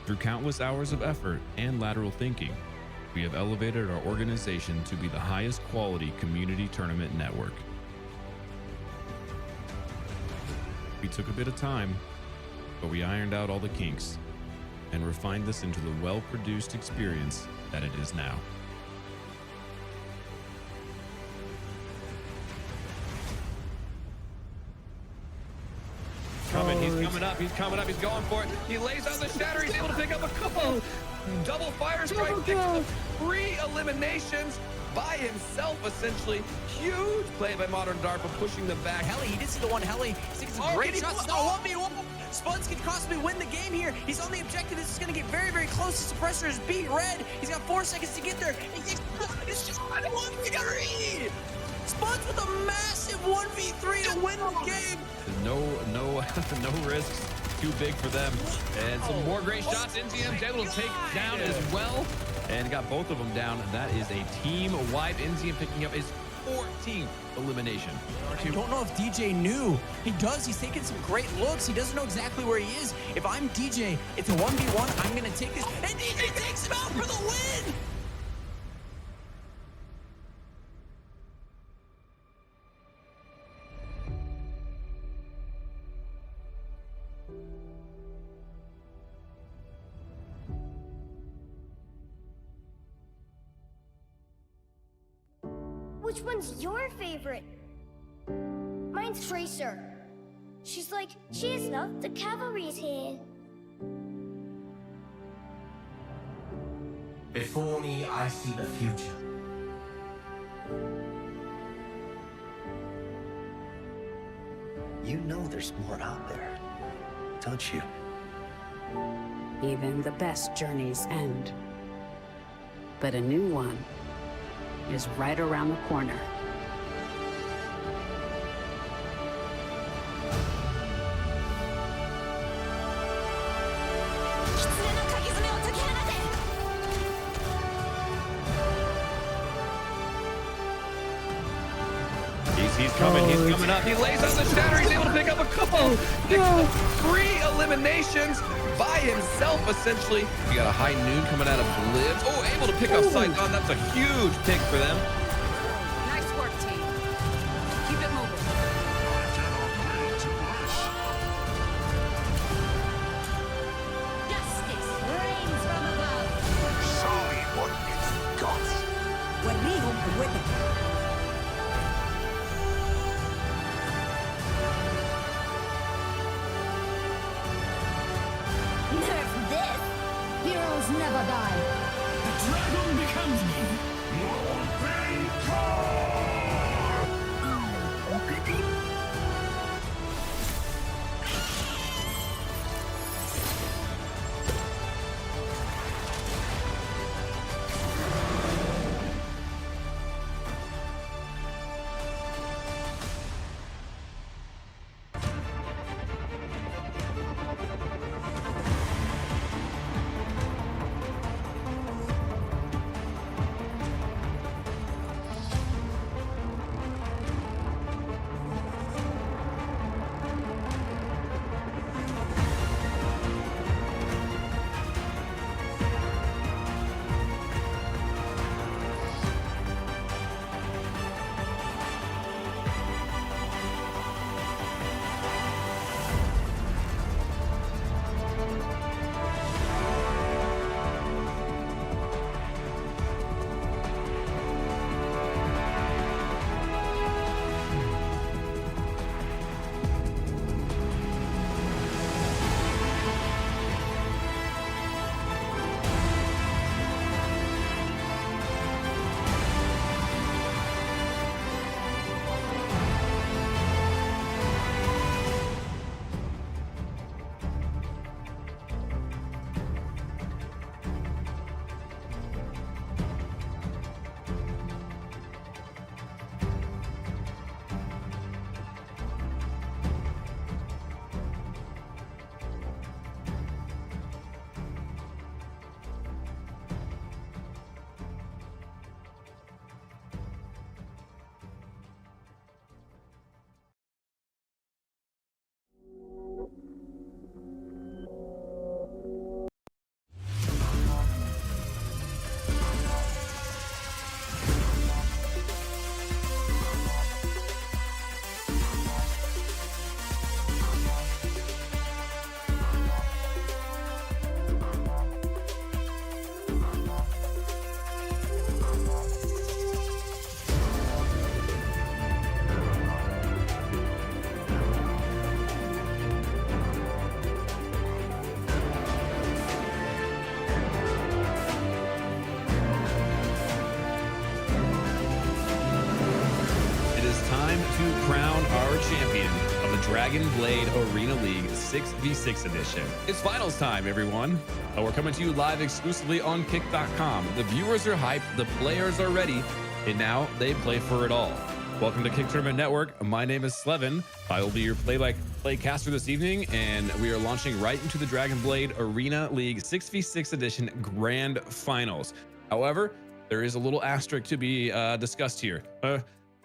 Through countless hours of effort and lateral thinking, we have elevated our organization to be the highest quality community tournament network. We took a bit of time, but we ironed out all the kinks and refined this into the well-produced experience that it is now. He's coming up, he's coming up, he's going for it. He lays out the shatter, he's able to pick up a couple. Double fire strike, picks up 3 eliminations by himself, essentially. Huge play by Modern DARPA, pushing the back. Heli, he did see the one Heli. He's taking some great shots. Oh, 1v1. Spuns can possibly win the game here. He's on the objective. This is going to get very, very close. The suppressor is beat red. He's got 4 seconds to get there. He takes his shot. 1v3. Spuns with a massive 1v3 to win the game. No risks. Too big for them. And some more great shots. NZM's able to take down as well. And got both of them down. That is a team-wide. NZM picking up his 14th elimination. I don't know if DJ knew. He does. He's taking some great looks. He doesn't know exactly where he is. If I'm DJ, it's a 1v1. I'm going to take this. And DJ takes him out for the win. Which one's your favorite? Mine's Tracer. She's like, she is enough, the cavalry's here. Before me, I see the future. You know there's more out there, don't you? Even the best journeys end. But a new one is right around the corner. He's coming up. He lays out the shatter. He's able to pick up a couple. Picks up 3 eliminations by himself, essentially. You got a high noon coming out of Blitz. Oh, able to pick up Sight on. That's a huge pick for them. Nice work, team. Keep it moving. Justice reigns from above. Show me what it's got. When we open with it. Nerf this. Heroes never die. The dragon becomes me. Dragonblade Arena League 6v6 edition. It's finals time, everyone. We're coming to you live exclusively on kick.com. The viewers are hyped, the players are ready, and now they play for it all. Welcome to Kick Tournament Network. My name is Slevin. I will be your play-by-play caster this evening, and we are launching right into the Dragonblade Arena League 6v6 edition Grand Finals. However, there is a little asterisk to be discussed here.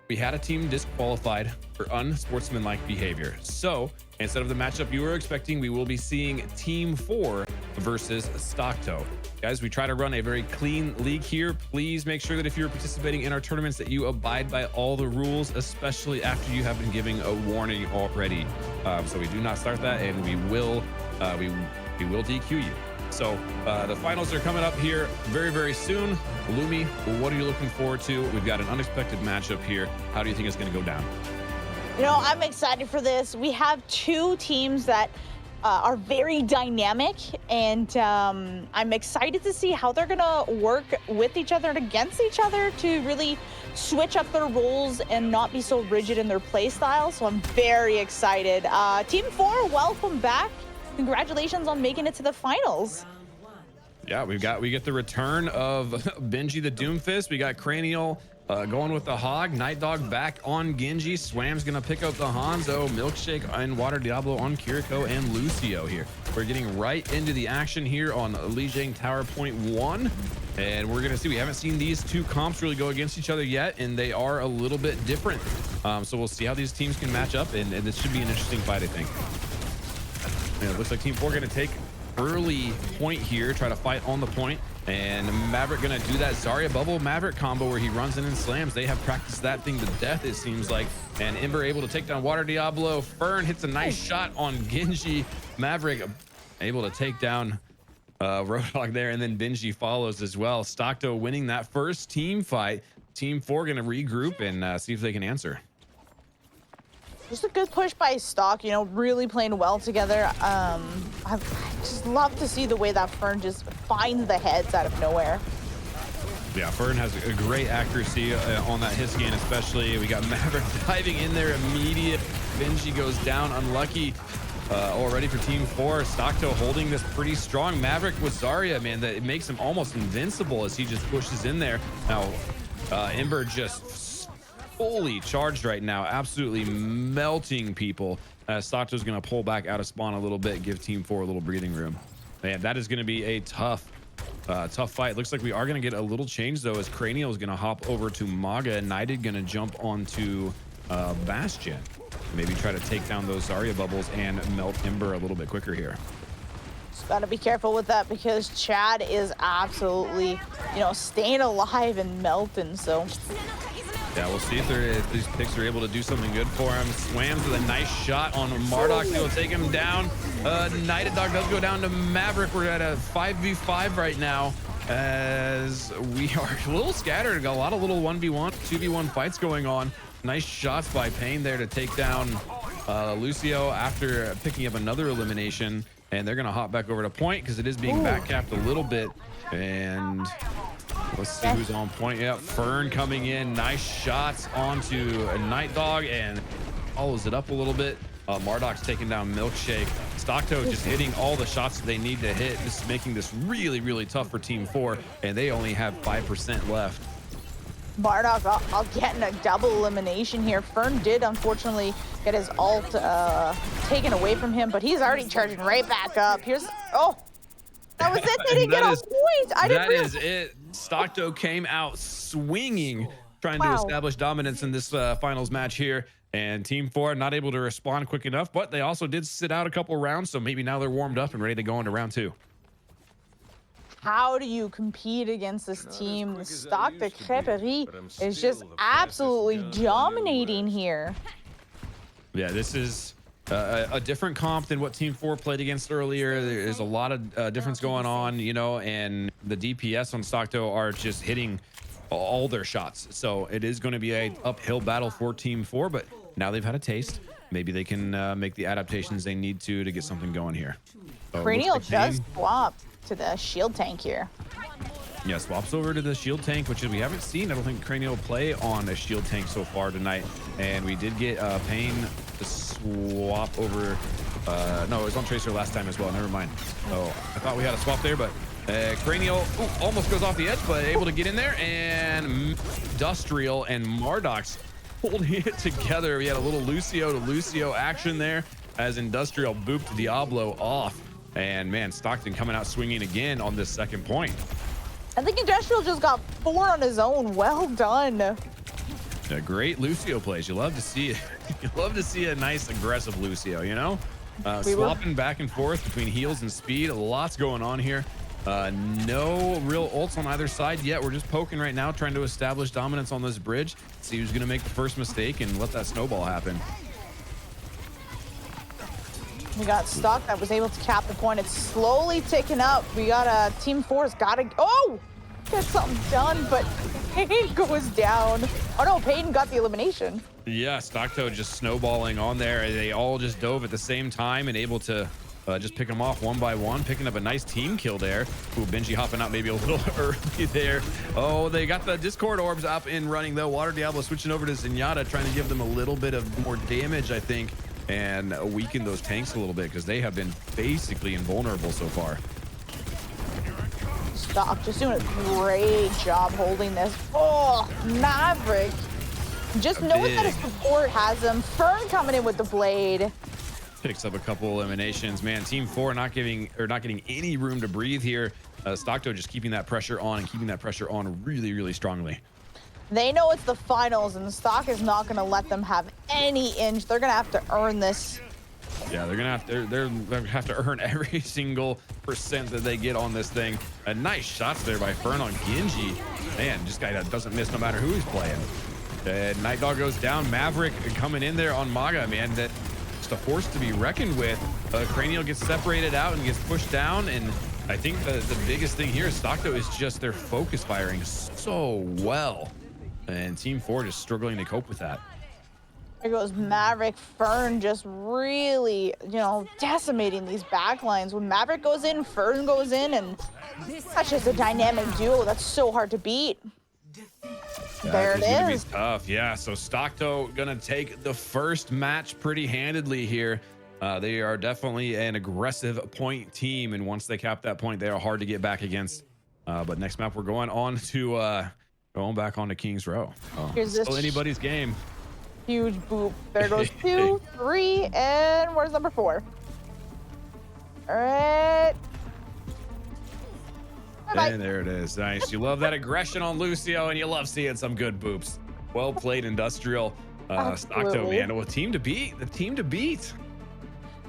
We had a team disqualified for unsportsmanlike behavior. So instead of the matchup you were expecting, we will be seeing Team 4 versus Stockto. Guys, we try to run a very clean league here. Please make sure that if you're participating in our tournaments that you abide by all the rules, especially after you have been giving a warning already. So we do not start that, and we will DQ you. So the finals are coming up here very, very soon. Lumi, what are you looking forward to? We've got an unexpected matchup here. How do you think it's going to go down? You know, I'm excited for this. We have two teams that are very dynamic, and I'm excited to see how they're going to work with each other and against each other to really switch up their roles and not be so rigid in their play style. So I'm very excited. Team 4, welcome back. Congratulations on making it to the finals. Yeah, we get the return of Benji the Doomfist. We got Cranial going with the Hog. Night Dog back on Genji. Swam's gonna pick up the Hanzo. Milkshake and Water Diablo on Kiriko and Lucio here. We're getting right into the action here on Lijiang Tower Point 1. And we're gonna see, we haven't seen these two comps really go against each other yet, and they are a little bit different. So we'll see how these teams can match up, and this should be an interesting fight, I think. And it looks like Team 4 going to take early point here, try to fight on the point, and Maverick going to do that Zarya Bubble Maverick combo where he runs in and slams. They have practiced that thing to death, it seems like. And Ember able to take down Water Diablo. Fern hits a nice shot on Genji. Maverick able to take down Roadhog there, and then Benji follows as well. Stockto winning that first team fight. Team 4 going to regroup and see if they can answer. Just a good push by Stock, you know, really playing well together. I just love to see the way that Fern just finds the heads out of nowhere. Yeah, Fern has a great accuracy on that hit scan, especially. We got Maverick diving in there immediate. Benji goes down, unlucky already for Team 4. Stockto holding this pretty strong. Maverick with Zarya, man, that it makes him almost invincible as he just pushes in there. Now, Ember just fully charged right now, absolutely melting people. Stockto's going to pull back out of spawn a little bit, give Team 4 a little breathing room. Man, that is going to be a tough fight. Looks like we are going to get a little change, though, as Cranial is going to hop over to Maga, and Knighted going to jump onto Bastion. Maybe try to take down those Zarya bubbles and melt Ember a little bit quicker here. Just got to be careful with that because Chad is absolutely, you know, staying alive and melting, so... Yeah, we'll see if these picks are able to do something good for him. Swams with a nice shot on Marduk. They'll take him down. Nighted Dog does go down to Maverick. We're at a 5v5 right now as we are a little scattered. Got a lot of little 1v1, 2v1 fights going on. Nice shots by Payne there to take down Lucio after picking up another elimination. And they're going to hop back over to point because it is being backcapped a little bit. And... let's see who's on point. Yeah, Fern coming in. Nice shots onto a Night Dog and follows it up a little bit. Marduk's taking down Milkshake. Stockto just hitting all the shots that they need to hit. This is making this really, really tough for Team 4, and they only have 5% left. Marduk getting a double elimination here. Fern did unfortunately get his ult taken away from him, but he's already charging right back up. Here's that was it. They didn't get on point. That is it. Stockto came out swinging, trying to establish dominance in this finals match here. And Team 4 not able to respond quick enough, but they also did sit out a couple rounds, so maybe now they're warmed up and ready to go into round 2. How do you compete against this team? StocktoCrêperie is just absolutely dominating here. Yeah, this is a different comp than what Team 4 played against earlier. There's a lot of difference going on, you know, and the DPS on Stockto are just hitting all their shots. So it is going to be a uphill battle for Team 4, but now they've had a taste. Maybe they can make the adaptations they need to get something going here. So Cranial does swap to the shield tank here. Yeah, swaps over to the shield tank, which we haven't seen. I don't think Cranial play on a shield tank so far tonight. And we did get Payne swap over. No, it was on Tracer last time as well. Never mind. Oh, I thought we had a swap there, but Cranial almost goes off the edge, but able to get in there. And Industrial and Mardox holding it together. We had a little Lucio to Lucio action there as Industrial booped Diablo off. And man, Stockton coming out swinging again on this second point. I think Industrial just got 4 on his own. Well done. Great Lucio plays. You love to see it. You love to see a nice aggressive Lucio, you know? Swapping back and forth between heals and speed. Lots going on here. No real ults on either side yet. We're just poking right now, trying to establish dominance on this bridge. See who's going to make the first mistake and let that snowball happen. We got Stock that was able to cap the point. It's slowly ticking up. We got Team 4's got to... Oh! Get something done, but Payne goes down. Oh no, Payne got the elimination. Yeah, Stockto just snowballing on there. They all just dove at the same time and able to just pick them off one by one, picking up a nice team kill there. Ooh, Benji hopping out maybe a little early there. Oh, they got the Discord orbs up and running though. Water Diablo switching over to Zenyatta, trying to give them a little bit of more damage, I think, and weaken those tanks a little bit because they have been basically invulnerable so far. Stock just doing a great job holding this. Oh, Maverick. Just knowing that his support has him. Fern coming in with the blade. Picks up a couple eliminations. Man, Team 4 not getting any room to breathe here. Stockto just keeping that pressure on and keeping that pressure on really, really strongly. They know it's the finals, and Stock is not going to let them have any inch. They're going to have to earn this. Yeah, they're gonna have to earn every single percent that they get on this thing. Nice shots there by Fern on Genji. Man, this guy doesn't miss no matter who he's playing. And Night Dog goes down. Maverick coming in there on Maga, man. That's just a force to be reckoned with. Cranial gets separated out and gets pushed down. And I think the biggest thing here is Stockto is just their focus firing so well. And Team 4 just struggling to cope with that. There goes Maverick. Fern just really, decimating these backlines. When Maverick goes in, Fern goes in, and that's just a dynamic duo that's so hard to beat. Yeah, there it gonna is. Be tough. Yeah, so Stockto gonna take the first match pretty handedly here. They are definitely an aggressive point team, and once they cap that point, they are hard to get back against. But next map, we're going on to going back onto King's Row. Oh, Here's this still anybody's game. Huge boop. There goes 2, 3, and where's number 4? All right. Bye-bye. And there it is. Nice. You love that aggression on Lucio, and you love seeing some good boops. Well played, Industrial. Stockto, man. Well, team to beat. The team to beat.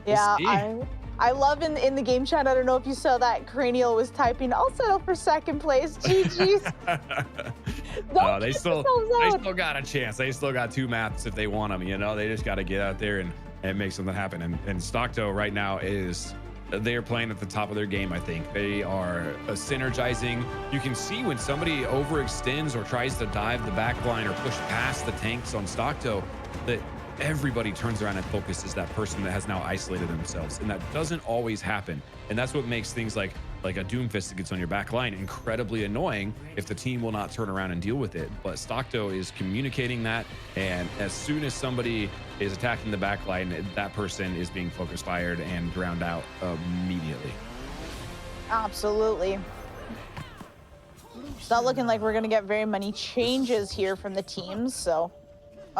Yeah, I love in the game chat. I don't know if you saw that. Cranial was typing, "I'll settle for second place." GG's. They still got a chance. They still got 2 maps if they want them. They just got to get out there and make something happen. And Stockto right now they are playing at the top of their game. I think they are synergizing. You can see when somebody overextends or tries to dive the back line or push past the tanks on Stockto, that everybody turns around and focuses that person that has now isolated themselves, and that doesn't always happen. And that's what makes things like a Doomfist that gets on your back line incredibly annoying if the team will not turn around and deal with it. But Stockto is communicating that, and as soon as somebody is attacking the back line, that person is being focus fired and drowned out immediately. Absolutely. It's not looking like we're going to get very many changes here from the teams, so...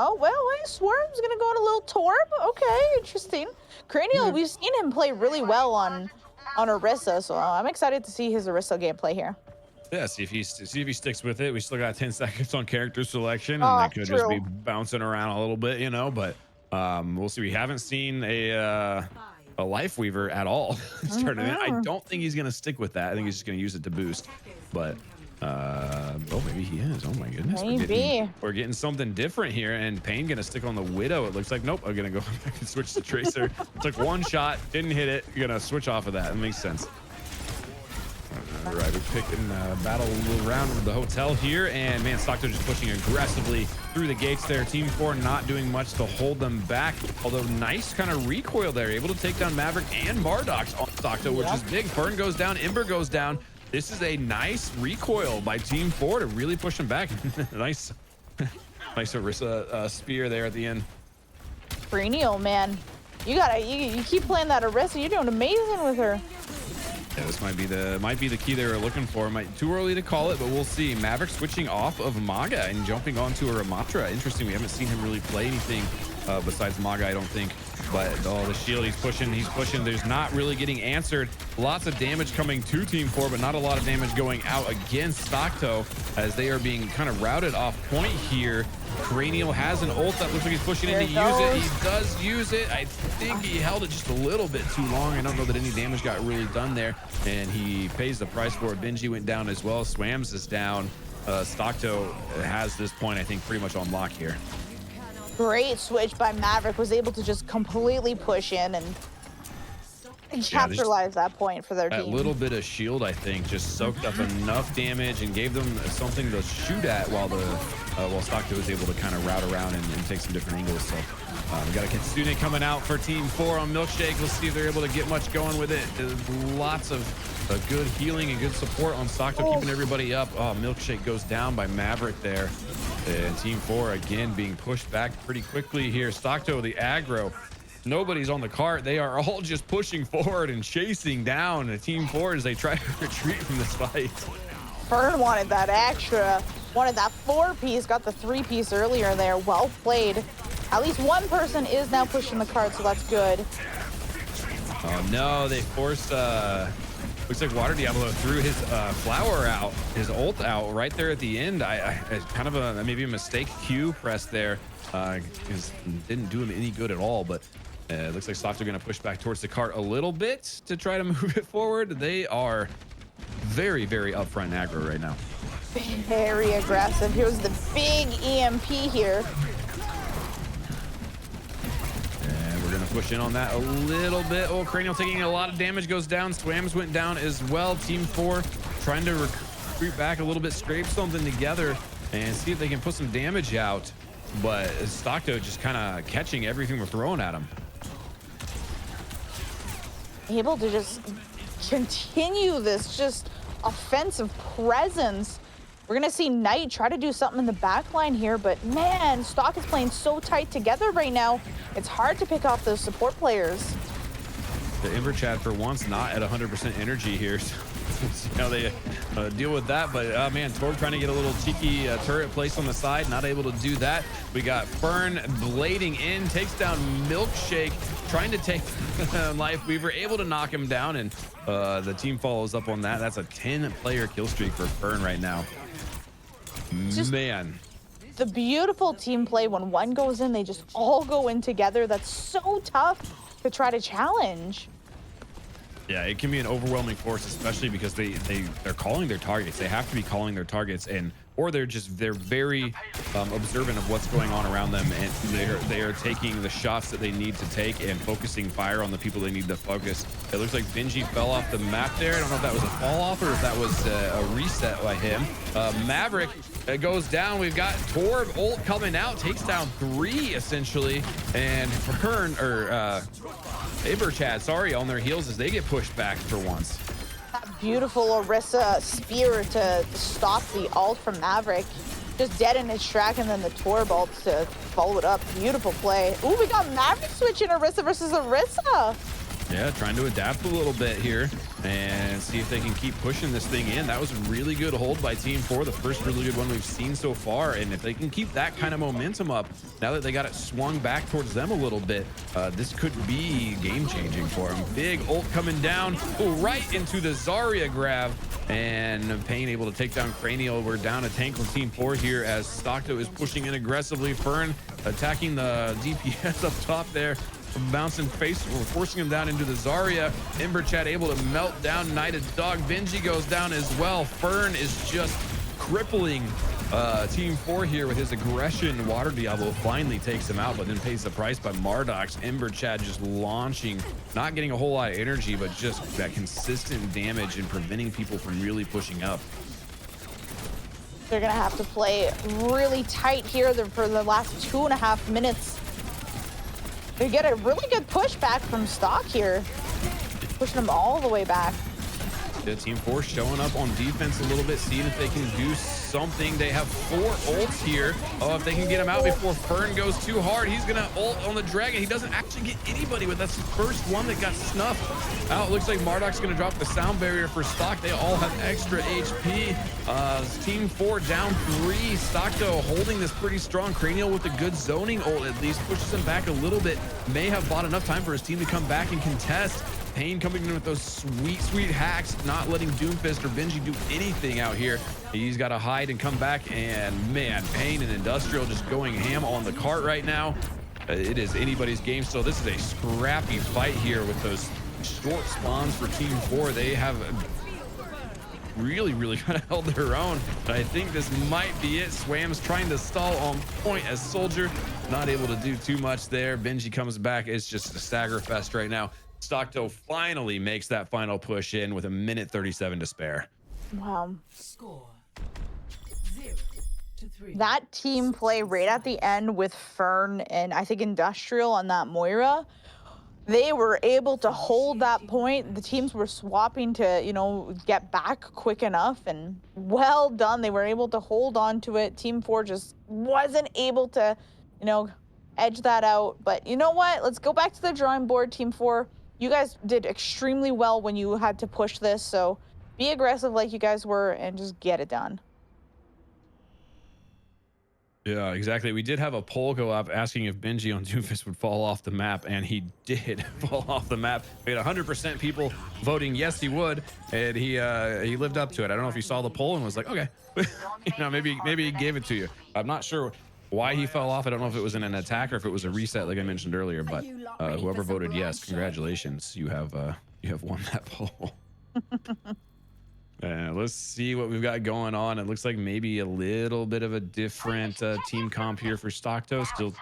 Oh, well, Swarm's going to go on a little torb. Okay, interesting. Cranial, we've seen him play really well on Orisa, so I'm excited to see his Orisa gameplay here. Yeah, see if he sticks with it. We still got 10 seconds on character selection, and that could just be bouncing around a little bit, but we'll see. We haven't seen a Life Weaver at all this tournament. I don't think he's going to stick with that. I think he's just going to use it to boost, but... oh, maybe he is. Oh my goodness. Maybe. We're getting something different here, and Payne gonna stick on the Widow. It looks like. Nope, I'm gonna go back and switch to Tracer. Took one shot, didn't hit it. You're gonna switch off of that. That makes sense. All right, we're picking battle around with the hotel here, and man, Stockto just pushing aggressively through the gates there. Team 4 not doing much to hold them back, although nice kind of recoil there, able to take down Maverick and Mardox on Stockto, which is big. Fern goes down, Ember goes down. This is a nice recoil by Team 4 to really push them back. Nice Orisa spear there at the end. Cranial, man. You keep playing that Arisa. You're doing amazing with her. Yeah, this might be the key they were looking for. Too early to call it, but we'll see. Maverick switching off of Maga and jumping onto a Ramatra. Interesting. We haven't seen him really play anything besides Maga, I don't think. But the shield, he's pushing. There's not really getting answered. Lots of damage coming to Team 4, but not a lot of damage going out against Stockto as they are being kind of routed off point here. Cranial has an ult that looks like he's pushing in to use it. He does use it. I think he held it just a little bit too long. I don't know that any damage got really done there, and he pays the price for it. Benji went down as well. Swams is down. Stockto has this point, I think, pretty much on lock here. Great switch by Maverick. Was able to just completely push in and capitalize that point for their team. That little bit of shield, I think, just soaked up enough damage and gave them something to shoot at while Stockto was able to kind of route around and take some different angles. So we got a Kitsune coming out for Team 4 on Milkshake. Let's see if they're able to get much going with it. Lots of good healing and good support on Stockto, keeping everybody up. Oh, Milkshake goes down by Maverick there. And Team 4 again being pushed back pretty quickly here. Stockto, the aggro. Nobody's on the cart. They are all just pushing forward and chasing down the Team 4 as they try to retreat from this fight. Fern wanted that extra, wanted that 4-piece, got the 3-piece earlier there. Well played. At least one person is now pushing the cart, so that's good. Oh no, they forced, looks like Water Diablo threw his flower out, his ult out right there at the end. I kind of maybe a mistake Q press there. Didn't do him any good at all, but it looks like Stockto going to push back towards the cart a little bit to try to move it forward. They are very, very upfront aggro right now. Very aggressive. Here's the big EMP here. And we're going to push in on that a little bit. Oh, Cranial taking a lot of damage, goes down. Swams went down as well. Team 4 trying to retreat back a little bit, scrape something together and see if they can put some damage out. But Stockto just kind of catching everything we're throwing at him. Able to just continue this just offensive presence. We're gonna see Knight try to do something in the back line here, but man, Stock is playing so tight together right now. It's hard to pick off those support players. The Ember Chad for once not at 100% energy here. See how they deal with that. But man, Torb trying to get a little cheeky turret placed on the side, not able to do that. We got Fern blading in, takes down Milkshake, trying to take Life Weaver, able to knock him down, and the team follows up on that. That's a 10-player kill streak for Fern right now. Just man, the beautiful team play. When one goes in, they just all go in together. That's so tough to try to challenge. Yeah, it can be an overwhelming force, especially because they're calling their targets. They have to be calling their targets, or they're very observant of what's going on around them, and they are taking the shots that they need to take and focusing fire on the people they need to focus. It looks like Benji fell off the map there. I don't know if that was a fall off or if that was a reset by him. Maverick goes down. We've got Torb ult coming out, takes down 3 essentially, and Fern Ember Chad, sorry, on their heels as they get pushed back for once. That beautiful Orisa spear to stop the ult from Maverick. Just dead in his track, and then the Torb ult to follow it up. Beautiful play. Ooh, we got Maverick switching Orisa versus Orisa. Yeah, trying to adapt a little bit here and see if they can keep pushing this thing in. That was a really good hold by Team 4, the first really good one we've seen so far. And if they can keep that kind of momentum up, now that they got it swung back towards them a little bit, this could be game-changing for them. Big ult coming down, right into the Zarya grab. And Payne able to take down Cranial. We're down a tank with Team 4 here as Stockto is pushing in aggressively. Fern attacking the DPS up top there. Bouncing face, we're forcing him down into the Zarya. Ember Chad able to melt down Knighted Dog. Benji goes down as well. Fern is just crippling Team 4 here with his aggression. Water Diablo finally takes him out, but then pays the price by Mardox. Ember Chad just launching, not getting a whole lot of energy, but just that consistent damage and preventing people from really pushing up. They're gonna have to play really tight here for the last 2.5 minutes. They get a really good pushback from Stock here, pushing them all the way back. Team 4 showing up on defense a little bit, seeing if they can do something. They have 4 ults here. Oh, if they can get him out before Fern goes too hard, he's gonna ult on the Dragon. He doesn't actually get anybody, but that's the first one that got snuffed out. It looks like Marduk's gonna drop the sound barrier for Stock. They all have extra HP. Team 4 down 3. Stockto holding this pretty strong. Cranial with a good zoning ult at least pushes him back a little bit. May have bought enough time for his team to come back and contest. Payne coming in with those sweet hacks, not letting Doomfist or Benji do anything out here. He's got to hide and come back, and man, Payne and Industrial just going ham on the cart right now. It is anybody's game still. This is a scrappy fight here with those short spawns for Team 4. They have really kind of held their own, but I think this might be it. Swam's trying to stall on point as Soldier, not able to do too much there. Benji comes back. It's just a stagger fest right now. Stockto finally makes that final push in with 1:37 to spare. Wow. Score 0-3. That team play right at the end with Fern and I think Industrial on that Moira, they were able to hold that point. The teams were swapping to, you know, get back quick enough, and well done. They were able to hold on to it. Team 4 just wasn't able to, you know, edge that out. But you know what? Let's go back to the drawing board, Team 4. You guys did extremely well when you had to push this, so be aggressive like you guys were and just get it done. Yeah, exactly. We did have a poll go up asking if Benji on Doomfist would fall off the map, and he did fall off the map. We had 100% people voting yes, he would, and he lived up to it. I don't know if you saw the poll and was like, okay, you know, maybe he gave it to you. I'm not sure why he fell off. I don't know if it was in an attack or if it was a reset, like I mentioned earlier. But whoever voted yes, congratulations, you have won that poll. Let's see what we've got going on. It looks like maybe a little bit of a different team comp here for Stockto. Still,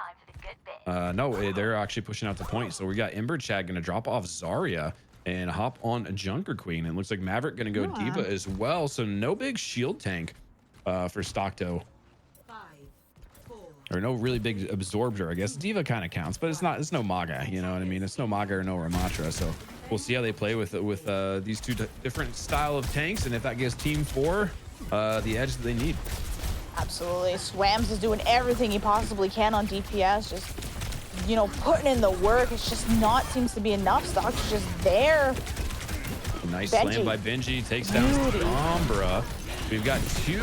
no, they're actually pushing out the point. So we got Ember Chad gonna drop off Zarya and hop on Junker Queen. And it looks like Maverick gonna go Diva as well. So no big shield tank for Stockto. Or no really big absorber, I guess. Diva kind of counts, but it's no Maga, you know what I mean? It's no Maga or no Ramatra. So we'll see how they play with these two different style of tanks, and if that gives Team 4 the edge that they need. Absolutely. Swams is doing everything he possibly can on DPS, just, you know, putting in the work. It's just not seems to be enough. Stock's just there. Nice slam by Benji, takes down Sombra. We've got 2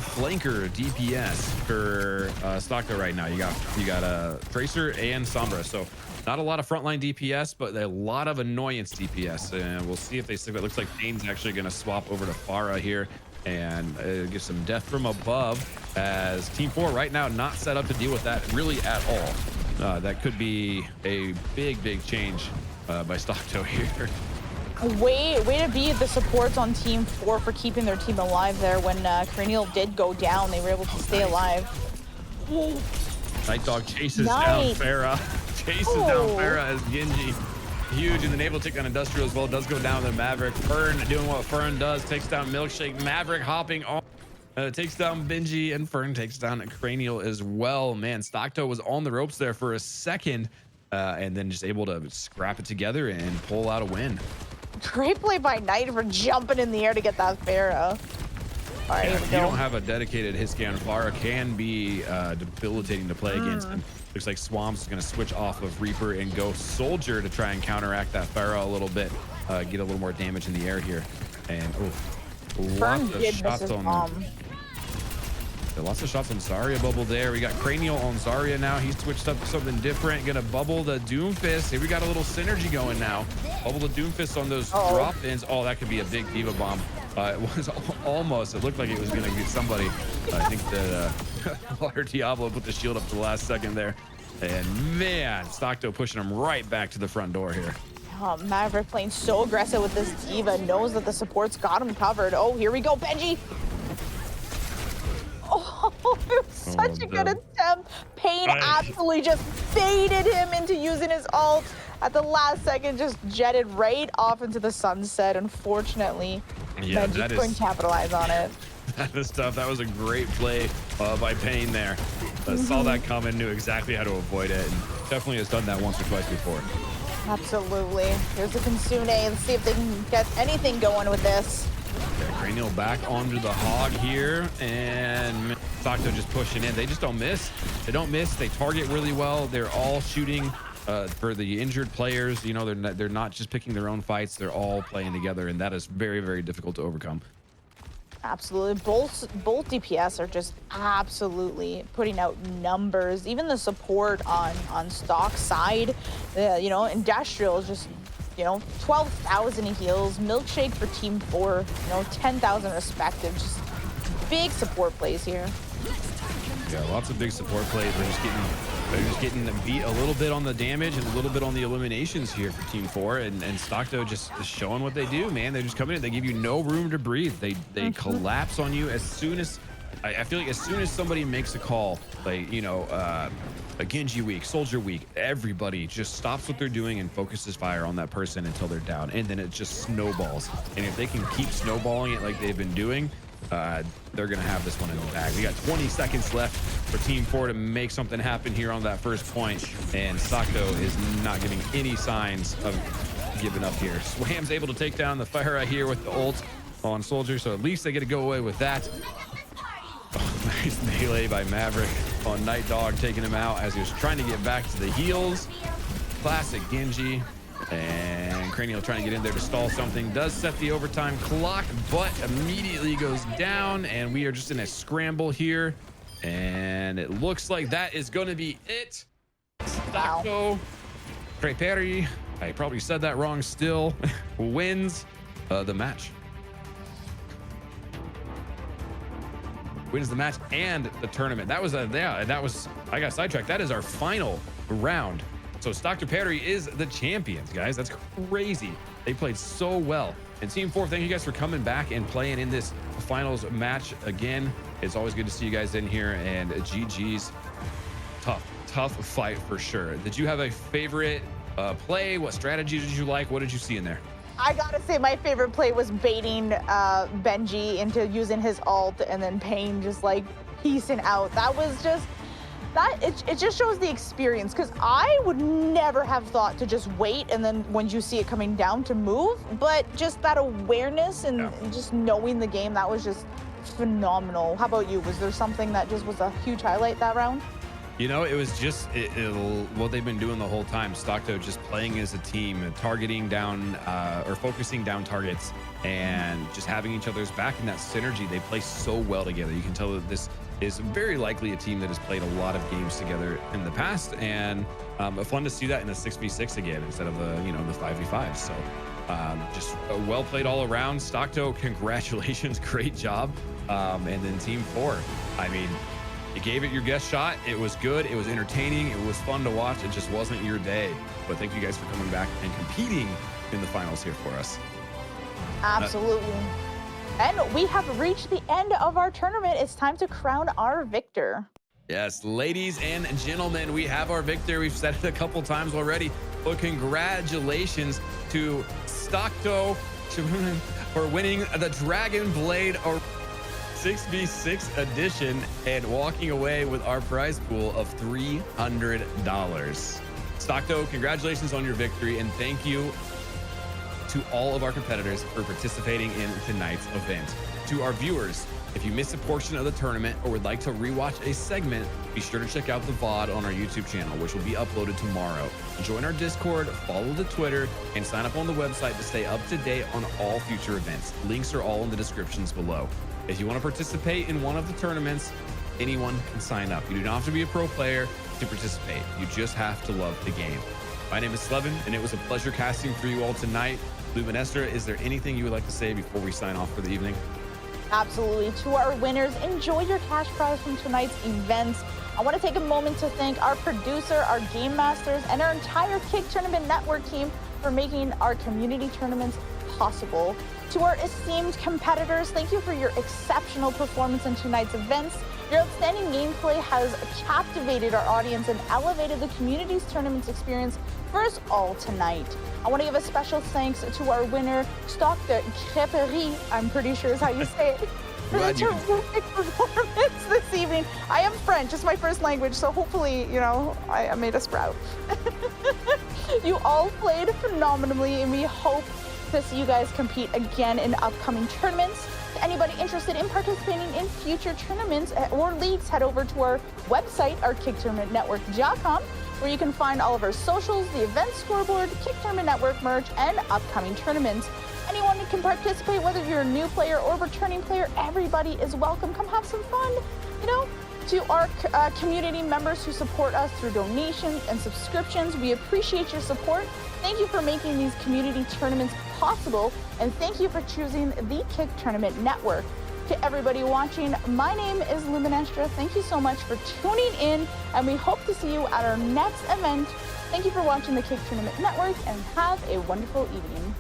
flanker DPS for Stockto right now. You got Tracer and Sombra. So not a lot of frontline DPS, but a lot of annoyance DPS. And we'll see if they stick. It looks like Payne's actually going to swap over to Pharah here and get some death from above, as Team 4 right now not set up to deal with that really at all. That could be a big change by Stockto here. Way to be the supports on Team 4 for keeping their team alive there. When Cranial did go down, they were able to stay alive. Night Dog chases down Farah. Down Farah as Genji. Huge, and then able to take down Industrial as well. Does go down to Maverick. Fern doing what Fern does. Takes down Milkshake. Maverick hopping on. Takes down Benji, and Fern takes down Cranial as well. Man, Stockto was on the ropes there for a second, and then just able to scrap it together and pull out a win. Great play by Knight for jumping in the air to get that Pharaoh. All right, yeah, here we if go. you don't have a dedicated hit scan, Pharah can be debilitating to play against him. Looks like Swamps is going to switch off of Reaper and go Soldier to try and counteract that Pharaoh a little bit, get a little more damage in the air here. And lots of shots on lots of shots on Zarya bubble there. We got Cranial on Zarya now. He's switched up to something different. Gonna bubble the Doomfist. Here we got a little synergy going now. Bubble the Doomfist on those drop-ins. Oh, that could be a big Diva bomb. It was almost. It looked like it was gonna get somebody. I think that Water Diablo put the shield up to the last second there. And man, Stockto pushing him right back to the front door here. Maverick playing so aggressive with this Diva. Knows that the support's got him covered. Oh, here we go, Benji. Oh, it was such a good attempt. Payne absolutely just baited him into using his ult at the last second, just jetted right off into the sunset. Unfortunately, yeah, Benji couldn't capitalize on it. That is tough. That was a great play by Payne there. Saw that coming, knew exactly how to avoid it, and definitely has done that once or twice before. Absolutely. Here's the Kitsune. Let's see if they can get anything going with this. Okay, Cranial back onto the hog here, and StockTo just pushing in. They just don't miss. They don't miss. They target really well. They're all shooting for the injured players. You know, they're not just picking their own fights. They're all playing together, and that is very, very difficult to overcome. Absolutely. Both DPS are just absolutely putting out numbers. Even the support on stock side, you know, Industrial is just, you know, 12,000 heals. Milkshake for Team 4, you know, 10,000 respective. Just big support plays here. Yeah, lots of big support plays. They're just getting them beat a little bit on the damage and a little bit on the eliminations here for Team 4, and StockTo just is showing what they do, man. They just come in, they give you no room to breathe. They collapse on you as soon as I feel like as soon as somebody makes a call, like, you know, a Genji week, Soldier week, everybody just stops what they're doing and focuses fire on that person until they're down, and then it just snowballs. And if they can keep snowballing it like they've been doing, they're gonna have this one in the bag. We got 20 seconds left for Team 4 to make something happen here on that first point, and StockTo is not giving any signs of giving up here. Swam's able to take down the fire right here with the ult on Soldier, so at least they get to go away with that. Oh, nice melee by Maverick on Night Dog, taking him out as he was trying to get back to the heals. Classic Genji. And Cranial trying to get in there to stall something. Does set the overtime clock, but immediately goes down, and we are just in a scramble here. And it looks like that is going to be it. StocktoCrêperie, I probably said that wrong still, wins the match. Wins the match and the tournament. That was I got sidetracked. That is our final round. So StocktoCrêperie is the champions, guys. That's crazy. They played so well. And Team 4, thank you guys for coming back and playing in this finals match again. It's always good to see you guys in here, and GG's. Tough fight for sure. Did you have a favorite play? What strategy did you like? What did you see in there? I gotta say my favorite play was baiting Benji into using his ult, and then Pain just like piecing out. That was just, it just shows the experience, because I would never have thought to just wait and then when you see it coming down to move, but just that awareness and just knowing the game, that was just phenomenal. How about you? Was there something that just was a huge highlight that round? You know, it was just what they've been doing the whole time. StockTo just playing as a team, targeting down or focusing down targets, and just having each other's back in that synergy. They play so well together. You can tell that this is very likely a team that has played a lot of games together in the past, and fun to see that in a 6v6 again instead of the 5v5. So just well played all around. StockTo, congratulations, great job. And then Team 4, I mean, you gave it your best shot. It was good. It was entertaining. It was fun to watch. It just wasn't your day. But thank you guys for coming back and competing in the finals here for us. Absolutely. And we have reached the end of our tournament. It's time to crown our victor. Yes, ladies and gentlemen, we have our victor. We've said it a couple times already, but congratulations to StockTo for winning the Dragonblade 6v6 edition and walking away with our prize pool of $300. StockTo, congratulations on your victory, and thank you to all of our competitors for participating in tonight's event. To our viewers, if you missed a portion of the tournament or would like to rewatch a segment, be sure to check out the VOD on our YouTube channel, which will be uploaded tomorrow. Join our Discord, follow the Twitter, and sign up on the website to stay up to date on all future events. Links are all in the descriptions below. If you want to participate in one of the tournaments, anyone can sign up. You do not have to be a pro player to participate. You just have to love the game. My name is Slevin, and it was a pleasure casting for you all tonight. Luminestra, is there anything you would like to say before we sign off for the evening? Absolutely. To our winners, enjoy your cash prize from tonight's events. I want to take a moment to thank our producer, our game masters, and our entire Kick Tournament Network team for making our community tournaments possible. To our esteemed competitors, thank you for your exceptional performance in tonight's events. Your outstanding gameplay has captivated our audience and elevated the community's tournaments experience for us all tonight. I want to give a special thanks to our winner, StocktoCrêperie, I'm pretty sure is how you say it. for the Glad you can- terrific performance this evening. I am French, it's my first language, so hopefully, you know, I made us proud. You all played phenomenally, and we hope to see you guys compete again in upcoming tournaments. To anybody interested in participating in future tournaments or leagues, head over to our website, our kicktournamentnetwork.com, where you can find all of our socials, the event scoreboard, Kick Tournament Network merch, and upcoming tournaments. Anyone who can participate, whether you're a new player or returning player, everybody is welcome. Come have some fun, you know. To our community members who support us through donations and subscriptions, we appreciate your support. Thank you for making these community tournaments possible, and thank you for choosing the Kick Tournament Network. To everybody watching, my name is Luminestra. Thank you so much for tuning in, and we hope to see you at our next event. Thank you for watching the Kick Tournament Network, and have a wonderful evening.